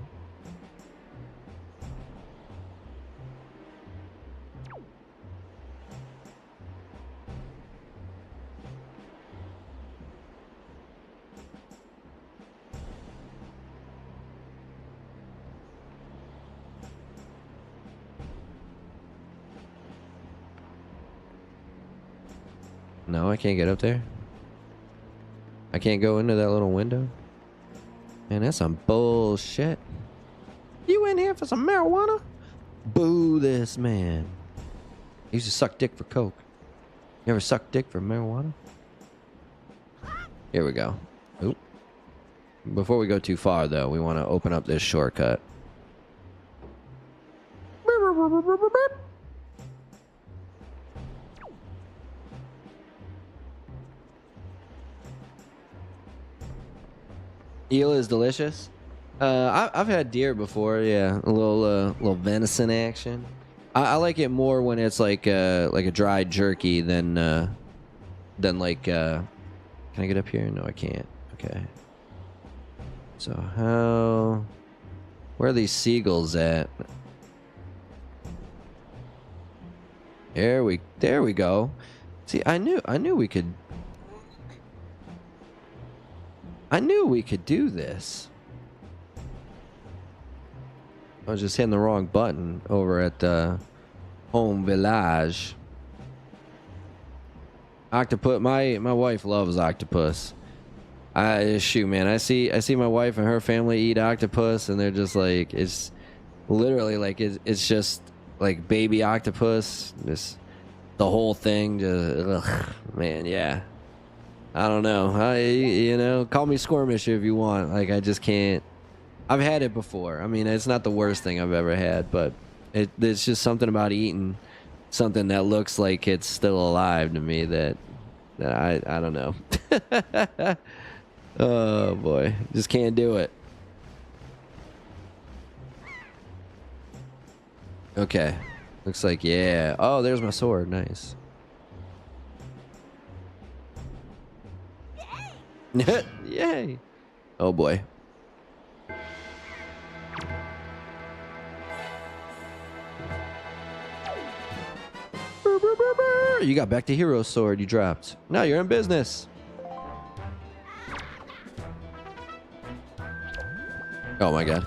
No, I can't get up there. I can't go into that little window. Man, that's some bullshit. You in here for some marijuana? Boo this man. He used to suck dick for coke. You ever suck dick for marijuana? Here we go. Oop. Before we go too far, though, we want to open up this shortcut. Eel is delicious. I've had deer before. Yeah, a little venison action. I like it more when it's like a dried jerky than like. Can I get up here? No, I can't. Okay. So how? Where are these seagulls at? There we go. See, I knew we could. I knew we could do this. I was just hitting the wrong button over at Home Village. Octopus. My wife loves octopus. Shoot, man. I see my wife and her family eat octopus, and they're just like, it's literally like it's just like baby octopus. Just the whole thing. Just ugh, man, yeah. I don't know. You know, call me squirmish if you want. Like, I just can't. I've had it before. I mean, it's not the worst thing I've ever had, but it's just something about eating something that looks like it's still alive to me that I don't know. Oh boy, just can't do it. Okay, looks like, yeah. Oh, there's my sword. Nice. Yay! Oh boy. You got back to hero sword you dropped. Now you're in business. Oh my god.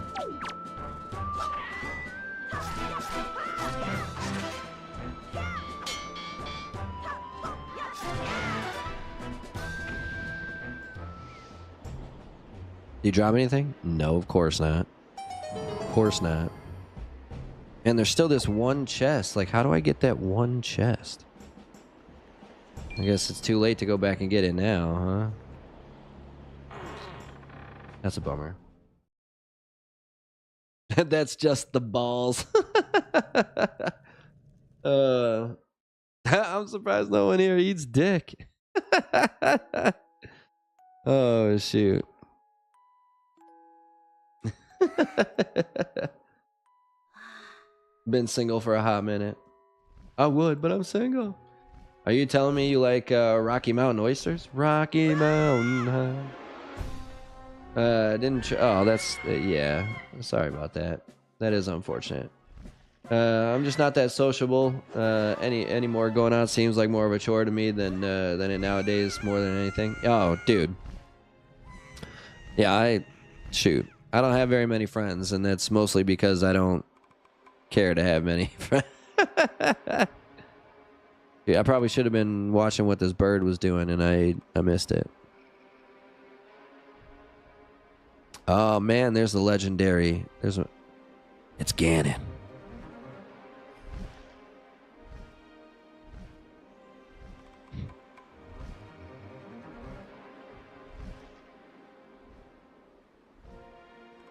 Did you drop anything? No, of course not. Of course not. And there's still this one chest. Like, how do I get that one chest? I guess it's too late to go back and get it now, huh? That's a bummer. That's just the balls. I'm surprised no one here eats dick. Oh, shoot. Been single for a hot minute. I would, but I'm single. Are you telling me you like Rocky Mountain oysters? Rocky Mountain. Oh, that's yeah. Sorry about that. That is unfortunate. I'm just not that sociable anymore. Going out seems like more of a chore to me than it nowadays, more than anything. Oh, dude. Yeah, I don't have very many friends, and that's mostly because I don't care to have many friends. Yeah, I probably should have been watching what this bird was doing, and I missed it. Oh man, there's the legendary. It's Ganon.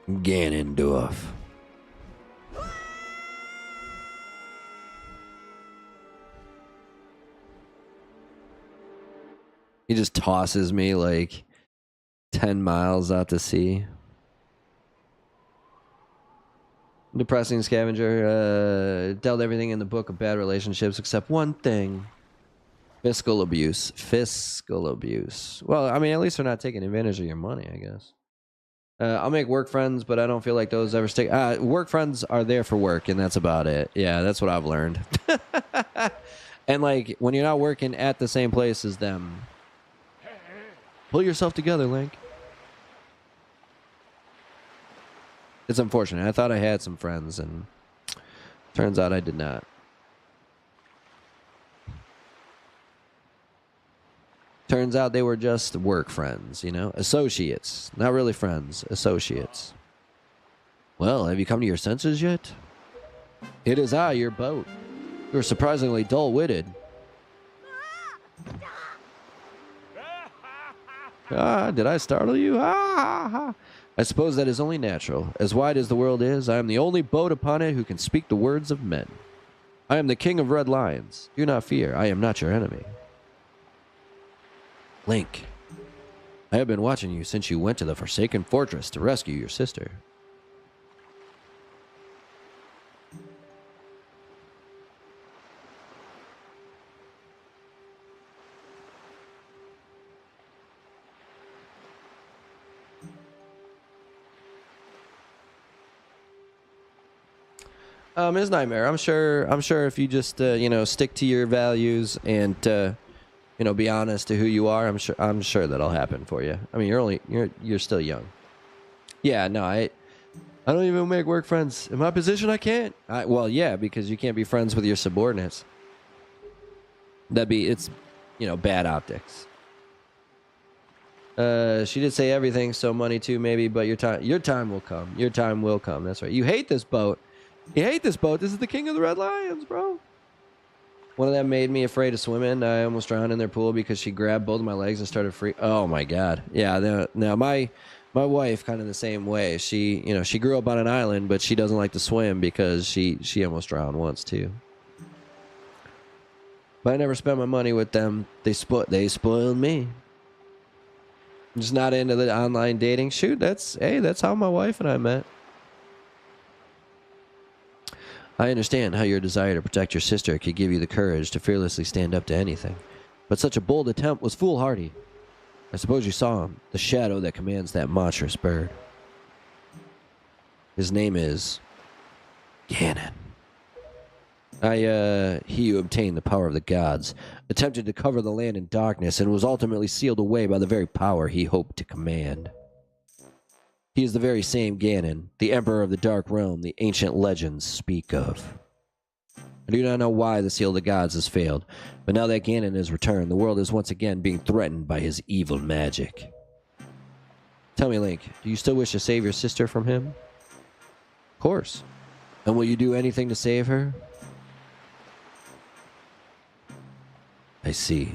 Ganondorf. He just tosses me like 10 miles out to sea. Depressing scavenger. Dealt everything in the book of bad relationships except one thing. Fiscal abuse. Fiscal abuse. Well, I mean, at least they're not taking advantage of your money, I guess. I'll make work friends, but I don't feel like those ever stick. Work friends are there for work, and that's about it. Yeah, that's what I've learned. And like when you're not working at the same place as them, pull yourself together, Link. It's unfortunate. I thought I had some friends, and turns out I did not. Turns out they were just work friends, you know? Associates. Not really friends. Associates. Well, have you come to your senses yet? It is I, your boat. You're surprisingly dull-witted. Did I startle you? I suppose that is only natural. As wide as the world is, I am the only boat upon it who can speak the words of men. I am the king of red lions. Do not fear, I am not your enemy. Link, I have been watching you since you went to the Forsaken Fortress to rescue your sister. It's Nightmare. I'm sure if you just you know, stick to your values and you know, be honest to who you are, I'm sure that'll happen for you. I mean, you're still young. Yeah, no, I don't even make work friends. In my position, I can't. Well, yeah, because you can't be friends with your subordinates. It's, you know, bad optics. She did say everything, so money too, maybe, but your time will come. Your time will come. That's right. You hate this boat. You hate this boat. This is the king of the red lions, bro. One of them made me afraid of swimming. I almost drowned in their pool because she grabbed both of my legs and started free. Oh my god. Yeah. Now my wife kind of the same way. She, you know, she grew up on an island, but she doesn't like to swim because she almost drowned once too. But I never spent my money with them. They spoiled me. I'm just not into the online dating. Shoot, that's how my wife and I met. I understand how your desire to protect your sister could give you the courage to fearlessly stand up to anything. But such a bold attempt was foolhardy. I suppose you saw him, the shadow that commands that monstrous bird. His name is Ganon. He who obtained the power of the gods, attempted to cover the land in darkness, and was ultimately sealed away by the very power he hoped to command. He is the very same Ganon, the Emperor of the Dark Realm the ancient legends speak of. I do not know why the Seal of the Gods has failed, but now that Ganon has returned, the world is once again being threatened by his evil magic. Tell me, Link, do you still wish to save your sister from him? Of course. And will you do anything to save her? I see.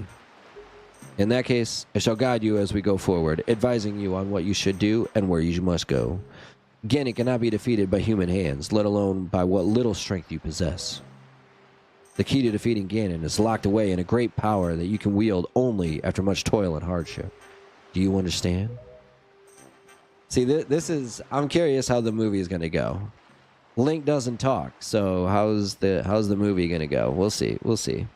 In that case, I shall guide you as we go forward, advising you on what you should do and where you must go. Ganon cannot be defeated by human hands, let alone by what little strength you possess. The key to defeating Ganon is locked away in a great power that you can wield only after much toil and hardship. Do you understand? See, I'm curious how the movie is going to go. Link doesn't talk, so how's the movie going to go? We'll see.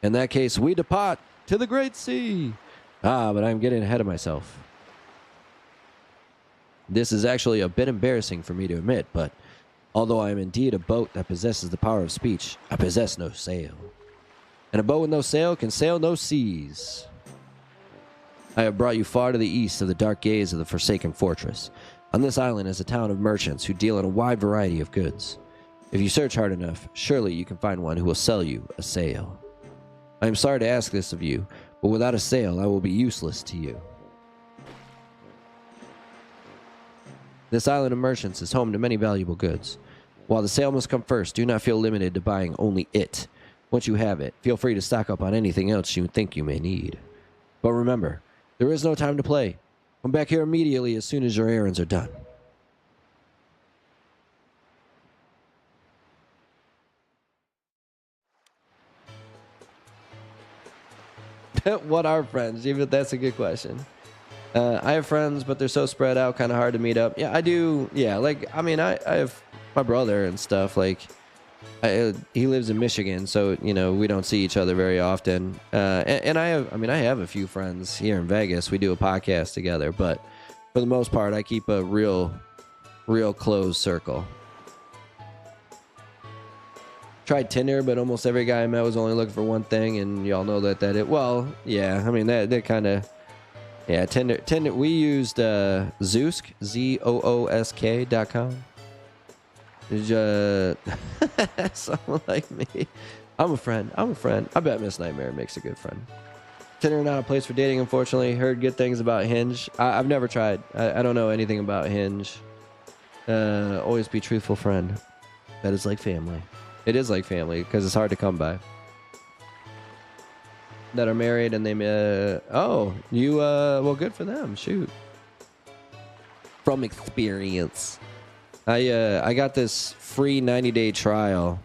In that case, we depart to the great sea. But I'm getting ahead of myself. This is actually a bit embarrassing for me to admit, but although I am indeed a boat that possesses the power of speech, I possess no sail. And a boat with no sail can sail no seas. I have brought you far to the east of the dark gaze of the Forsaken Fortress. On this island is a town of merchants who deal in a wide variety of goods. If you search hard enough, surely you can find one who will sell you a sail. I am sorry to ask this of you, but without a sail, I will be useless to you. This island of merchants is home to many valuable goods. While the sail must come first, do not feel limited to buying only it. Once you have it, feel free to stock up on anything else you think you may need. But remember, there is no time to play. Come back here immediately as soon as your errands are done. What are friends? Even that's a good question. I have friends, but they're so spread out, kind of hard to meet up. Yeah, I do. Yeah, like, I mean, I have my brother and stuff. Like, he lives in Michigan, so, you know, we don't see each other very often. And I have a few friends here in Vegas. We do a podcast together, but For the most part, I keep a real closed circle. Tried Tinder, but almost every guy I met was only looking for one thing, and y'all know that it. Well, yeah, I mean that kind of. Yeah, Tinder. We used Zoosk, ZOOSK.com. Someone like me. I'm a friend. I bet Miss Nightmare makes a good friend. Tinder not a place for dating, unfortunately. Heard good things about Hinge. I've never tried. I don't know anything about Hinge. Always be truthful, friend. That is like family. It is like family because it's hard to come by. That are married and they oh, you well, good for them. Shoot. From experience, I got this free 90-day trial.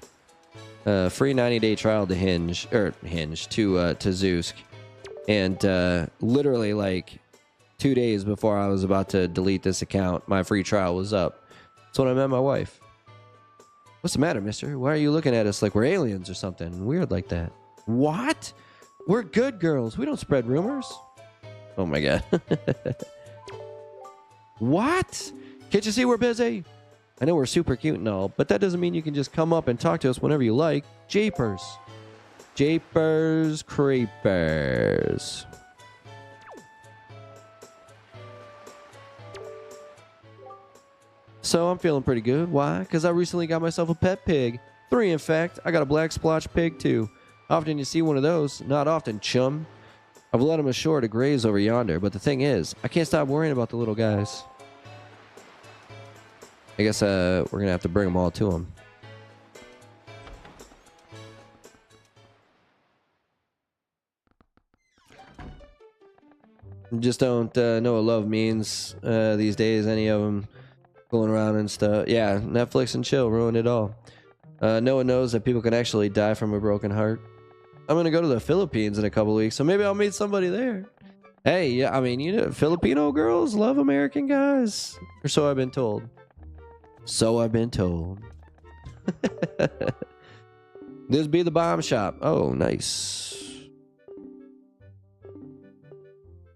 Free 90-day trial to Hinge to Zoosk, and literally like 2 days before I was about to delete this account, my free trial was up. That's when I met my wife. What's the matter, mister? Why are you looking at us like we're aliens or something weird like that? What? We're good girls. We don't spread rumors. Oh my god. What? Can't you see we're busy? I know we're super cute and all, but that doesn't mean you can just come up and talk to us whenever you like. Japers. Japers creepers. So I'm feeling pretty good. Why? Because I recently got myself a pet pig. 3, in fact. I got a black splotch pig, too. Often you see one of those. Not often, chum. I've led him ashore to graze over yonder, but the thing is, I can't stop worrying about the little guys. I guess we're going to have to bring them all to him. Just don't know what love means these days, any of them. Going around and stuff. Yeah, Netflix and chill ruined it all. No one knows that people can actually die from a broken heart. I'm gonna go to the Philippines in a couple weeks, so maybe I'll meet somebody there. Hey, yeah, I mean, you know, Filipino girls love American guys, or so I've been told. So I've been told. This be the bomb shop. Oh, nice.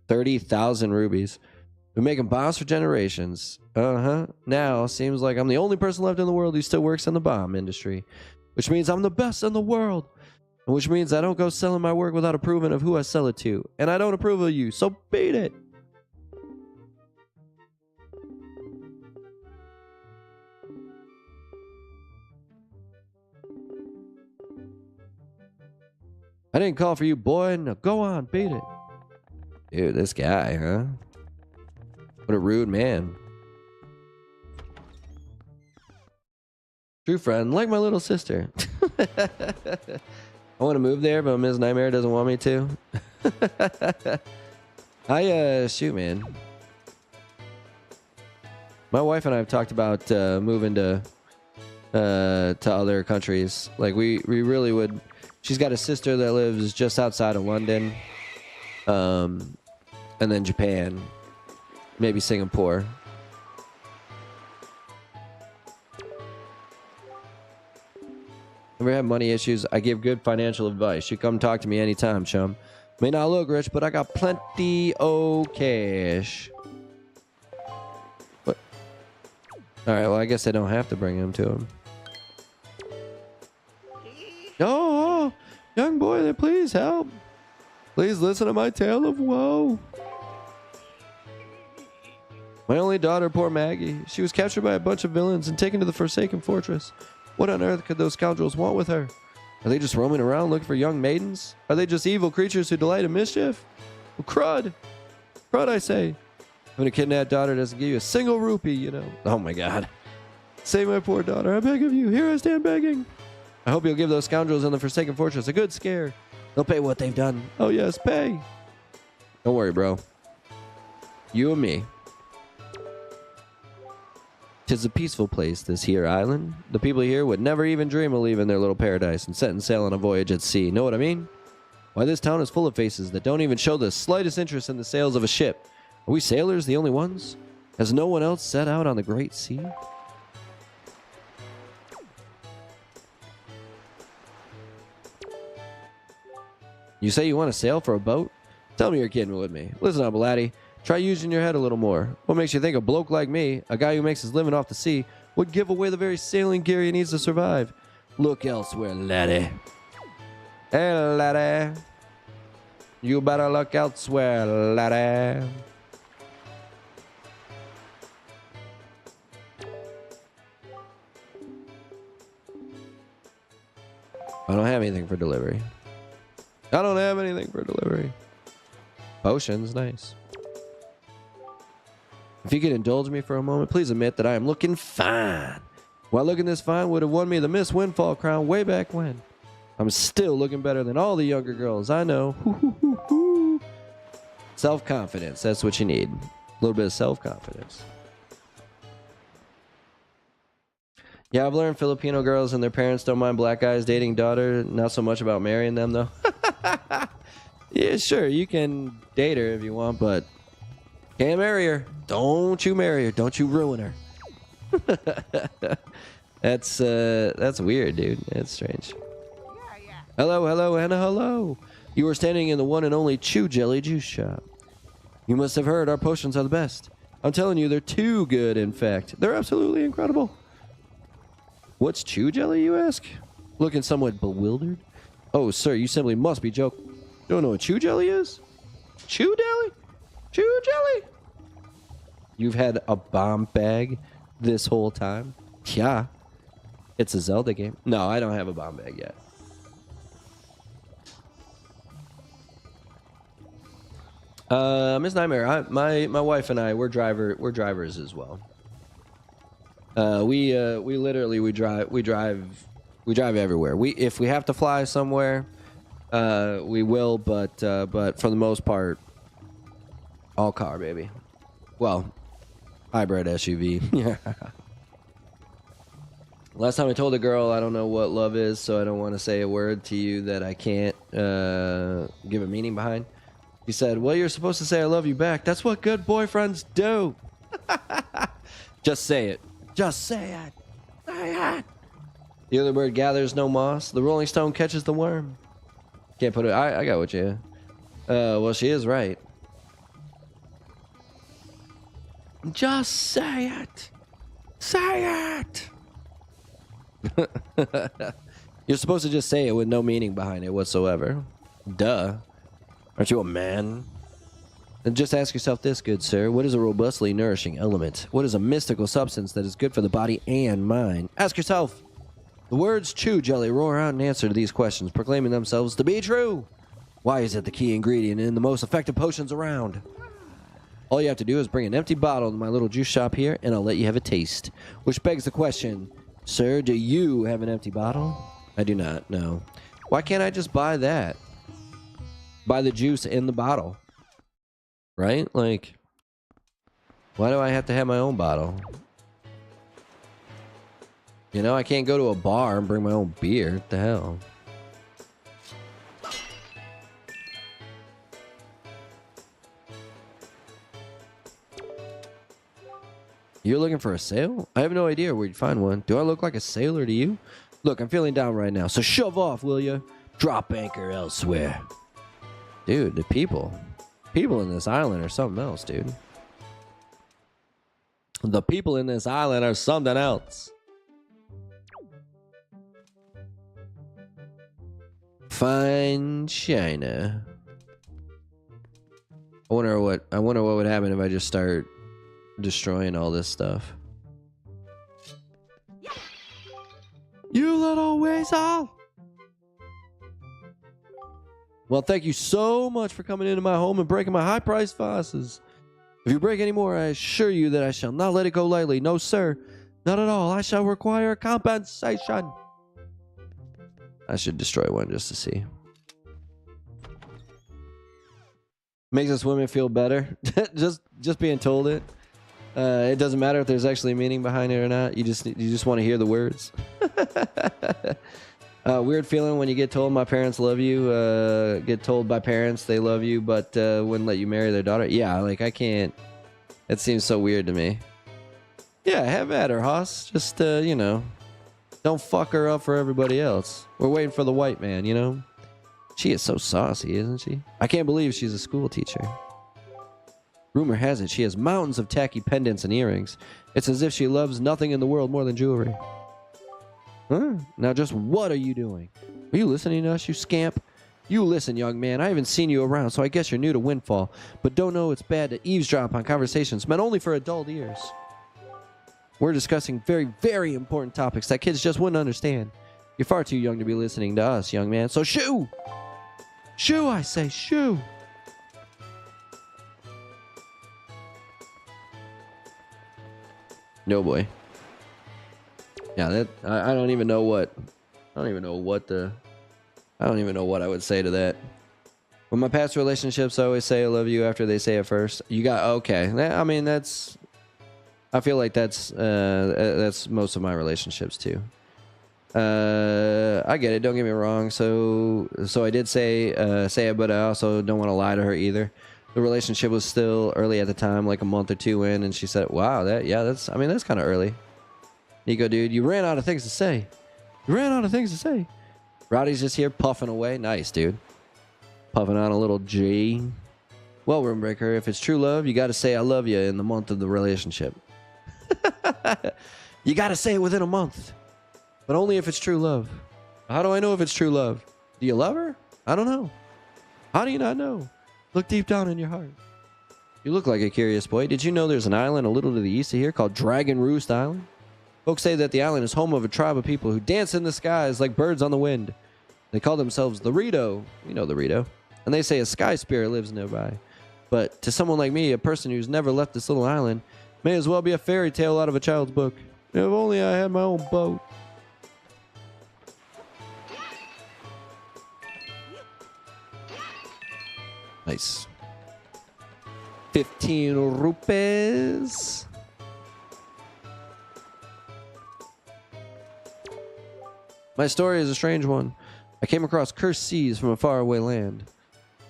30,000 rubies. Been making bombs for generations. Now, seems like I'm the only person left in the world who still works in the bomb industry. Which means I'm the best in the world. Which means I don't go selling my work without approving of who I sell it to. And I don't approve of you, so beat it. I didn't call for you, boy. Now go on, beat it. Dude, this guy, huh? What a rude man. True friend, like my little sister. I want to move there, but Ms. Nightmare doesn't want me to. Shoot, man. My wife and I have talked about moving to other countries. Like we really would. She's got a sister that lives just outside of London, and then Japan. Maybe Singapore. Ever have money issues? I give good financial advice. You come talk to me anytime, chum. May not look rich, but I got plenty of cash. What? Alright, well, I guess I don't have to bring him to him. Oh, young boy, please help. Please listen to my tale of woe. My only daughter, poor Maggie. She was captured by a bunch of villains and taken to the Forsaken Fortress. What on earth could those scoundrels want with her? Are they just roaming around looking for young maidens? Are they just evil creatures who delight in mischief? Well, crud. Crud, I say. When a kidnapped daughter doesn't give you a single rupee, you know. Oh, my God. Save my poor daughter. I beg of you. Here I stand begging. I hope you'll give those scoundrels in the Forsaken Fortress a good scare. They'll pay what they've done. Oh, yes, pay. Don't worry, bro. You and me. 'Tis a peaceful place, this here island. The people here would never even dream of leaving their little paradise and setting sail on a voyage at sea. Know what I mean? Why, this town is full of faces that don't even show the slightest interest in the sails of a ship. Are we sailors the only ones? Has no one else set out on the great sea? You say you want to sail for a boat? Tell me you're kidding with me. Listen up, laddie. Try using your head a little more. What makes you think a bloke like me, a guy who makes his living off the sea, would give away the very sailing gear he needs to survive? Look elsewhere, laddie. Hey, laddie. You better look elsewhere, laddie. I don't have anything for delivery. I don't have anything for delivery. Potions, nice. If you could indulge me for a moment, please admit that I am looking fine. While looking this fine would have won me the Miss Windfall crown way back when. I'm still looking better than all the younger girls I know. Self-confidence, that's what you need. A little bit of self-confidence. Yeah, I've learned Filipino girls and their parents don't mind black guys dating daughter. Not so much about marrying them, though. Yeah, sure, you can date her if you want, but can't marry her. Don't you marry her. Don't you ruin her. That's weird, dude. That's strange. Hello, hello, and hello. You are standing in the one and only Chew Jelly Juice Shop. You must have heard our potions are the best. I'm telling you, they're too good, in fact. They're absolutely incredible. What's Chew Jelly, you ask? Looking somewhat bewildered. Oh, sir, you simply must be joking. You don't know what Chew Jelly is? Chew Jelly? Chew Jelly? You've had a bomb bag this whole time? Yeah. It's a Zelda game. No, I don't have a bomb bag yet. Miss Nightmare, my wife and I, we're drivers as well. We drive everywhere. If we have to fly somewhere, we will, but for the most part, all car, baby. Well, hybrid SUV. Yeah. Last time I told a girl I don't know what love is, so I don't want to say a word to you that I can't give a meaning behind. He said, well, you're supposed to say I love you back. That's what good boyfriends do. Just say it. Just say it. Say it. The other bird gathers no moss. The rolling stone catches the worm. Can't put it. I got what you. Well, she is right. Just say it. Say it. You're supposed to just say it with no meaning behind it whatsoever. Duh. Aren't you a man? And just ask yourself this, good sir. What is a robustly nourishing element? What is a mystical substance that is good for the body and mind? Ask yourself. The words Chew Jelly roar out in answer to these questions, proclaiming themselves to be true. Why is it the key ingredient in the most effective potions around? All you have to do is bring an empty bottle to my little juice shop here, and I'll let you have a taste. Which begs the question, sir, do you have an empty bottle? I do not, no. Why can't I just buy that? Buy the juice in the bottle. Right? Like, why do I have to have my own bottle? You know, I can't go to a bar and bring my own beer. What the hell? You're looking for a sail? I have no idea where you'd find one. Do I look like a sailor to you? Look, I'm feeling down right now, so shove off, will you? Drop anchor elsewhere. Dude, the people in this island are something else, dude. The people in this island are something else. Fine China. I wonder what would happen if I just start destroying all this stuff. You little weasel! Well, thank you so much for coming into my home and breaking my high-priced vases. If you break any more, I assure you that I shall not let it go lightly. No, sir. Not at all. I shall require compensation. I should destroy one just to see. Makes us women feel better. just being told it. It doesn't matter if there's actually a meaning behind it or not. You just want to hear the words. Weird feeling when you get told my parents love you. Get told by parents they love you, but wouldn't let you marry their daughter. Yeah, like I can't. It seems so weird to me. Yeah, have at her, Hoss. Just you know, don't fuck her up for everybody else. We're waiting for the white man, you know. She is so saucy, isn't she? I can't believe she's a school teacher. Rumor has it she has mountains of tacky pendants and earrings. It's as if she loves nothing in the world more than jewelry. Huh? Now just what are you doing? Are you listening to us, you scamp? You listen, young man. I haven't seen you around, so I guess you're new to Windfall, but don't know it's bad to eavesdrop on conversations meant only for adult ears. We're discussing very, very important topics that kids just wouldn't understand. You're far too young to be listening to us, young man, so shoo! Shoo, I say, shoo! No boy. Yeah, that I don't even know what I don't even know what I would say to that. With my past relationships, I always say I love you after they say it first. You got okay. I mean, I feel like that's most of my relationships too. I get it. Don't get me wrong. So I did say it, but I also don't want to lie to her either. The relationship was still early at the time, like a month or two in, and she said, "Wow, that's kind of early." Nico, dude, you ran out of things to say. You ran out of things to say. Rowdy's just here puffing away. Nice, dude. Puffing on a little G. Well, Roombreaker, if it's true love, you got to say I love you in the month of the relationship. You got to say it within a month. But only if it's true love. How do I know if it's true love? Do you love her? I don't know. How do you not know? Look deep down in your heart. You look like a curious boy. Did you know there's an island a little to the east of here called Dragon Roost Island? Folks say that the island is home of a tribe of people who dance in the skies like birds on the wind. They call themselves the Rito. You know the Rito. And they say a sky spirit lives nearby. But to someone like me, a person who's never left this little island, may as well be a fairy tale out of a child's book. If only I had my own boat. Nice. 15 rupees. My story is a strange one. I came across cursed seas from a faraway land.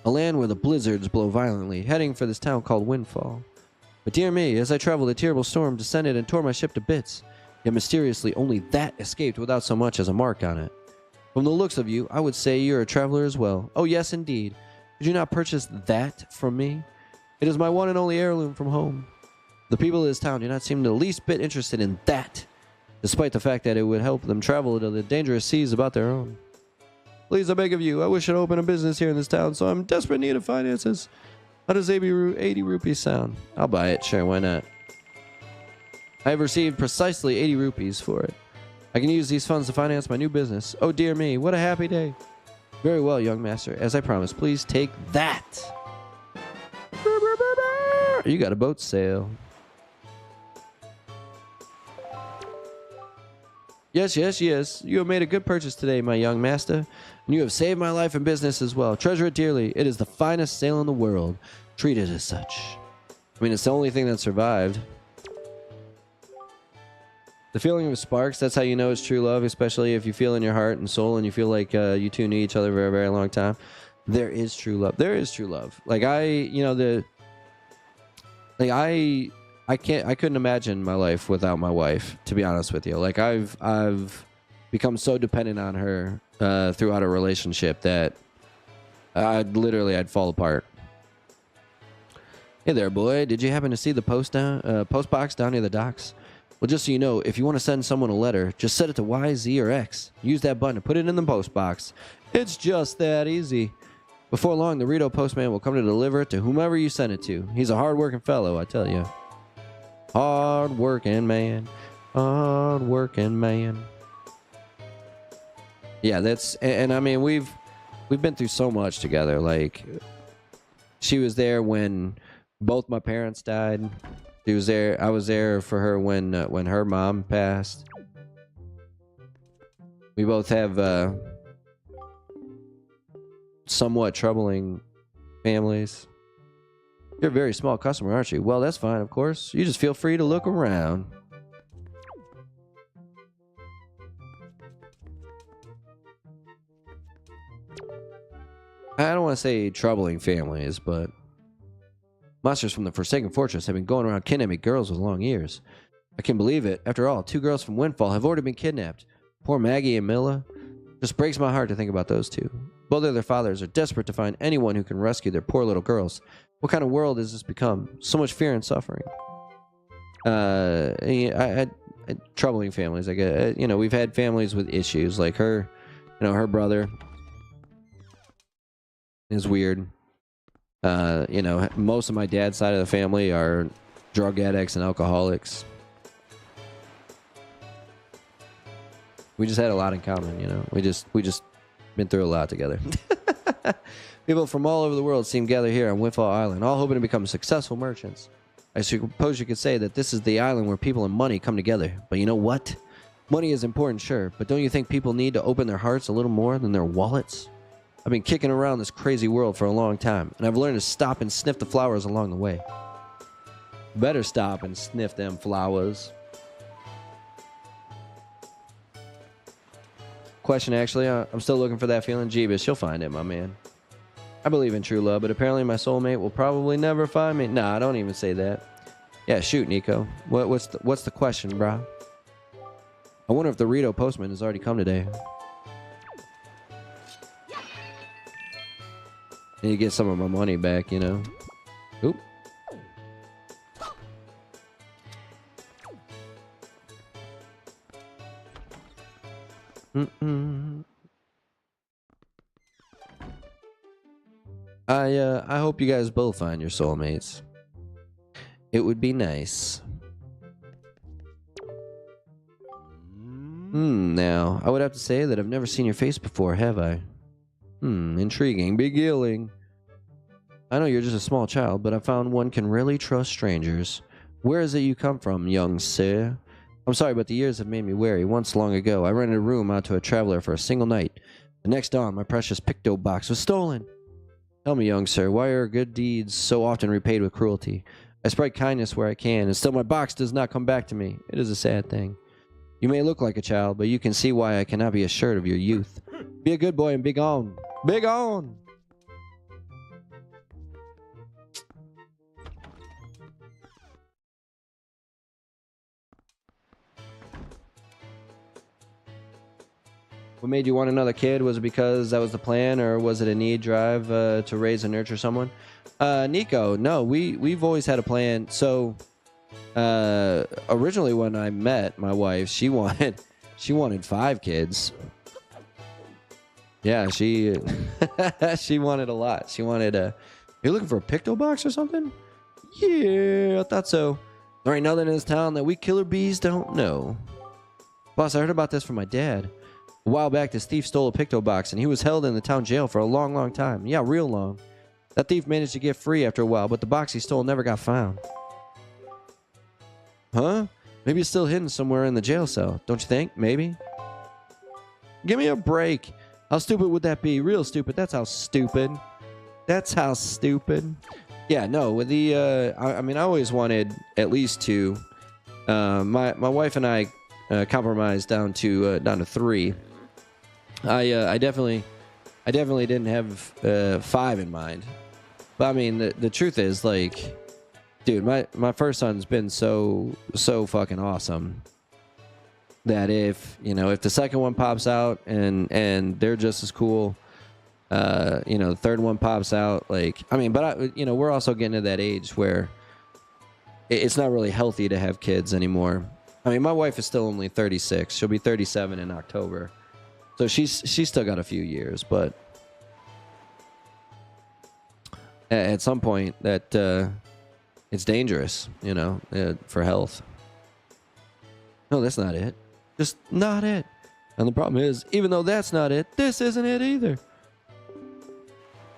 A land where the blizzards blow violently, heading for this town called Windfall. But dear me, as I traveled, a terrible storm descended and tore my ship to bits. Yet mysteriously, only that escaped without so much as a mark on it. From the looks of you, I would say you're a traveler as well. Oh yes, indeed. Could you not purchase that from me? It is my one and only heirloom from home. The people of this town do not seem the least bit interested in that, despite the fact that it would help them travel to the dangerous seas about their own. Please, I beg of you, I wish to open a business here in this town, so I'm in desperate need of finances. How does 80 rupees sound? I'll buy it, sure, why not? I have received precisely 80 rupees for it. I can use these funds to finance my new business. Oh dear me, what a happy day. Very well, young master. As I promised, please take that. You got a boat sail. Yes, yes, yes. You have made a good purchase today, my young master. And you have saved my life and business as well. Treasure it dearly. It is the finest sail in the world. Treat it as such. I mean, it's the only thing that survived. The feeling of sparks, that's how you know it's true love, especially if you feel in your heart and soul and you feel like you two knew each other for a very long time. There is true love. There is true love. Like I couldn't imagine my life without my wife, to be honest with you. Like I've become so dependent on her throughout a relationship that I'd fall apart. Hey there, boy. Did you happen to see the post box down near the docks? Well, just so you know, if you want to send someone a letter, just set it to Y, Z, or X. Use that button to put it in the post box. It's just that easy. Before long, the Rito postman will come to deliver it to whomever you send it to. He's a hard-working fellow, I tell you. Hard-working man. Hard-working man. Yeah, and I mean, we've been through so much together. Like, she was there when both my parents died. She was there. I was there for her when her mom passed. We both have somewhat troubling families. You're a very small customer, aren't you? Well, that's fine, of course. You just feel free to look around. I don't want to say troubling families, but monsters from the Forsaken Fortress have been going around kidnapping girls with long ears. I can't believe it. After all, 2 girls from Windfall have already been kidnapped. Poor Maggie and Milla. Just breaks my heart to think about those two. Both of their fathers are desperate to find anyone who can rescue their poor little girls. What kind of world has this become? So much fear and suffering. Troubling families. Like, you know, we've had families with issues. Like her, you know, her brother is weird. You know, most of my dad's side of the family are drug addicts and alcoholics. We just had a lot in common, you know. We just been through a lot together. People from all over the world seem gathered here on Windfall Island, all hoping to become successful merchants. I suppose you could say that this is the island where people and money come together. But you know what? Money is important, sure, but don't you think people need to open their hearts a little more than their wallets? I've been kicking around this crazy world for a long time, and I've learned to stop and sniff the flowers along the way. Better stop and sniff them flowers. Question, actually, I'm still looking for that feeling. Jeebus, you'll find it, my man. I believe in true love, but apparently my soulmate will probably never find me. Nah, don't even say that. Yeah, shoot, Nico. What's the question, bro? I wonder if the Rito postman has already come today. Need to get some of my money back, you know. Oop. I hope you guys both find your soulmates. It would be nice. Now, I would have to say that I've never seen your face before, have I? Intriguing. Beguiling. I know you're just a small child, but I found one can really trust strangers. Where is it you come from, young sir? I'm sorry, but the years have made me wary. Once long ago, I rented a room out to a traveler for a single night. The next dawn, my precious picto box was stolen. Tell me, young sir, why are good deeds so often repaid with cruelty? I spread kindness where I can, and still my box does not come back to me. It is a sad thing. You may look like a child, but you can see why I cannot be assured of your youth. Be a good boy and be gone. Be gone! What made you want another kid? Was it because that was the plan, or was it a need drive to raise and nurture someone? Nico, no, we've always had a plan. So originally when I met my wife, she wanted 5 kids. Yeah, she wanted a lot. She wanted are you looking for a picto box or something? Yeah, I thought so. There ain't nothing in this town that we killer bees don't know. Boss, I heard about this from my dad. A while back, this thief stole a picto box, and he was held in the town jail for a long, long time. Yeah, real long. That thief managed to get free after a while, but the box he stole never got found. Huh? Maybe it's still hidden somewhere in the jail cell. Don't you think? Maybe? Give me a break. How stupid would that be? Real stupid. That's how stupid. That's how stupid. Yeah, no, with the, I mean, I always wanted at least 2. My wife and I compromised down to 3. I definitely didn't have 5 in mind. But I mean, the truth is, like, dude, my first son's been so fucking awesome that if the second one pops out and they're just as cool, the third one pops out, like, I mean, but we're also getting to that age where it's not really healthy to have kids anymore. I mean, my wife is still only 36. She'll be 37 in October. So she's still got a few years, but at some point that it's dangerous, for health. No, that's not it. Just not it. And the problem is, even though that's not it, this isn't it either.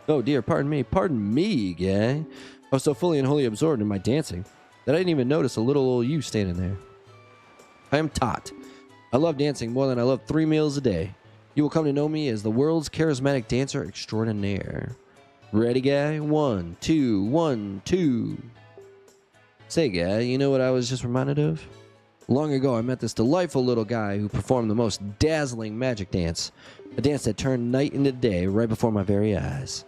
Oh dear, pardon me, guy. I was so fully and wholly absorbed in my dancing that I didn't even notice a little old you standing there. I am Tot. I love dancing more than I love 3 meals a day. You will come to know me as the world's charismatic dancer extraordinaire. Ready, guy? 1, 2, 1, 2. Say, guy, you know what I was just reminded of? Long ago, I met this delightful little guy who performed the most dazzling magic dance. A dance that turned night into day right before my very eyes.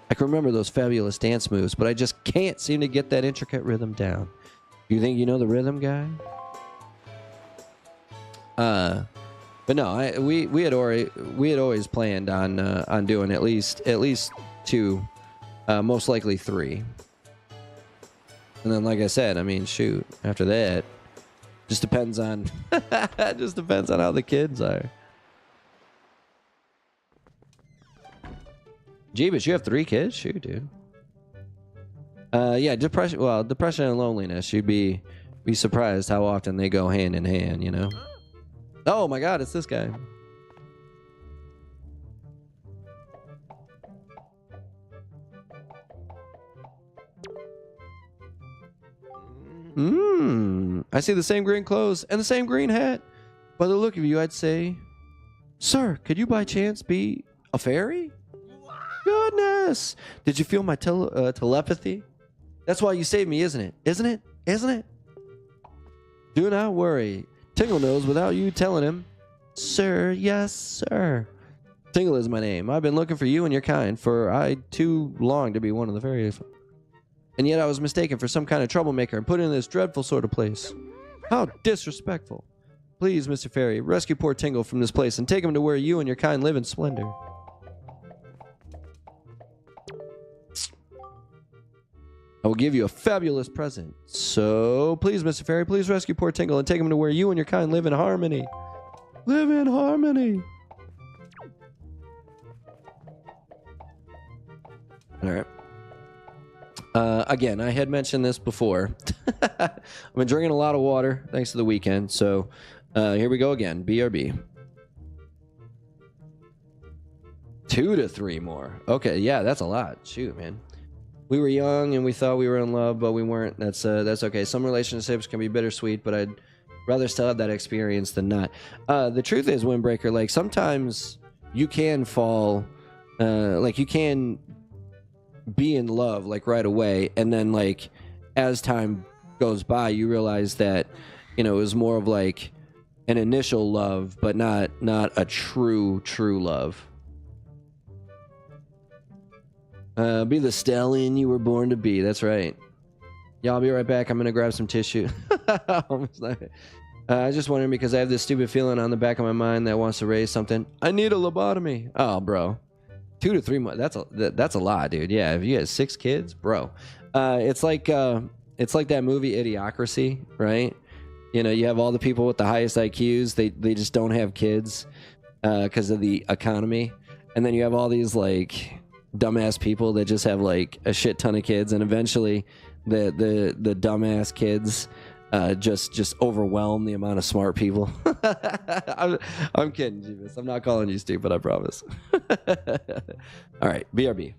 I can remember those fabulous dance moves, but I just can't seem to get that intricate rhythm down. You think you know the rhythm, guy? But no, we had always planned on doing at least 2, most likely 3. And then, like I said, I mean, shoot, after that, just depends on, just depends on how the kids are. Jeebus, you have 3 kids? Shoot, dude. Yeah, depression. Well, depression and loneliness. You'd be surprised how often they go hand in hand. You know. Oh my God, it's this guy. I see the same green clothes and the same green hat. By the look of you, I'd say, sir, could you by chance be a fairy? Goodness! Did you feel my telepathy? That's why you saved me, isn't it? Isn't it? Isn't it? Do not worry. Tingle knows without you telling him. Sir, yes, sir. Tingle is my name. I've been looking for you and your kind for too long to be one of the fairies. And yet I was mistaken for some kind of troublemaker and put in this dreadful sort of place. How disrespectful. Please, Mr. Fairy, rescue poor Tingle from this place and take him to where you and your kind live in splendor. I will give you a fabulous present. So, please, Mr. Fairy, please rescue poor Tingle and take him to where you and your kind live in harmony. Live in harmony. All right. Again, I had mentioned this before. I've been drinking a lot of water thanks to the weekend. So, here we go again. BRB. 2 to 3 more. Okay, yeah, that's a lot. Shoot, man. We were young and we thought we were in love, but we weren't. That's okay. Some relationships can be bittersweet, but I'd rather still have that experience than not. The truth is, Windbreaker, like sometimes you can fall, like you can be in love like right away, and then like as time goes by, you realize that it was more of like an initial love, but not a true love. Be the stallion you were born to be. That's right. Yeah, I'll be right back. I'm gonna grab some tissue. I was just wondering because I have this stupid feeling on the back of my mind that wants to raise something. I need a lobotomy. Oh, bro. 2 to 3 months. That's a lot, dude. Yeah, if you had 6 kids, bro. It's like that movie Idiocracy, right? You have all the people with the highest IQs. They just don't have kids because of the economy, and then you have all these like dumbass people that just have like a shit ton of kids, and eventually the dumbass kids just overwhelm the amount of smart people. I'm kidding, Jeebus. I'm not calling you stupid, I promise. All right, BRB.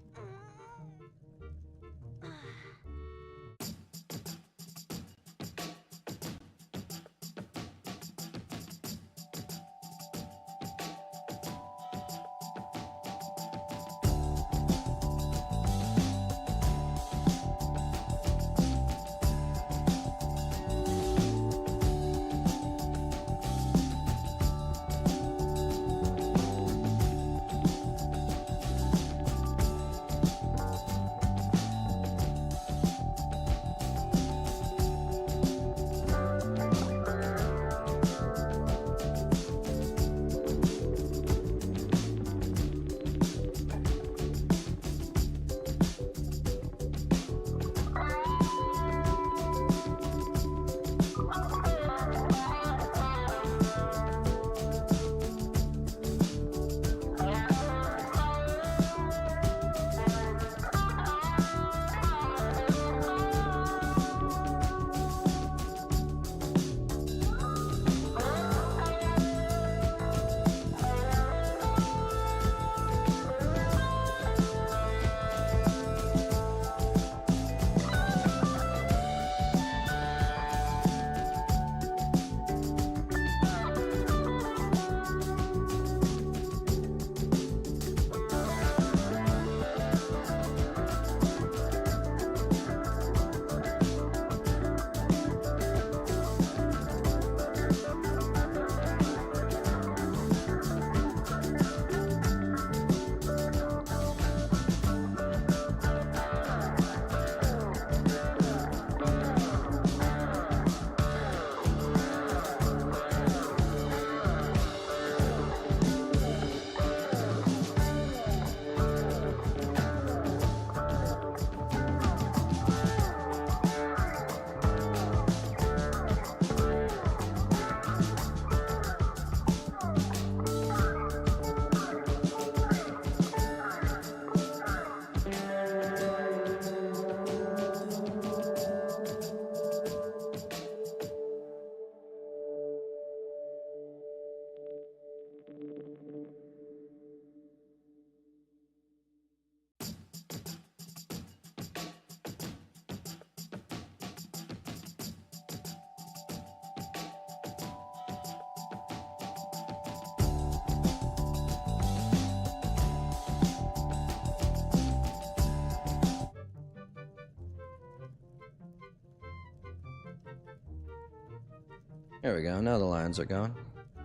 There we go. Now the lines are gone.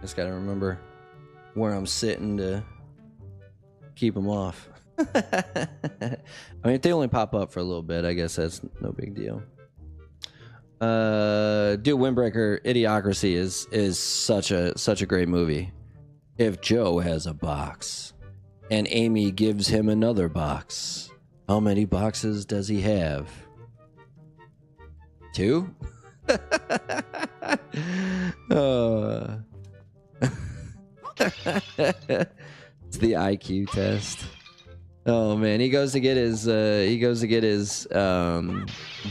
Just gotta remember where I'm sitting to keep them off. I mean, if they only pop up for a little bit, I guess that's no big deal. Dude, Windbreaker Idiocracy is such a great movie. If Joe has a box and Amy gives him another box, how many boxes does he have? 2? It's the IQ test. Oh man, he goes to get his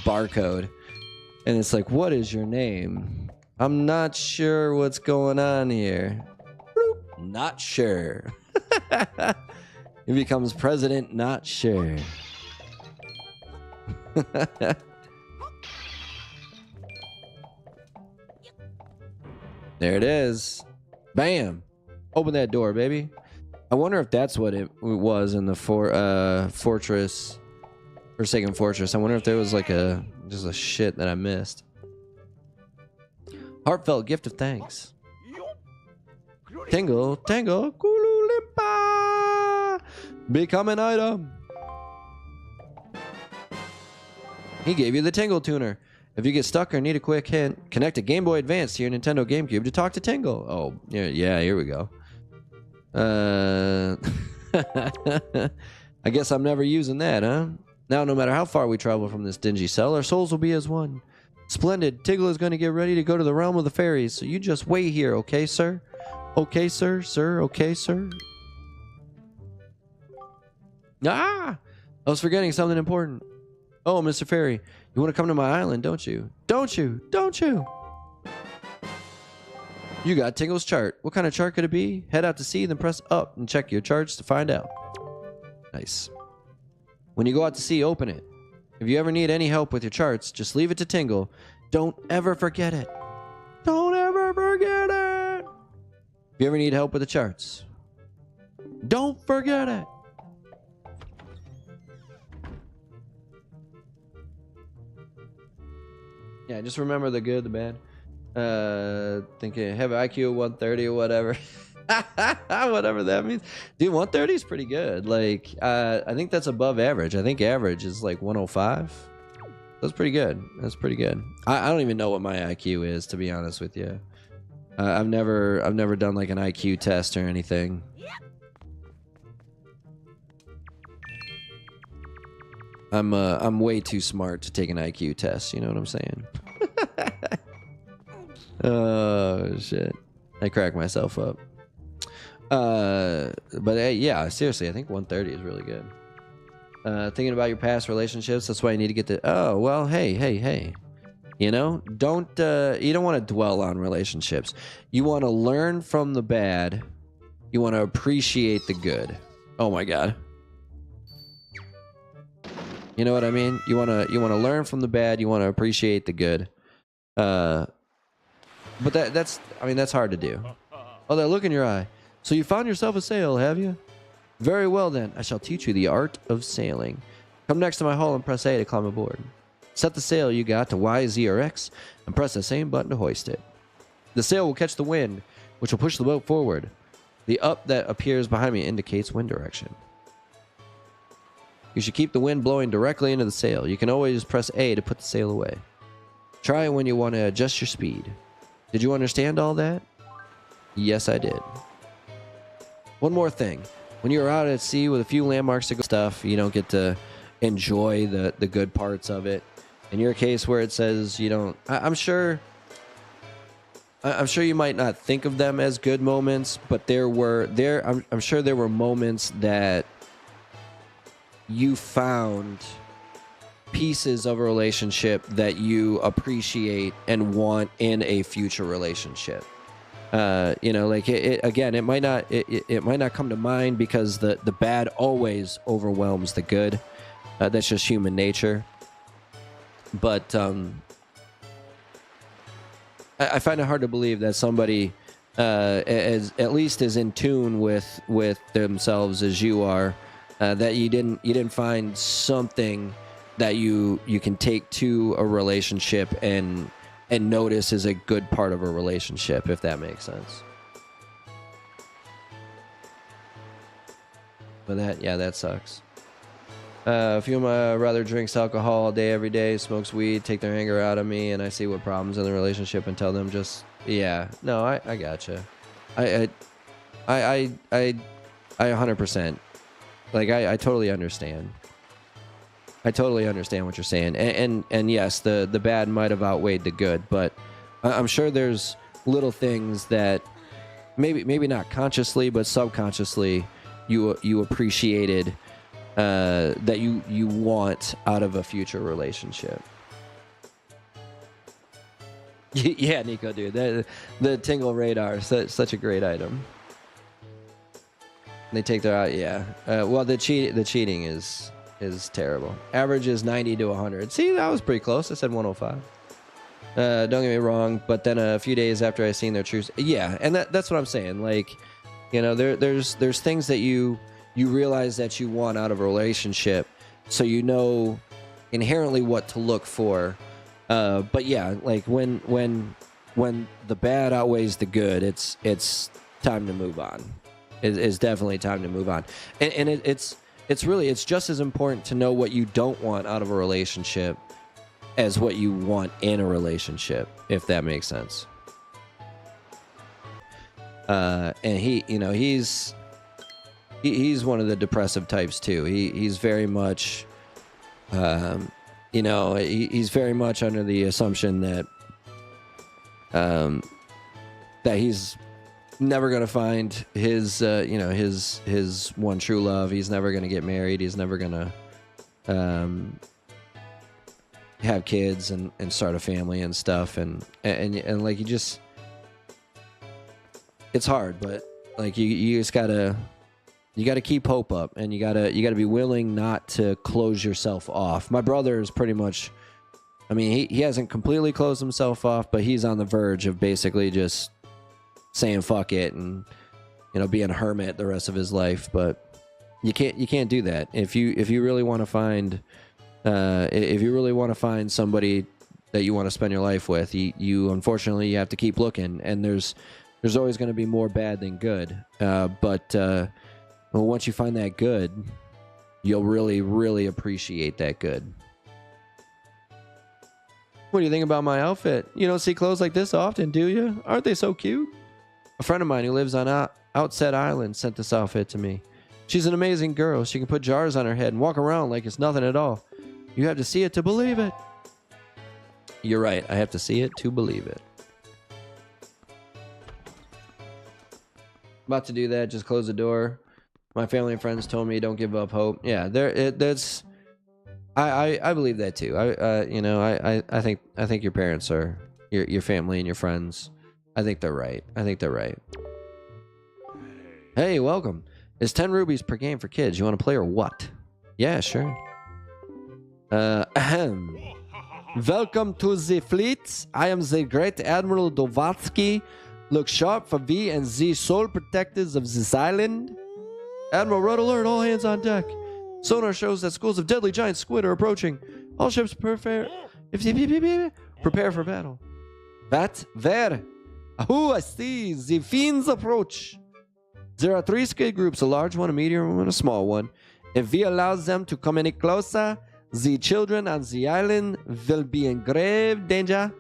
barcode, and it's like, what is your name? I'm not sure what's going on here. Bloop. Not sure. He becomes president, not sure. There it is. Bam. Open that door, baby. I wonder if that's what it was in the Fortress, Forsaken Fortress. I wonder if there was like just a shit that I missed. Heartfelt gift of thanks. Tingle, tangle, kulu limpa. Become an item. He gave you the Tingle Tuner. If you get stuck or need a quick hint, connect a Game Boy Advance to your Nintendo GameCube to talk to Tingle. Oh, yeah, here we go. I guess I'm never using that, huh? Now, no matter how far we travel from this dingy cell, our souls will be as one. Splendid. Tingle is going to get ready to go to the realm of the fairies, so you just wait here, okay, sir? Okay, sir, sir, okay, sir? Ah! I was forgetting something important. Oh, Mr. Fairy, you want to come to my island, don't you? Don't you? Don't you? You got Tingle's chart. What kind of chart could it be? Head out to sea, then press up and check your charts to find out. Nice. When you go out to sea, open it. If you ever need any help with your charts, just leave it to Tingle. Don't ever forget it. Don't ever forget it. If you ever need help with the charts, don't forget it. Yeah, just remember the good, the bad. Thinking have IQ of 130 or whatever. Whatever that means. Dude, 130 is pretty good. Like, I think that's above average. I think average is like 105. That's pretty good. That's pretty good. I don't even know what my IQ is, to be honest with you. I've never done like an IQ test or anything. I'm way too smart to take an IQ test, you know what I'm saying? Oh shit. I cracked myself up. But yeah, seriously, I think 130 is really good. Thinking about your past relationships, that's why you need to get the oh well, hey. You know, you don't want to dwell on relationships. You want to learn from the bad. You want to appreciate the good. Oh my god. You know what I mean? You want to learn from the bad, you want to appreciate the good. But that's hard to do. Oh, that look in your eye. So you found yourself a sail, have you? Very well then, I shall teach you the art of sailing. Come next to my hull and press A to climb aboard. Set the sail you got to Y, Z, or X and press the same button to hoist it. The sail will catch the wind, which will push the boat forward. The up that appears behind me indicates wind direction. You should keep the wind blowing directly into the sail. You can always press A to put the sail away. Try it when you want to adjust your speed. Did you understand all that? Yes, I did. One more thing. When you're out at sea with a few landmarks to go stuff, you don't get to enjoy the good parts of it. In your case where it says you don't... I'm sure you might not think of them as good moments, but I'm sure there were moments that you found pieces of a relationship that you appreciate and want in a future relationship. You know, like it might not come to mind because the bad always overwhelms the good. That's just human nature. But I find it hard to believe that somebody at least as in tune with themselves as you are, that you didn't find something that you can take to a relationship and and notice is a good part of a relationship, if that makes sense. But that sucks. A few of my brother drinks alcohol all day, every day, smokes weed, take their anger out of me, and I see what problems in the relationship and tell them just, yeah, no, I gotcha. I 100%. Like, I totally understand. I totally understand what you're saying. And yes, the bad might have outweighed the good, but I'm sure there's little things that maybe not consciously, but subconsciously you appreciated that you want out of a future relationship. Yeah, Nico, dude. The Tingle Radar, such a great item. They take their out, yeah. Well, the cheating is terrible. Average is 90 to 100. See, that was pretty close. I said 105. Don't get me wrong, but then a few days after I seen their truth, yeah, and that's what I'm saying. Like, you know, there's things that you realize that you want out of a relationship, so you know inherently what to look for. But yeah, like when the bad outweighs the good, it's time to move on. It's definitely time to move on, and it's just as important to know what you don't want out of a relationship as what you want in a relationship, if that makes sense. And he's one of the depressive types too. He's very much, he's very much under the assumption that that he's never gonna find his his one true love. He's never gonna get married. He's never gonna have kids and start a family and stuff. And like, you just, it's hard, but like you just gotta keep hope up, and you gotta be willing not to close yourself off. My brother is pretty much, I mean, he hasn't completely closed himself off, but he's on the verge of basically just saying fuck it and, you know, being a hermit the rest of his life. But you can't do that. If you really want to find somebody that you want to spend your life with, you unfortunately you have to keep looking, and there's always going to be more bad than good. But once you find that good, you'll really, really appreciate that good. What do you think about my outfit? You don't see clothes like this often, do you? Aren't they so cute? A friend of mine who lives on Outset Island sent this outfit to me. She's an amazing girl. She can put jars on her head and walk around like it's nothing at all. You have to see it to believe it. You're right. I have to see it to believe it. About to do that. Just close the door. My family and friends told me don't give up hope. Yeah, that's. I believe that too. I think your parents are your family and your friends. I think they're right. Hey, welcome. It's 10 rubies per game for kids. You want to play or what? Yeah, sure. Welcome to the fleet. I am the Great Admiral Dovatsky. Look sharp for we and the sole protectors of this island. Admiral, red alert, all hands on deck. Sonar shows that schools of deadly giant squid are approaching. All ships prepare for battle. That there. Oh, I see. The fiends approach. There are 3 squid groups, a large one, a medium one, and a small one. If we allow them to come any closer, the children on the island will be in grave danger.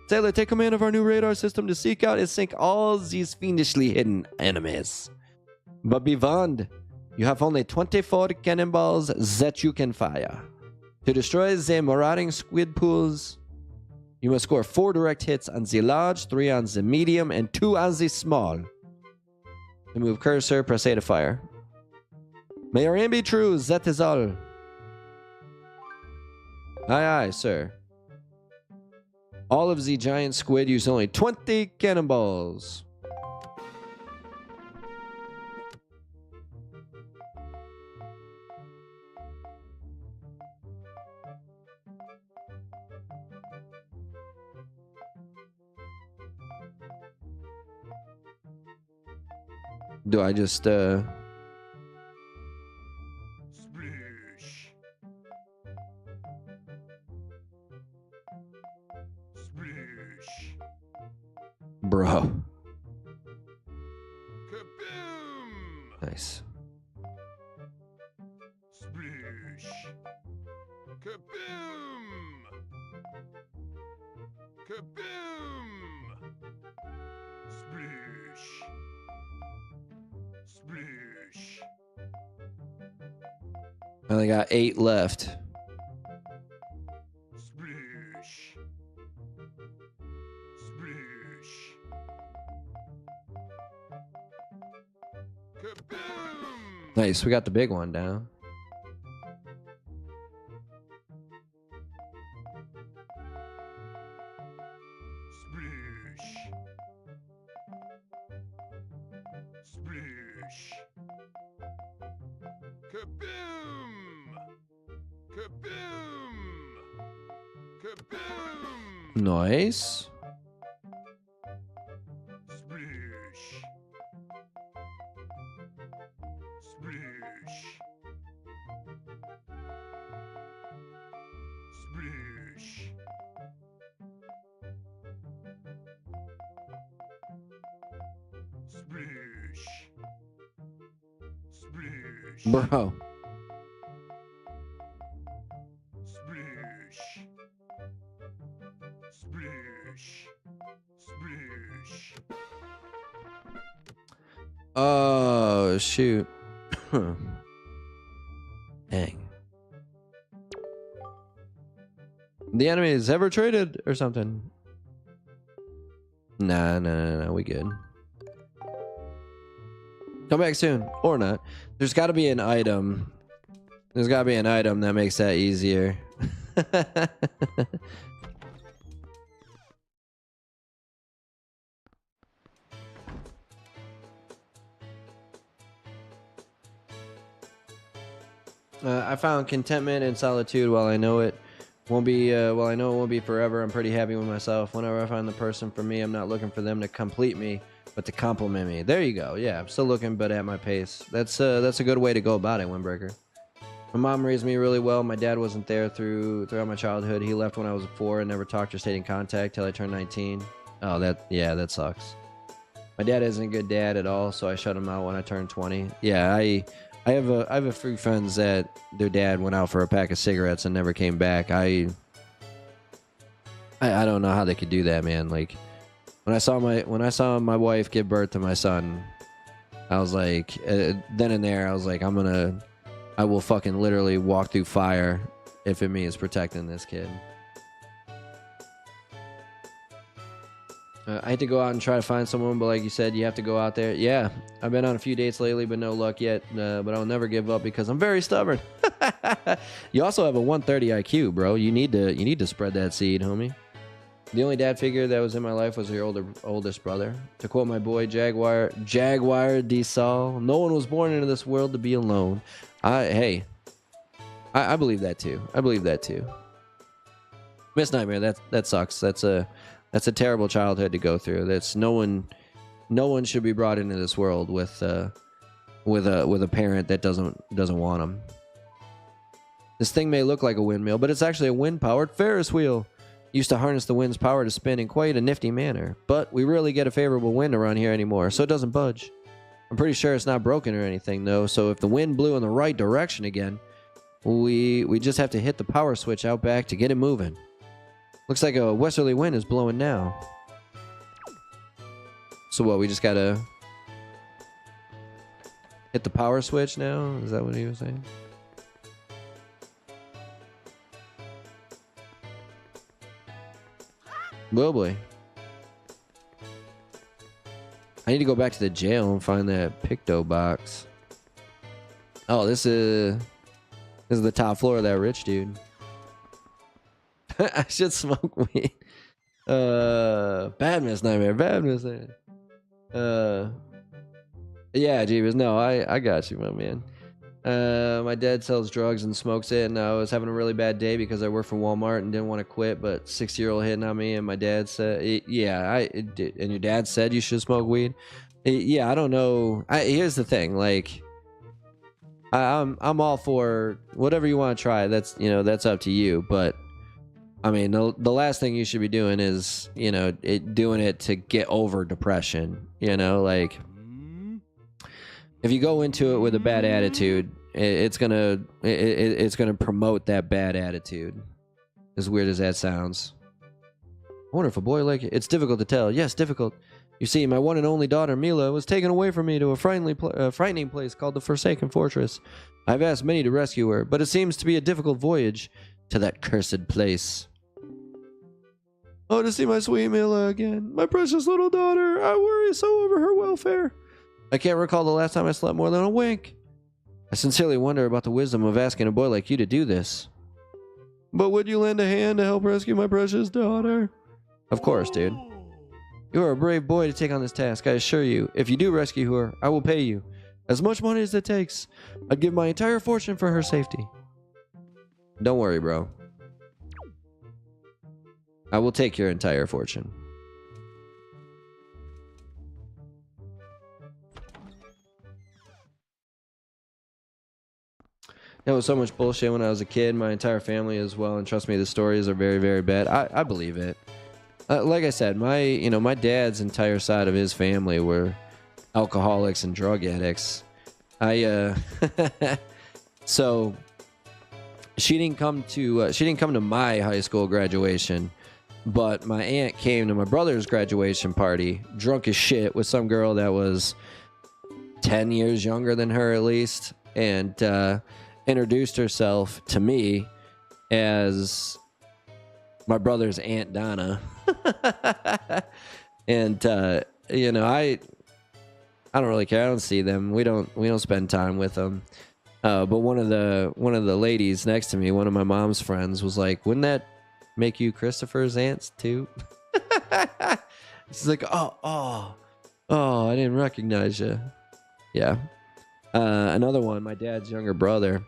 Sailor, take command of our new radar system to seek out and sink all these fiendishly hidden enemies. But be warned, you have only 24 cannonballs that you can fire. To destroy the marauding squid pools, you must score 4 direct hits on the large, 3 on the medium, and 2 on the small. To move cursor, press A to fire. May your aim be true, that is all. Aye, aye, sir. All of the giant squid use only 20 cannonballs. Do I just, Splish. Splish. Bro. Kaboom! Nice. Sploosh! Kaboom! Kaboom! Sploosh! Sploosh! I only got 8 left. Sploosh! Sploosh! Kaboom! Nice, we got the big one down. Sploosh! Sploosh! Kaboom! Kaboom! Kaboom! Nice. Sploosh! Sploosh! Sploosh! Sploosh! Sploosh! Bro. Sploosh! Sploosh! Sploosh! Oh, shoot. Dang. The enemy is ever traded or something. Nah, we good. Come back soon. Or not. There's gotta be an item. There's gotta be an item that makes that easier. I found contentment in solitude. While I know it won't be forever, I'm pretty happy with myself. Whenever I find the person for me, I'm not looking for them to complete me, but to compliment me. There you go. Yeah, I'm still looking, but at my pace. That's a good way to go about it, Windbreaker. My mom raised me really well. My dad wasn't there throughout my childhood. He left when I was 4 and never talked or stayed in contact till I turned 19. Oh, that sucks. My dad isn't a good dad at all, so I shut him out when I turned 20. Yeah, I have a few friends that their dad went out for a pack of cigarettes and never came back. I don't know how they could do that, man. Like when I saw my wife give birth to my son, I was like, then and there, I was like, I will fucking literally walk through fire if it means protecting this kid. I hate to go out and try to find someone, but like you said, you have to go out there. Yeah, I've been on a few dates lately, but no luck yet. But I'll never give up because I'm very stubborn. You also have a 130 IQ, bro. You need to spread that seed, homie. The only dad figure that was in my life was your oldest brother. To quote my boy Jaguar D. Saul, no one was born into this world to be alone. I believe that too. I believe that too. Miss Nightmare, that sucks. That's a terrible childhood to go through. That's no one should be brought into this world with a parent that doesn't want them. This thing may look like a windmill, but it's actually a wind-powered Ferris wheel. Used to harness the wind's power to spin in quite a nifty manner, but we rarely get a favorable wind around here anymore, so it doesn't budge. I'm pretty sure it's not broken or anything though, so if the wind blew in the right direction again, we just have to hit the power switch out back to get it moving. Looks like a westerly wind is blowing now. So what, we just gotta hit the power switch now? Is that what he was saying? Well, boy. I need to go back to the jail and find that Picto box. Oh, this is the top floor of that rich dude. I should smoke weed. Bad Miss Nightmare. Bad Miss Nightmare. Yeah, Jeebus. No, I got you, my man. My dad sells drugs and smokes it, and I was having a really bad day because I work for Walmart and didn't want to quit, but 60-year-old hitting on me, and my dad said, yeah, and your dad said you should smoke weed? Yeah, I don't know. Here's the thing, like, I'm all for whatever you want to try. That's up to you, but I mean, the last thing you should be doing is, you know, doing it to get over depression. You know, like if you go into it with a bad attitude, it's gonna promote that bad attitude. As weird as that sounds. I wonder if a boy like it. It's difficult to tell. Yes, difficult. You see, my one and only daughter, Mila, was taken away from me to a frightening place called the Forsaken Fortress. I've asked many to rescue her, but it seems to be a difficult voyage to that cursed place. Oh, to see my sweet Mila again. My precious little daughter. I worry so over her welfare. I can't recall the last time I slept more than a wink. I sincerely wonder about the wisdom of asking a boy like you to do this. But would you lend a hand to help rescue my precious daughter? Of course, dude. You are a brave boy to take on this task, I assure you. If you do rescue her, I will pay you. As much money as it takes. I'd give my entire fortune for her safety. Don't worry, bro. I will take your entire fortune. That was so much bullshit when I was a kid. My entire family as well. And trust me, the stories are very, very bad. I believe it. Like I said, my dad's entire side of his family were alcoholics and drug addicts. So she didn't come to my high school graduation, but my aunt came to my brother's graduation party, drunk as shit, with some girl that was 10 years younger than her at least, and introduced herself to me as my brother's Aunt Donna. And you know, I don't really care. I don't see them. We don't spend time with them. But one of the ladies next to me, one of my mom's friends, was like, "Wouldn't that make you Christopher's aunts too?" She's like, "Oh, I didn't recognize you." Yeah. Another one, my dad's younger brother.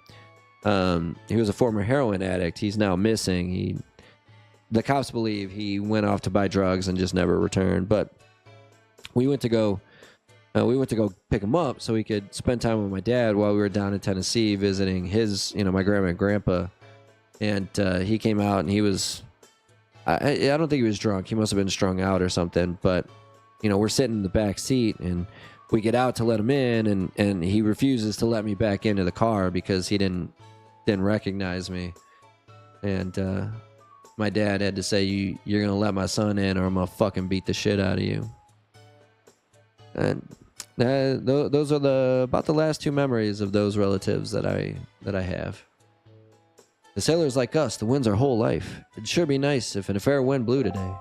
He was a former heroin addict. He's now missing. The cops believe he went off to buy drugs and just never returned. But we went to go pick him up so we could spend time with my dad while we were down in Tennessee visiting his, my grandma and grandpa. And he came out and he was, I don't think he was drunk. He must have been strung out or something. But, we're sitting in the back seat and we get out to let him in, and he refuses to let me back into the car because he didn't recognize me. And my dad had to say, you're gonna let my son in or I'm gonna fucking beat the shit out of you. And those are about the last two memories of those relatives that I have. The sailors like us, the wind's our whole life. It'd sure be nice if a fair wind blew today.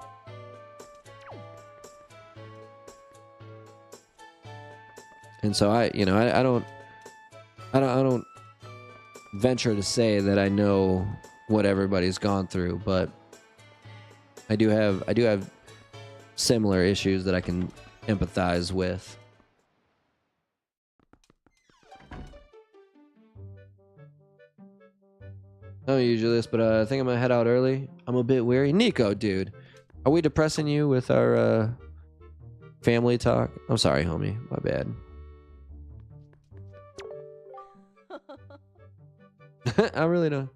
And so I don't venture to say that I know what everybody's gone through, but I do have similar issues that I can empathize with. I don't usually this, but I think I'm gonna head out early. I'm a bit weary. Nico, dude, are we depressing you with our family talk? I'm sorry, homie. My bad. I really don't.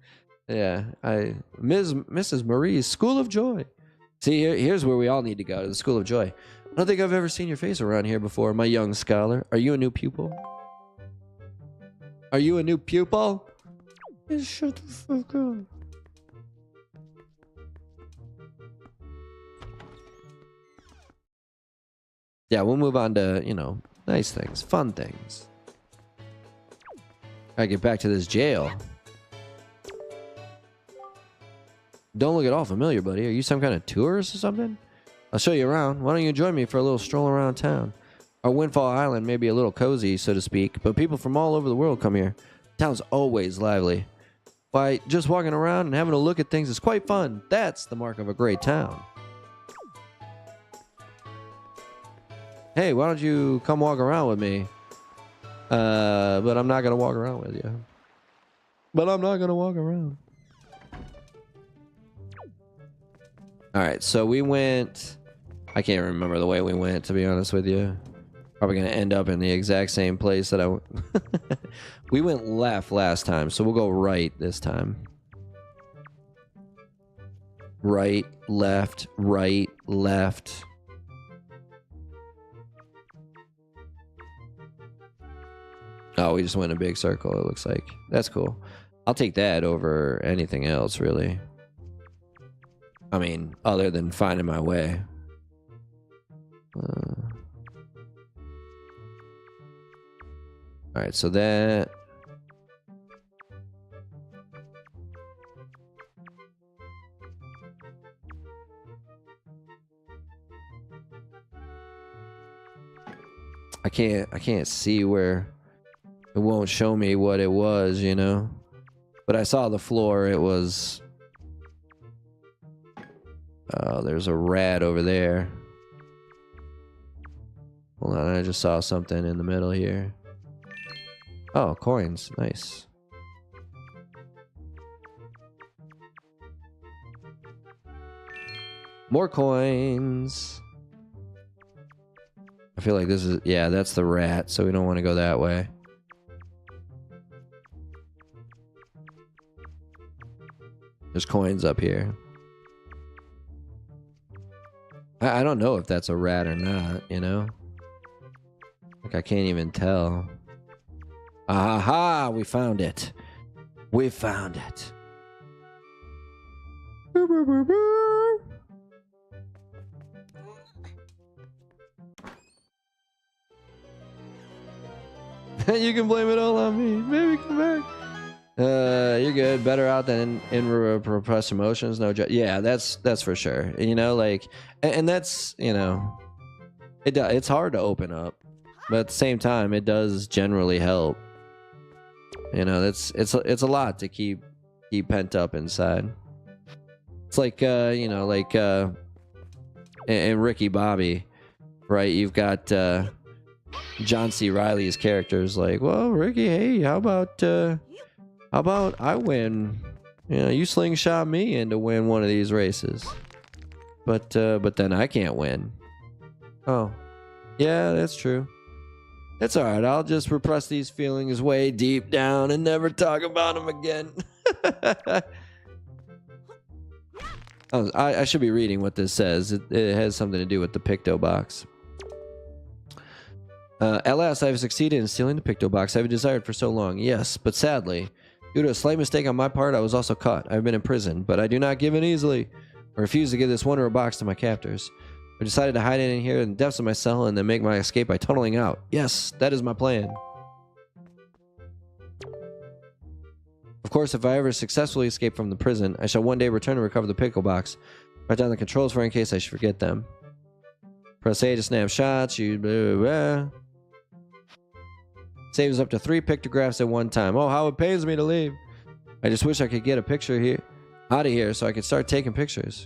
Yeah, Mrs. Marie's School of Joy. See, here's where we all need to go, to the School of Joy. I don't think I've ever seen your face around here before, my young scholar. Are you a new pupil? Are you a new pupil? Just shut the fuck up. Yeah, we'll move on to, nice things, fun things. Gotta get back to this jail. Don't look at all familiar, buddy. Are you some kind of tourist or something? I'll show you around. Why don't you join me for a little stroll around town? Our Windfall Island may be a little cozy, so to speak, but people from all over the world come here. Town's always lively. Why, just walking around and having a look at things is quite fun. That's the mark of a great town. Hey, why don't you come walk around with me? But I'm not going to walk around with you. But I'm not going to walk around. Alright, so we went... I can't remember the way we went, to be honest with you. Probably going to end up in the exact same place that I went. We went left last time, so we'll go right this time. Right, left, right, left. Oh, we just went in a big circle, it looks like. That's cool. I'll take that over anything else, really. I mean, other than finding my way. Alright, so that... I can't see where... It won't show me what it was, you know? But I saw the floor, it was... Oh, there's a rat over there. Hold on, I just saw something in the middle here. Oh, coins. Nice. More coins. I feel like this is... Yeah, that's the rat, so we don't want to go that way. There's coins up here. I don't know if that's a rat or not, you know? Like, I can't even tell. Aha! We found it. We found it. You can blame it all on me. Baby, come back. You're good. Better out than in repressed emotions. No, yeah, that's for sure. You know, like, and that's, you know, it's hard to open up, but at the same time, it does generally help. You know, it's a lot to keep pent up inside. It's like you know, like in Ricky Bobby, right? You've got John C. Reilly's characters like, well, Ricky, hey, how about I win? You know, you slingshot me in to win one of these races, but then I can't win. Oh, yeah, that's true. It's all right. I'll just repress these feelings way deep down and never talk about them again. Oh, I should be reading what this says. It has something to do with the Picto box. At last, I have succeeded in stealing the Picto box I have desired for so long. Yes, but sadly, due to a slight mistake on my part, I was also caught. I've been in prison, but I do not give in easily. I refuse to give this wonder box to my captors. I decided to hide it in here in the depths of my cell and then make my escape by tunneling out. Yes, that is my plan. Of course, if I ever successfully escape from the prison, I shall one day return to recover the pickle box. Write down the controls for in case I should forget them. Press A to snap shots. Blah, blah, blah. Saves up to 3 pictographs at one time. Oh, how it pains me to leave. I just wish I could get a picture here, out of here, so I could start taking pictures.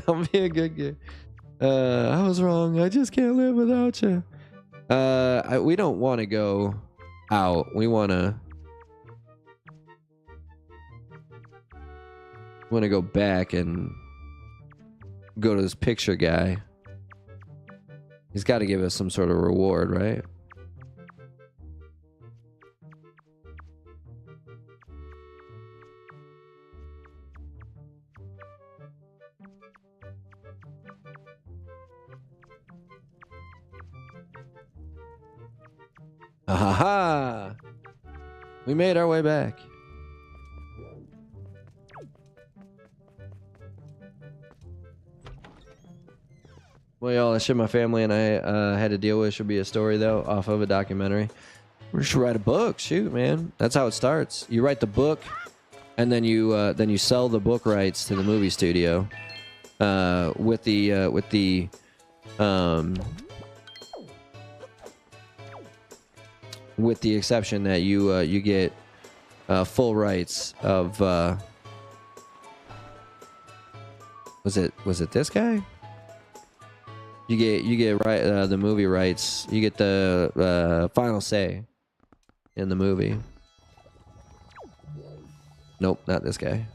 I'll be a good guy. I was wrong. I just can't live without you. We don't want to go out. We want to go back and go to this picture guy. He's got to give us some sort of reward, right? Aha! We made our way back. Well, y'all, that shit my family and I had to deal with should be a story, though, off of a documentary. We should write a book. Shoot, man. That's how it starts. You write the book, and then you sell the book rights to the movie studio. With the exception that you get full rights of was it this guy? You get right the movie rights. You get the final say in the movie. Nope, not this guy.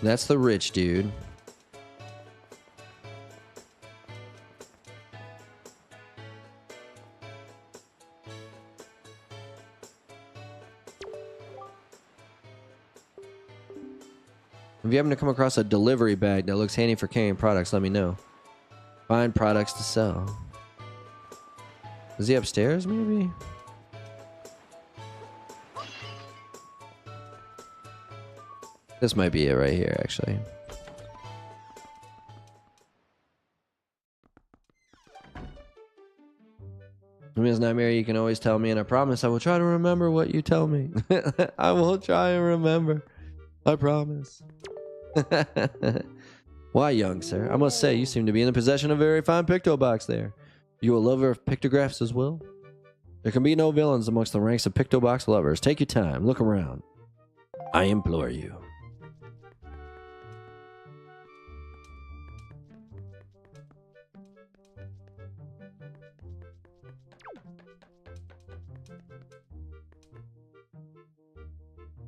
That's the rich dude. If you happen to come across a delivery bag that looks handy for carrying products, let me know. Find products to sell. Is he upstairs, maybe? This might be it right here, actually. Ms. Nightmare, you can always tell me, and I promise I will try to remember what you tell me. I will try and remember. I promise. Why, young sir? I must say, you seem to be in the possession of a very fine picto box there. You a lover of pictographs as well? There can be no villains amongst the ranks of picto box lovers. Take your time. Look around. I implore you.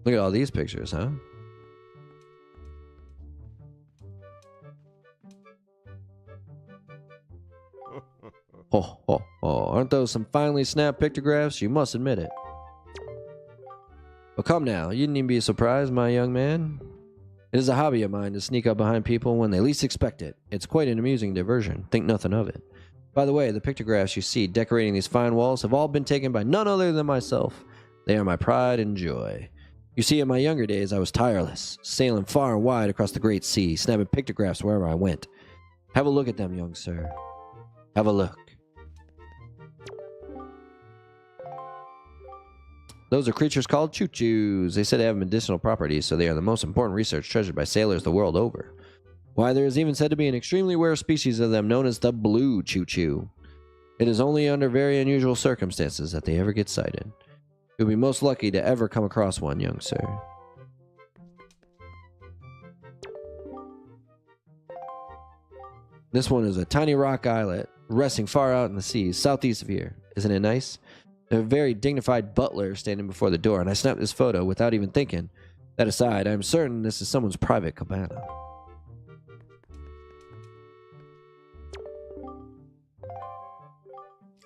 Look at all these pictures, huh? Oh, oh, oh. Aren't those some finely snapped pictographs? You must admit it. Well, come now. You needn't be surprised, my young man. It is a hobby of mine to sneak up behind people when they least expect it. It's quite an amusing diversion. Think nothing of it. By the way, the pictographs you see decorating these fine walls have all been taken by none other than myself. They are my pride and joy. You see, in my younger days, I was tireless, sailing far and wide across the great sea, snapping pictographs wherever I went. Have a look at them, young sir. Have a look. Those are creatures called choo-choos. They said they have medicinal properties, so they are the most important research treasured by sailors the world over. Why, there is even said to be an extremely rare species of them known as the blue choo-choo. It is only under very unusual circumstances that they ever get sighted. You'll be most lucky to ever come across one, young sir. This one is a tiny rock islet resting far out in the seas, southeast of here. Isn't it nice? A very dignified butler standing before the door, and I snapped this photo without even thinking. That aside, I am certain this is someone's private cabana.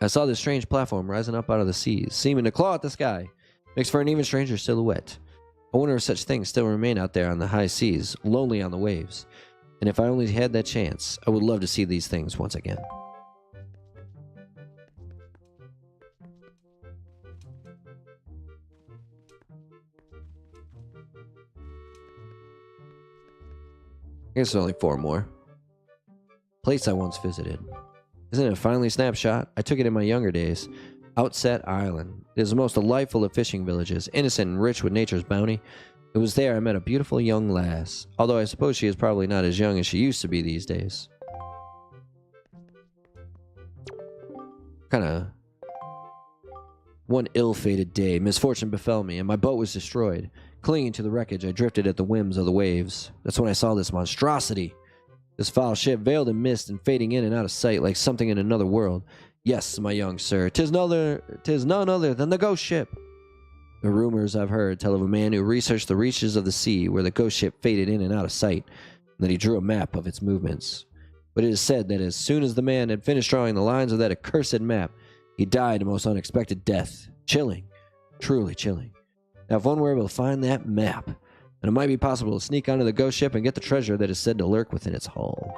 I saw this strange platform rising up out of the seas, seeming to claw at the sky. Makes for an even stranger silhouette. I wonder if such things still remain out there on the high seas, lonely on the waves. And if I only had that chance, I would love to see these things once again. I guess there's only 4 more. Place I once visited. Isn't it a finely snapshot? I took it in my younger days. Outset Island. It is the most delightful of fishing villages, innocent and rich with nature's bounty. It was there I met a beautiful young lass, although I suppose she is probably not as young as she used to be these days. Kinda. One ill-fated day, misfortune befell me, and my boat was destroyed. Clinging to the wreckage, I drifted at the whims of the waves. That's when I saw this monstrosity. This foul ship veiled in mist and fading in and out of sight like something in another world. Yes, my young sir, 'tis none other than the ghost ship. The rumors I've heard tell of a man who researched the reaches of the sea where the ghost ship faded in and out of sight, and that he drew a map of its movements. But it is said that as soon as the man had finished drawing the lines of that accursed map, he died a most unexpected death. Chilling. Truly chilling. Now, if one were able to find that map, then it might be possible to sneak onto the ghost ship and get the treasure that is said to lurk within its hull.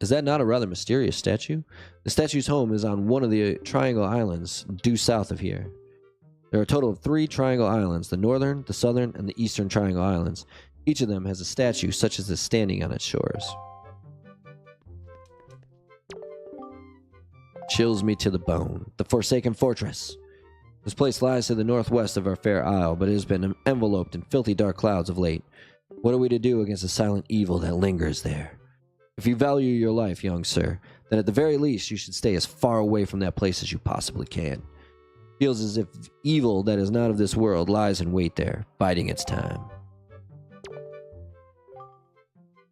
Is that not a rather mysterious statue? The statue's home is on one of the Triangle Islands, due south of here. There are a total of 3 Triangle Islands, the northern, the southern, and the eastern Triangle Islands. Each of them has a statue such as this standing on its shores. Chills me to the bone. The Forsaken Fortress. This place lies to the northwest of our fair isle, but it has been enveloped in filthy dark clouds of late. What are we to do against the silent evil that lingers there? If you value your life, young sir, then at the very least you should stay as far away from that place as you possibly can. Feels as if evil that is not of this world lies in wait there, biding its time.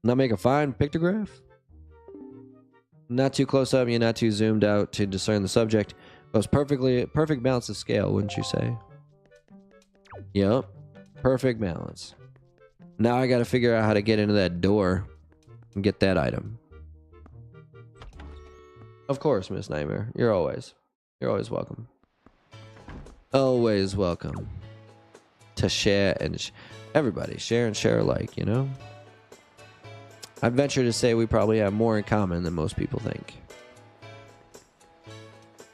Not make a fine pictograph? Not too close up, you're not too zoomed out to discern the subject. It was perfect balance of scale, wouldn't you say? Yep. Perfect balance. Now I got to figure out how to get into that door and get that item. Of course, Miss Nightmare. You're always welcome. Always welcome to share and everybody share and share alike, you know? I'd venture to say we probably have more in common than most people think.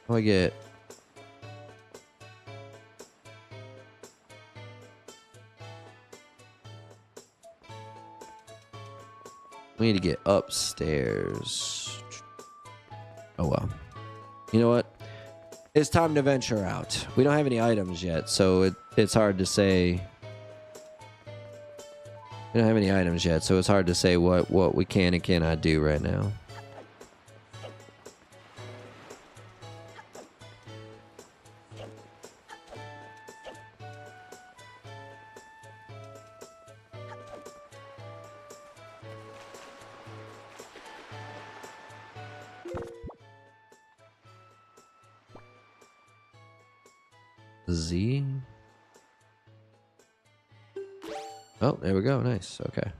I get we need to get upstairs. Oh well. You know what? It's time to venture out. We don't have any items yet, so it's hard to say. We don't have any items yet, so it's hard to say what we can and cannot do right now. Z. Oh, there we go. Nice. Okay.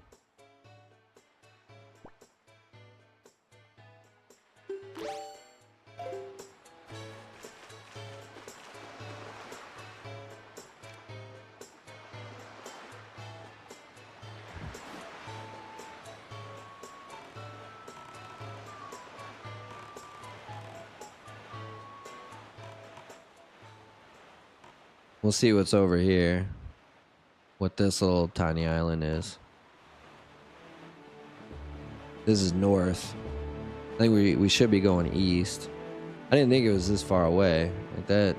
We'll see what's over here. What this little tiny island is. This is north. I think we should be going east. I didn't think it was this far away. Like that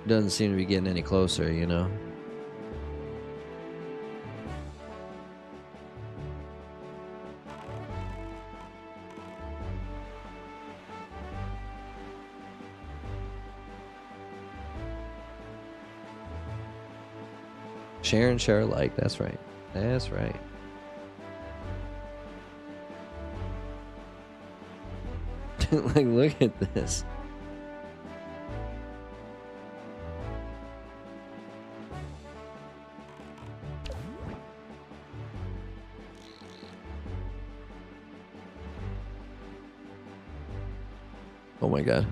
doesn't seem to be getting any closer, you know? Share and share alike. That's right. That's right. Like, look at this. Oh my God.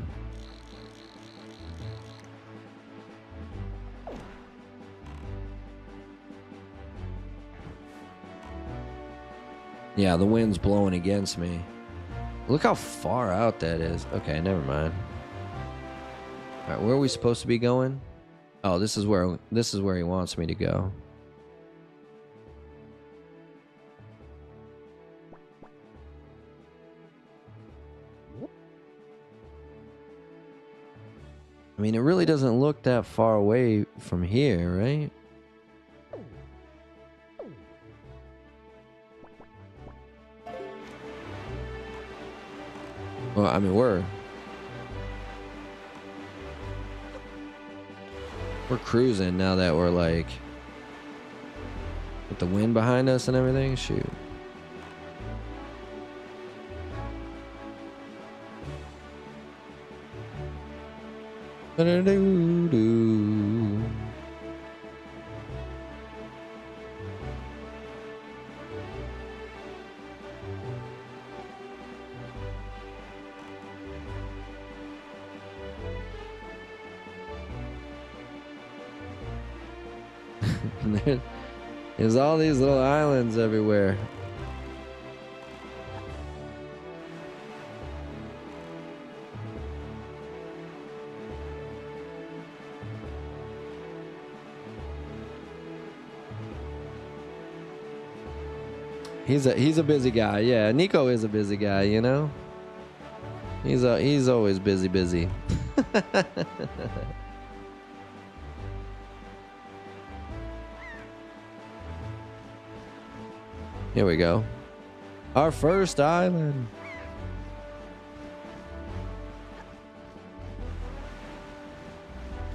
Yeah, the wind's blowing against me. Look how far out that is. Okay, never mind. All right, where are we supposed to be going? Oh, this is where he wants me to go. I mean, it really doesn't look that far away from here, right? Well, I mean, we're cruising now that we're like with the wind behind us and everything. Shoot. There's all these little islands everywhere. He's a busy guy. Yeah, Nico is a busy guy, you know? He's always busy. Here we go. Our first island.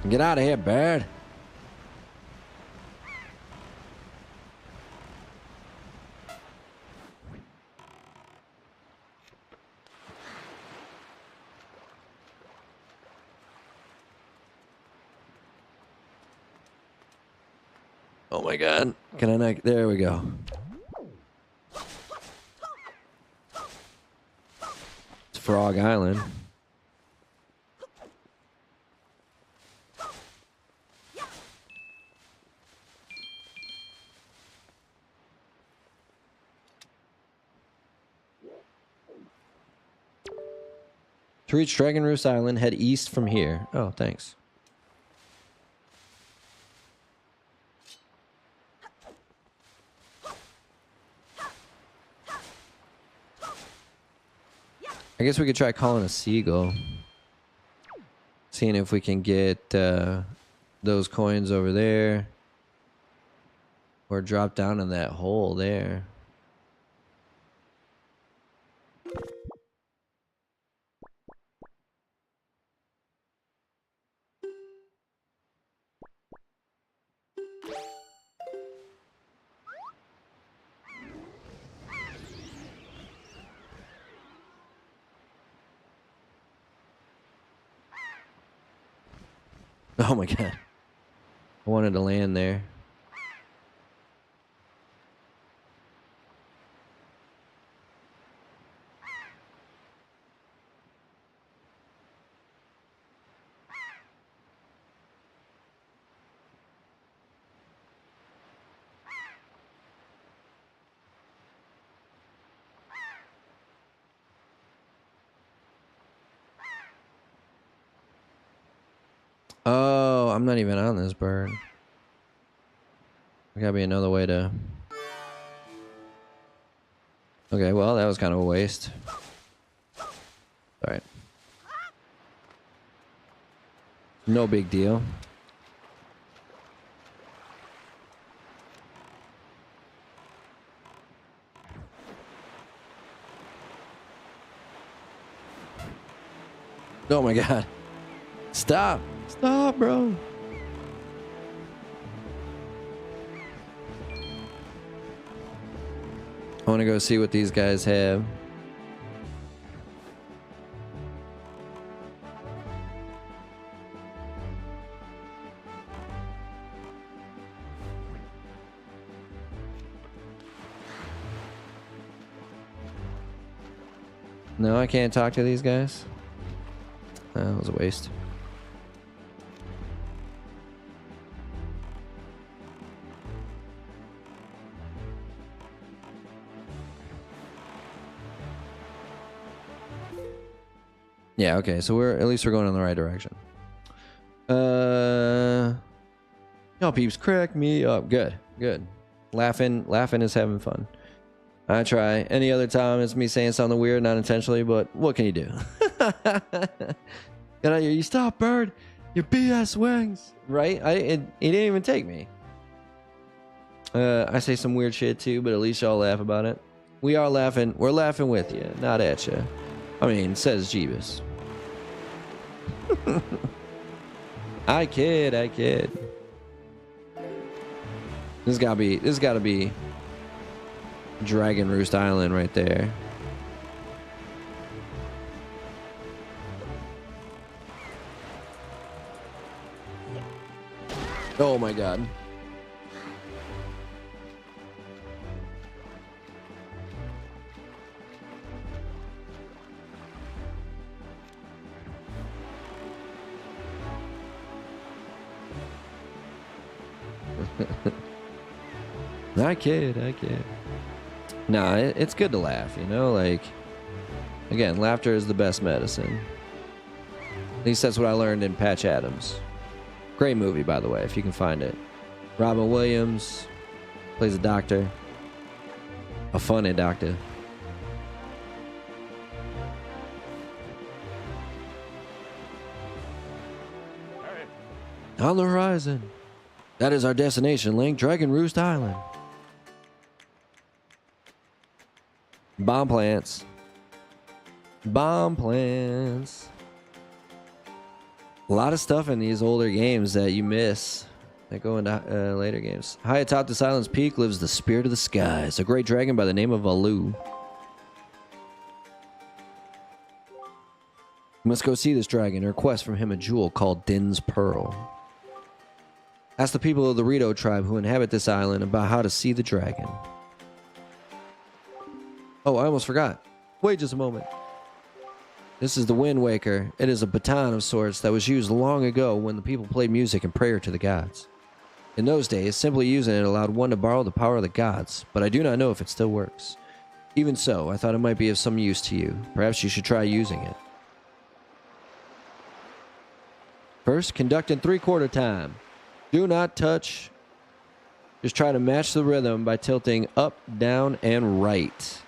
Get out of here, bird. Oh my god. Can I not? There we go. It's Frog Island. To reach Dragon Roost Island, head east from here. Oh, thanks. I guess we could try calling a seagull. Seeing if we can get those coins over there. Or drop down in that hole there. Oh my god. I wanted to land there. Oh, I'm not even on this bird. There gotta be another way to... Okay, well, that was kind of a waste. Alright. No big deal. Oh my god. Stop! Stop, bro! I want to go see what these guys have. No, I can't talk to these guys. That was a waste. Yeah, okay, so at least we're going in the right direction. Y'all peeps crack me up. Good, good. Laughing is having fun. I try. Any other time it's me saying something weird, not intentionally, but what can you do? Get out here, you stop, bird. Your BS wings. Right? It didn't even take me. I say some weird shit too, but at least y'all laugh about it. We are laughing. We're laughing with you, not at you. I mean, says Jeebus. I kid. This gotta be Dragon Roost Island right there. Oh my god. I kid. Nah, it's good to laugh, you know? Like, again, laughter is the best medicine. At least that's what I learned in Patch Adams. Great movie, by the way, if you can find it. Robin Williams plays a doctor. A funny doctor. On the horizon. That is our destination, Link. Dragon Roost Island. Bomb plants. Bomb plants. A lot of stuff in these older games that you miss that go into later games. High atop this island's peak lives the Spirit of the Skies, a great dragon by the name of Alu. You must go see this dragon and request from him a jewel called Din's Pearl. Ask the people of the Rito tribe who inhabit this island about how to see the dragon. Oh, I almost forgot. Wait just a moment. This is the Wind Waker. It is a baton of sorts that was used long ago when the people played music and prayer to the gods. In those days, simply using it allowed one to borrow the power of the gods, but I do not know if it still works. Even so, I thought it might be of some use to you. Perhaps you should try using it. First, conduct in 3/4 time. Do not touch. Just try to match the rhythm by tilting up, down, and right.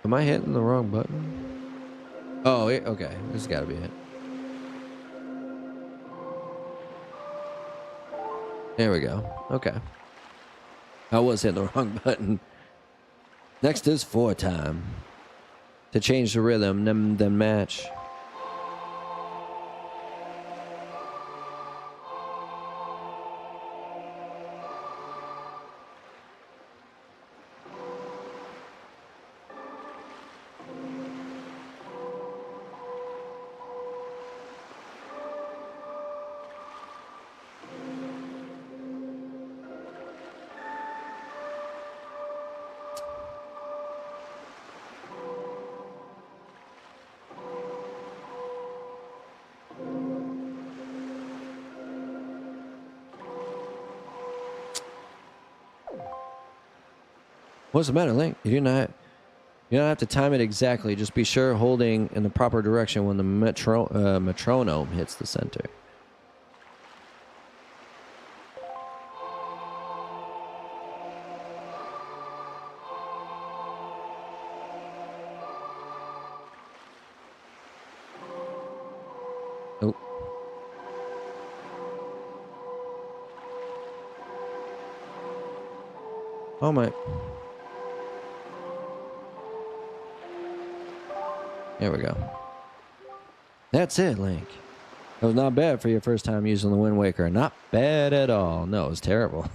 Am I hitting the wrong button? Oh, okay. This has got to be it. There we go. Okay. I was hitting the wrong button. Next is 4 time. To change the rhythm, then match. What's the matter, Link? You don't have to time it exactly. Just be sure holding in the proper direction when the metronome hits the center. Oh. Oh my. There we go. That's it, Link. It was not bad for your first time using the Wind Waker. Not bad at all. No, it was terrible.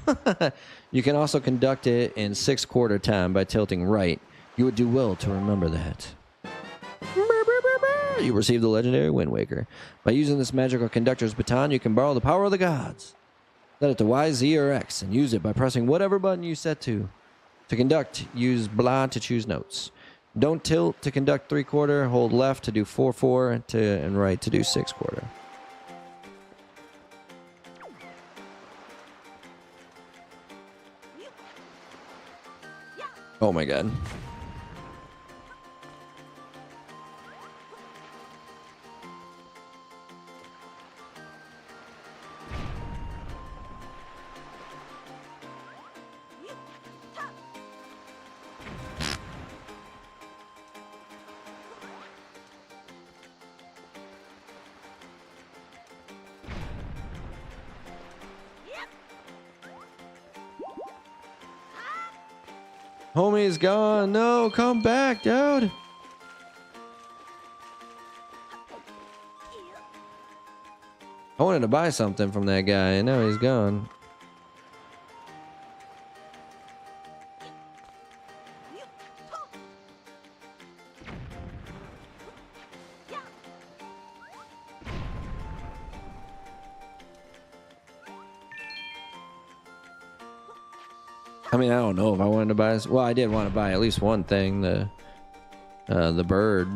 You can also conduct it in 6/4 time by tilting right. You would do well to remember that. You receive the legendary Wind Waker. By using this magical conductor's baton, you can borrow the power of the gods. Set it to Y, Z, or X, and use it by pressing whatever button you set to. To conduct, use blah to choose notes. Don't tilt to conduct 3/4. Hold left to do 4/4 and right to do 6/4. Oh my god. Homie's gone. No, come back, dude. I wanted to buy something from that guy, and now he's gone. I mean, I don't know if I wanted to buy. Well, I did want to buy at least one thing. The bird,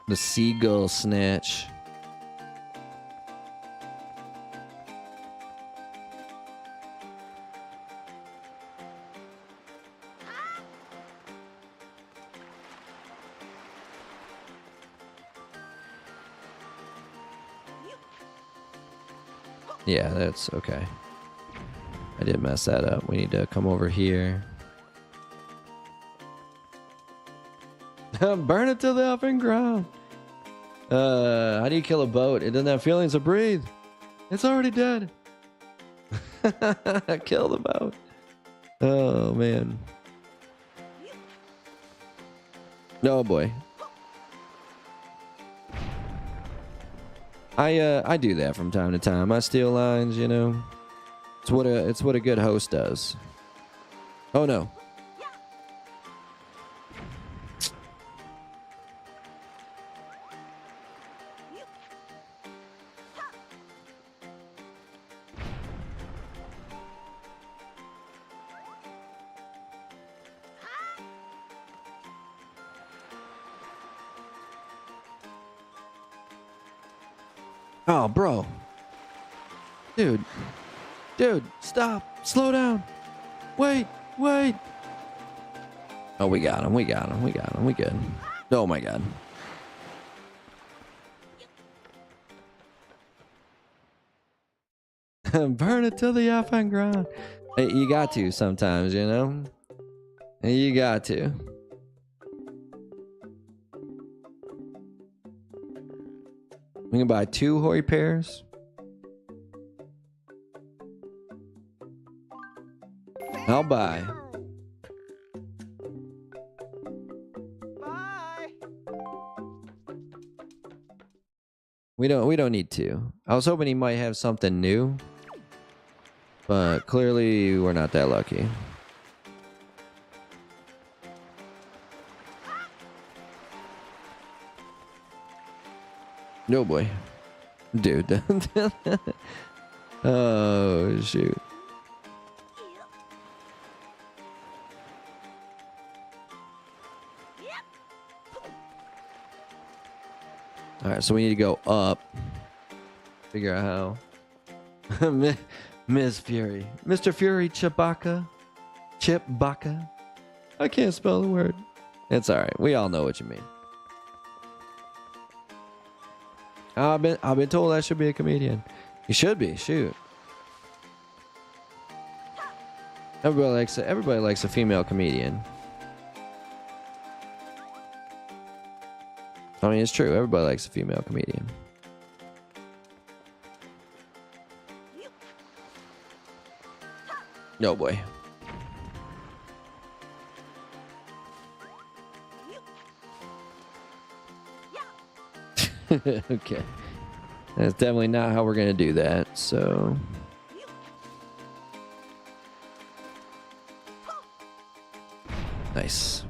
the seagull snatch. Yeah, that's okay. I did mess that up. We need to come over here. Burn it to the effing ground. How do you kill a boat? It doesn't have feelings or breathe. It's already dead. Kill the boat. Oh man. Oh boy. I do that from time to time. I steal lines, you know. It's what a good host does. Oh no. Oh, bro. Dude, stop. Slow down. Wait. Oh, we got him. We good. Oh, my God. Burn it till the effing ground. Hey, you got to sometimes, you know? You got to. We can buy 2 Hoi pairs. I'll buy. Bye. We don't need 2. I was hoping he might have something new, but clearly we're not that lucky. No boy. Dude. Oh shoot. Alright, so we need to go up. Figure out how. Ms. Fury. Mr. Fury Chewbacca. Chewbacca. I can't spell the word. It's alright. We all know what you mean. I've been told I should be a comedian. You should be. Shoot. Everybody likes a female comedian. I mean, it's true. Everybody likes a female comedian. No boy. Okay. That's definitely not how we're going to do that, so... Nice.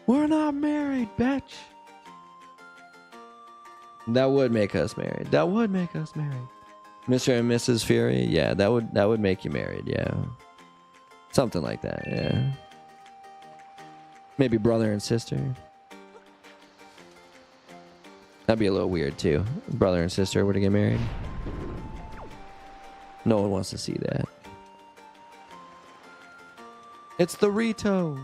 We're not married, bitch. That would make us married. That would make us married. Mr. and Mrs. Fury, yeah, that would make you married, yeah. Something like that, yeah. Maybe brother and sister. That'd be a little weird too. Brother and sister were to get married. No one wants to see that. It's the Rito.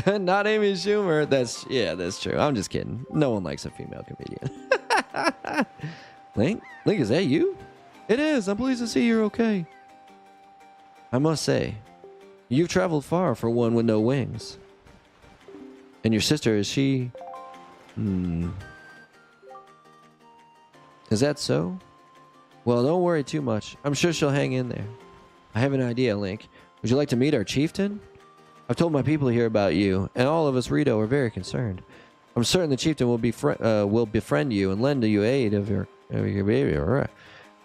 Not Amy Schumer. That's true. I'm just kidding. No one likes a female comedian. Link, is that you? It is. I'm pleased to see you're okay. I must say, you've traveled far for one with no wings. And your sister, is she... Is that so? Well, don't worry too much. I'm sure she'll hang in there. I have an idea, Link. Would you like to meet our chieftain? I've told my people here about you, and all of us Rito are very concerned. I'm certain the chieftain will befriend you and lend you aid of your baby. Right.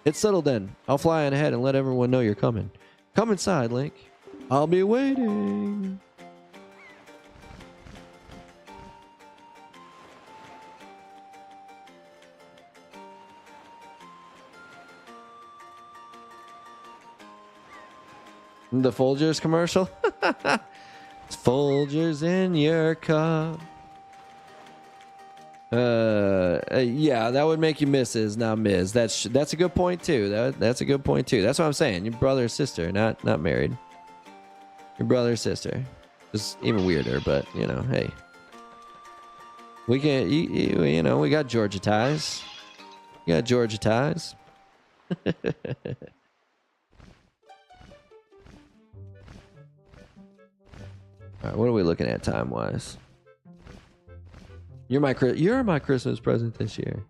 It's settled then. I'll fly on ahead and let everyone know you're coming. Come inside, Link. I'll be waiting. The Folgers commercial? Folgers in your cup. Yeah, that would make you Mrs., not Ms. That's a good point too. That's a good point too. That's what I'm saying. Your brother or sister, not married. Your brother or sister. Just even weirder, but you know, hey. We can, you know, we got Georgia ties. We got Georgia ties. All right, what are we looking at time-wise? You're my Christmas present this year.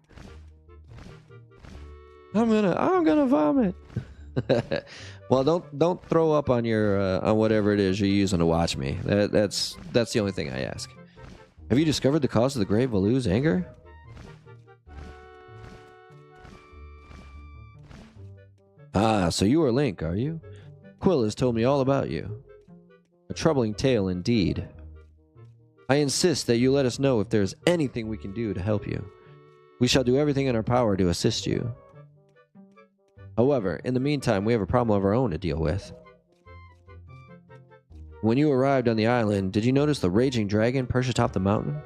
I'm gonna vomit. Well, don't throw up on your on whatever it is you're using to watch me. That's the only thing I ask. Have you discovered the cause of the great Valu's anger? Ah, so you are Link, are you? Quill has told me all about you. A troubling tale indeed. I insist that you let us know if there is anything we can do to help you. We shall do everything in our power to assist you. However, in the meantime, we have a problem of our own to deal with. When you arrived on the island, did you notice the raging dragon perched atop the mountain?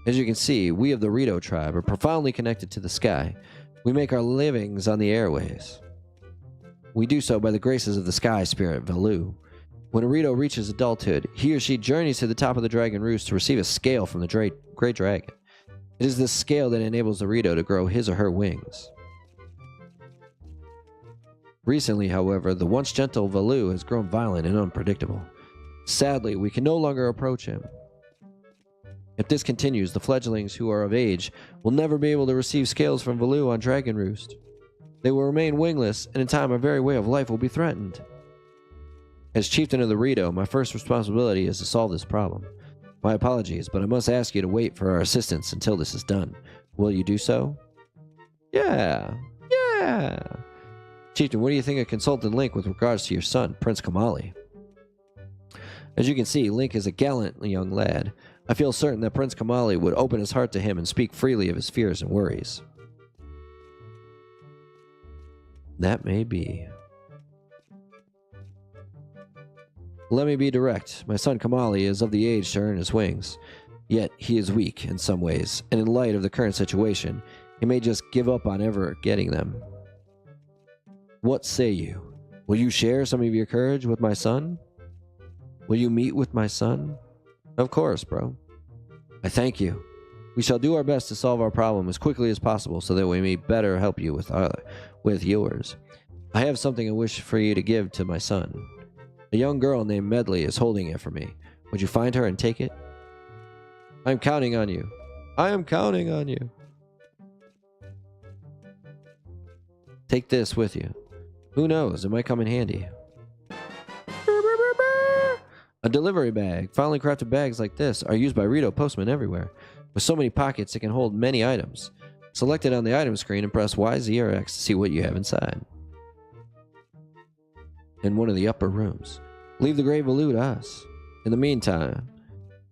As you can see, we of the Rito tribe are profoundly connected to the sky. We make our livings on the airways. We do so by the graces of the sky spirit, Valu. When a Rito reaches adulthood, he or she journeys to the top of the dragon roost to receive a scale from the great dragon. It is this scale that enables the Rito to grow his or her wings. Recently, however, the once gentle Valu has grown violent and unpredictable. Sadly, we can no longer approach him. If this continues, the fledglings who are of age will never be able to receive scales from Valu on Dragon Roost. They will remain wingless, and in time our very way of life will be threatened. As chieftain of the Rito, my first responsibility is to solve this problem. My apologies, but I must ask you to wait for our assistance until this is done. Will you do so? Yeah. Chieftain, what do you think of Consultant Link with regards to your son, Prince Kamali? As you can see, Link is a gallant young lad. I feel certain that Prince Kamali would open his heart to him and speak freely of his fears and worries. That may be. Let me be direct. My son Kamali is of the age to earn his wings. Yet, he is weak in some ways, and in light of the current situation, he may just give up on ever getting them. What say you? Will you share some of your courage with my son? Will you meet with my son? Of course, bro. I thank you. We shall do our best to solve our problem as quickly as possible so that we may better help you with yours. I have something I wish for you to give to my son. A young girl named Medley is holding it for me. Would you find her and take it? I'm counting on you. I am counting on you. Take this with you. Who knows, it might come in handy. A delivery bag. Finely crafted bags like this are used by Rito postmen everywhere. With so many pockets, it can hold many items. Select it on the item screen and press Y, Z, or X to see what you have inside. In one of the upper rooms. Leave the Great Valu to us. In the meantime,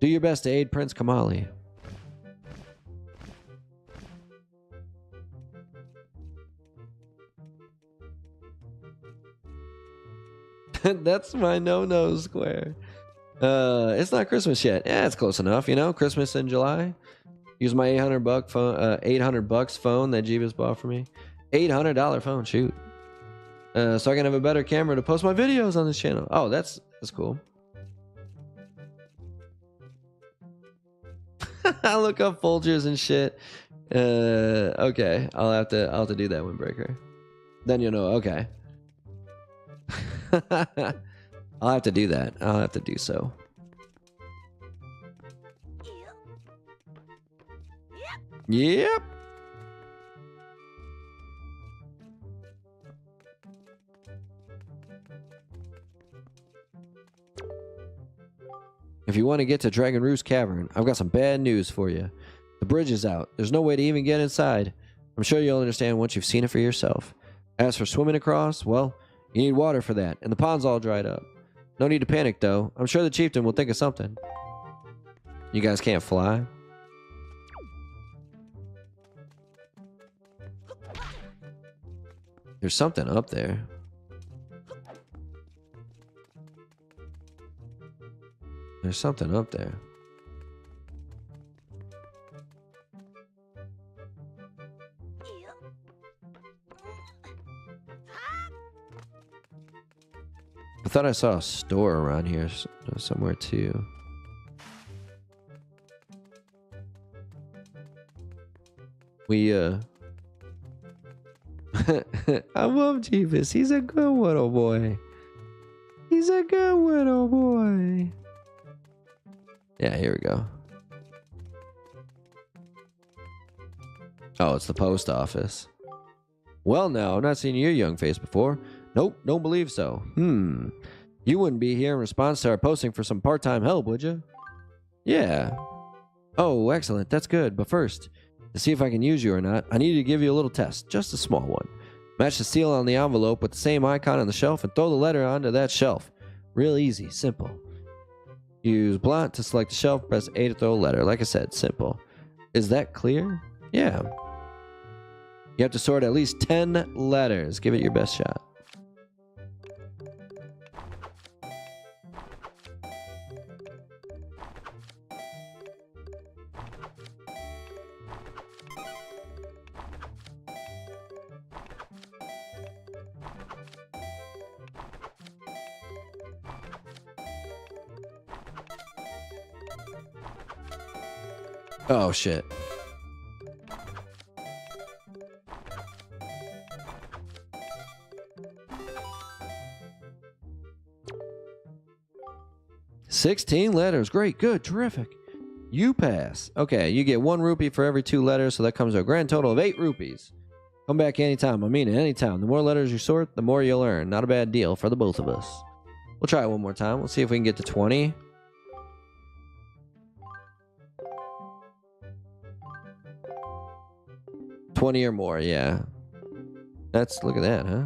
do your best to aid Prince Kamali. That's my no-no square. It's not Christmas yet. Yeah, it's close enough, you know. Christmas in July. Use my $800 phone, $800 phone that Jeebus bought for me. $800 phone. Shoot. So I can have a better camera to post my videos on this channel. Oh, that's cool. I look up Folgers and shit. Okay, I'll have to do that, Windbreaker. Then you'll know. Okay. I'll have to do that. I'll have to do so. Yep. If you want to get to Dragon Roost Cavern, I've got some bad news for you. The bridge is out. There's no way to even get inside. I'm sure you'll understand once you've seen it for yourself. As for swimming across, well, you need water for that, and the pond's all dried up. No need to panic, though. I'm sure the chieftain will think of something. You guys can't fly? There's something up there. There's something up there. I thought I saw a store around here somewhere too. We I love Jeebus. He's a good little boy. He's a good little boy. Yeah, here we go. Oh, it's the post office. Well, now, I've not seen your young face before. Nope, don't believe so. You wouldn't be here in response to our posting for some part-time help, would you? Yeah. Oh, excellent. That's good. But first, to see if I can use you or not, I need to give you a little test. Just a small one. Match the seal on the envelope with the same icon on the shelf and throw the letter onto that shelf. Real easy. Simple. Use blot to select the shelf. Press A to throw a letter. Like I said, simple. Is that clear? Yeah. You have to sort at least 10 letters. Give it your best shot. Oh, shit. $16 letters. Great. Good. Terrific. You pass. Okay, you get 1 rupee for every 2 letters, so that comes to a grand total of 8 rupees. Come back anytime. I mean it, anytime. The more letters you sort, the more you'll earn. Not a bad deal for the both of us. We'll try it one more time. We'll see if we can get to 20. $20 or more, yeah. Look at that, huh?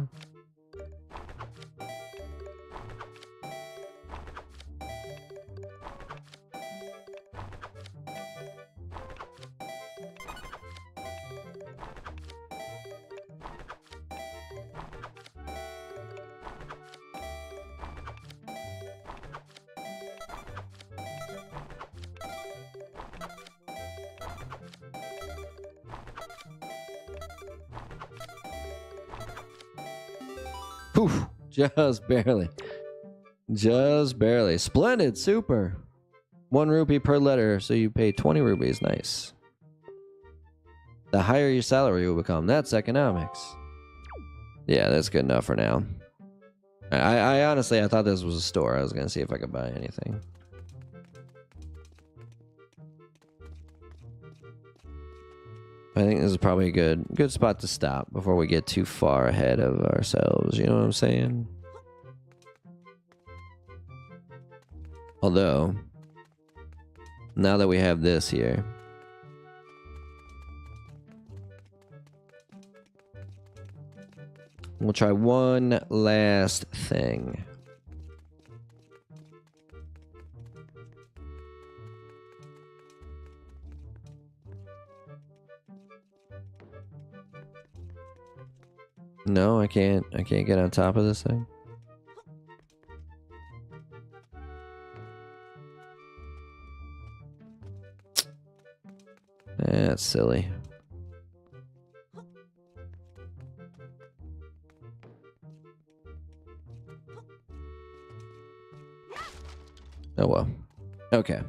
Poof, just barely. Just barely. Splendid, super. 1 rupee per letter, so you pay 20 rupees. Nice. The higher your salary will become. That's economics. Yeah, that's good enough for now. I honestly, I thought this was a store. I was going to see if I could buy anything. I think this is probably a good spot to stop before we get too far ahead of ourselves. You know what I'm saying? Although, now that we have this here, we'll try one last thing. No, I can't get on top of this thing. That's silly. Oh well. Okay.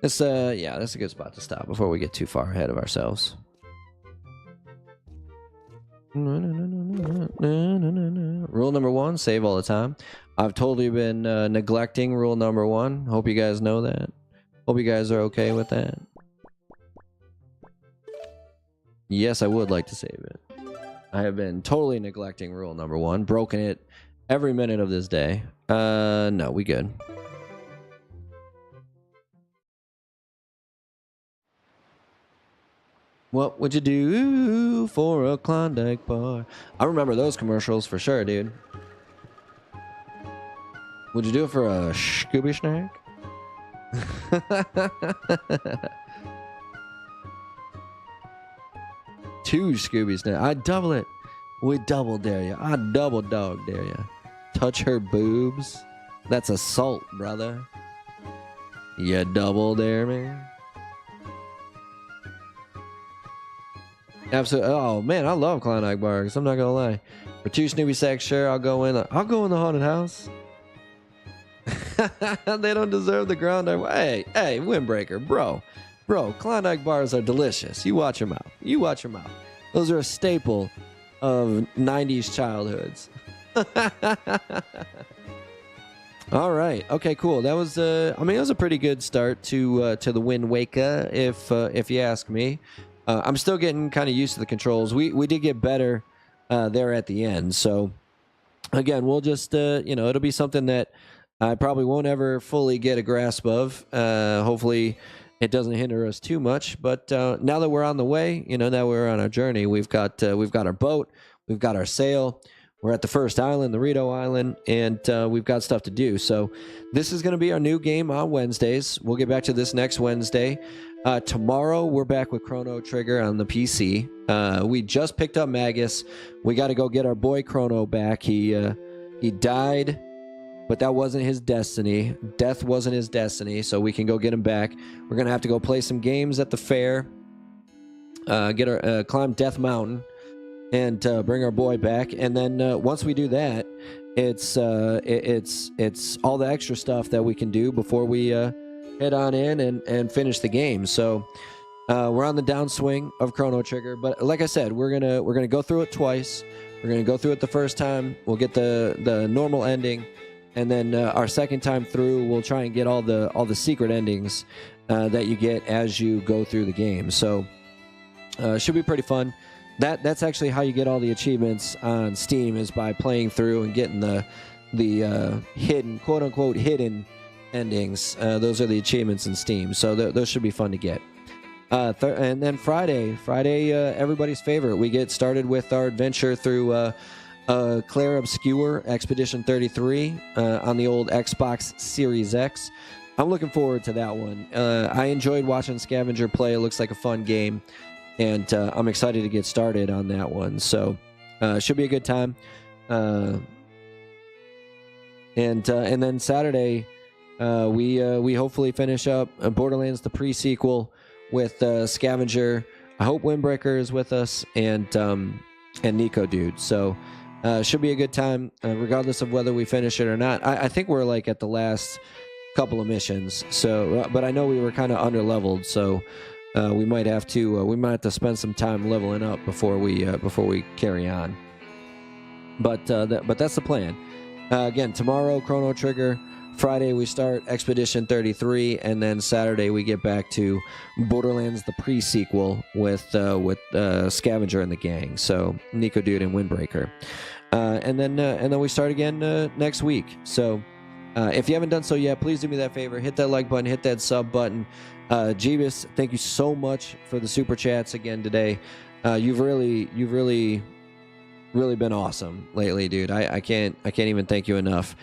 This yeah, that's a good spot to stop before we get too far ahead of ourselves. Rule number 1, save all the time. I've totally been neglecting rule number 1. Hope you guys know that. Hope you guys are okay with that. Yes, I would like to save it. I have been totally neglecting rule number 1. Broken it every minute of this day. No, we good. What would you do for a Klondike bar? I remember those commercials for sure, dude. Would you do it for a Scooby snack? 2 Scooby snacks. I double it. We double dare you. I double dog dare you. Touch her boobs. That's assault, brother. You double dare me. Absolutely. Oh man, I love Klondike bars. I'm not gonna lie. For 2 Snoopy sacks, sure, I'll go in the haunted house. They don't deserve the ground. Hey, windbreaker, bro. Klondike bars are delicious. You watch them out. Those are a staple of 90s childhoods. All right. Okay. Cool. That was. I mean, it was a pretty good start to the Wind Waker, if you ask me. I'm still getting kind of used to the controls. We did get better there at the end. So again, we'll just it'll be something that I probably won't ever fully get a grasp of. Hopefully, it doesn't hinder us too much. But now that we're on the way, now we're on our journey. We've got our boat, we've got our sail. We're at the first island, the Rito Island, and we've got stuff to do. So this is going to be our new game on Wednesdays. We'll get back to this next Wednesday. Tomorrow, we're back with Chrono Trigger on the PC. We just picked up Magus. We got to go get our boy Chrono back. He died, but that wasn't his destiny. Death wasn't his destiny, so we can go get him back. We're going to have to go play some games at the fair, climb Death Mountain, and bring our boy back. And then once we do that, it's all the extra stuff that we can do before we head on in and finish the game. So we're on the downswing of Chrono Trigger, but like I said, we're gonna go through it twice. We're gonna go through it the first time. We'll get the normal ending, and then our second time through, we'll try and get all the secret endings that you get as you go through the game. So should be pretty fun. That's actually how you get all the achievements on Steam, is by playing through and getting the hidden, quote unquote, hidden endings. Those are the achievements in Steam, so those should be fun to get. And then Friday, everybody's favorite. We get started with our adventure through Claire Obscure Expedition 33 on the old Xbox Series X. I'm looking forward to that one. I enjoyed watching Scavenger play. It looks like a fun game. And I'm excited to get started on that one. So should be a good time. And then Saturday, we hopefully finish up Borderlands, the pre-sequel, with Scavenger. I hope Windbreaker is with us, and Nico Dude. So should be a good time, regardless of whether we finish it or not. I think we're like at the last couple of missions. So, but I know we were kind of under-leveled, so we might have to spend some time leveling up before we carry on. But that's the plan. Again, tomorrow Chrono Trigger. Friday we start Expedition 33, and then Saturday we get back to Borderlands, the pre-sequel with Scavenger and the gang. So Nico Dude and Windbreaker, and then we start again next week. So if you haven't done so yet, please do me that favor. Hit that like button, hit that sub button. Jeebus, thank you so much for the super chats again today. You've really been awesome lately, dude. I can't even thank you enough.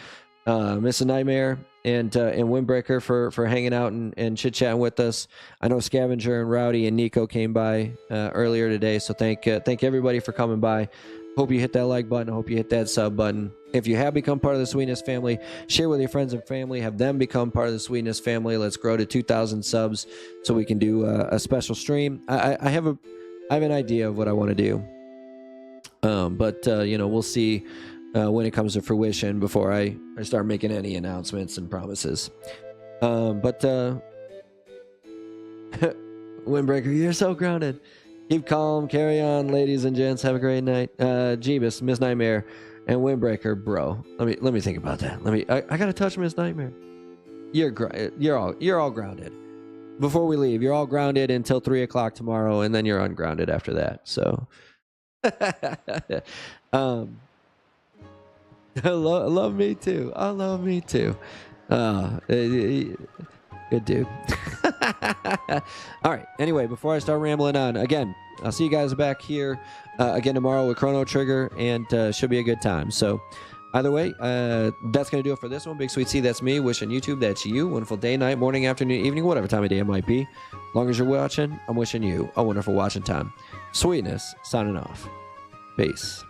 Miss a Nightmare and Windbreaker for hanging out and chit chatting with us. I know Scavenger and Rowdy and Nico came by earlier today, so thank everybody for coming by. Hope you hit that like button. Hope you hit that sub button. If you have become part of the Sweetness family, share with your friends and family. Have them become part of the Sweetness family. Let's grow to 2,000 subs so we can do a special stream. I have an idea of what I want to do, but we'll see when it comes to fruition before I start making any announcements and promises. But Windbreaker, you're so grounded. Keep calm, carry on, ladies and gents. Have a great night. Jeebus, Miss Nightmare, and Windbreaker, bro. Let me think about that. I gotta touch Miss Nightmare. You're all grounded. Before we leave, you're all grounded until 3 o'clock tomorrow, and then you're ungrounded after that. So, love me too. I love me too. Good dude. All right. Anyway, before I start rambling on, again, I'll see you guys back here again tomorrow with Chrono Trigger, and should be a good time. So either way, that's going to do it for this one. BigSweetC, that's me. Wishing YouTube, that's you. Wonderful day, night, morning, afternoon, evening, whatever time of day it might be. As long as you're watching, I'm wishing you a wonderful watching time. Sweetness, signing off. Peace.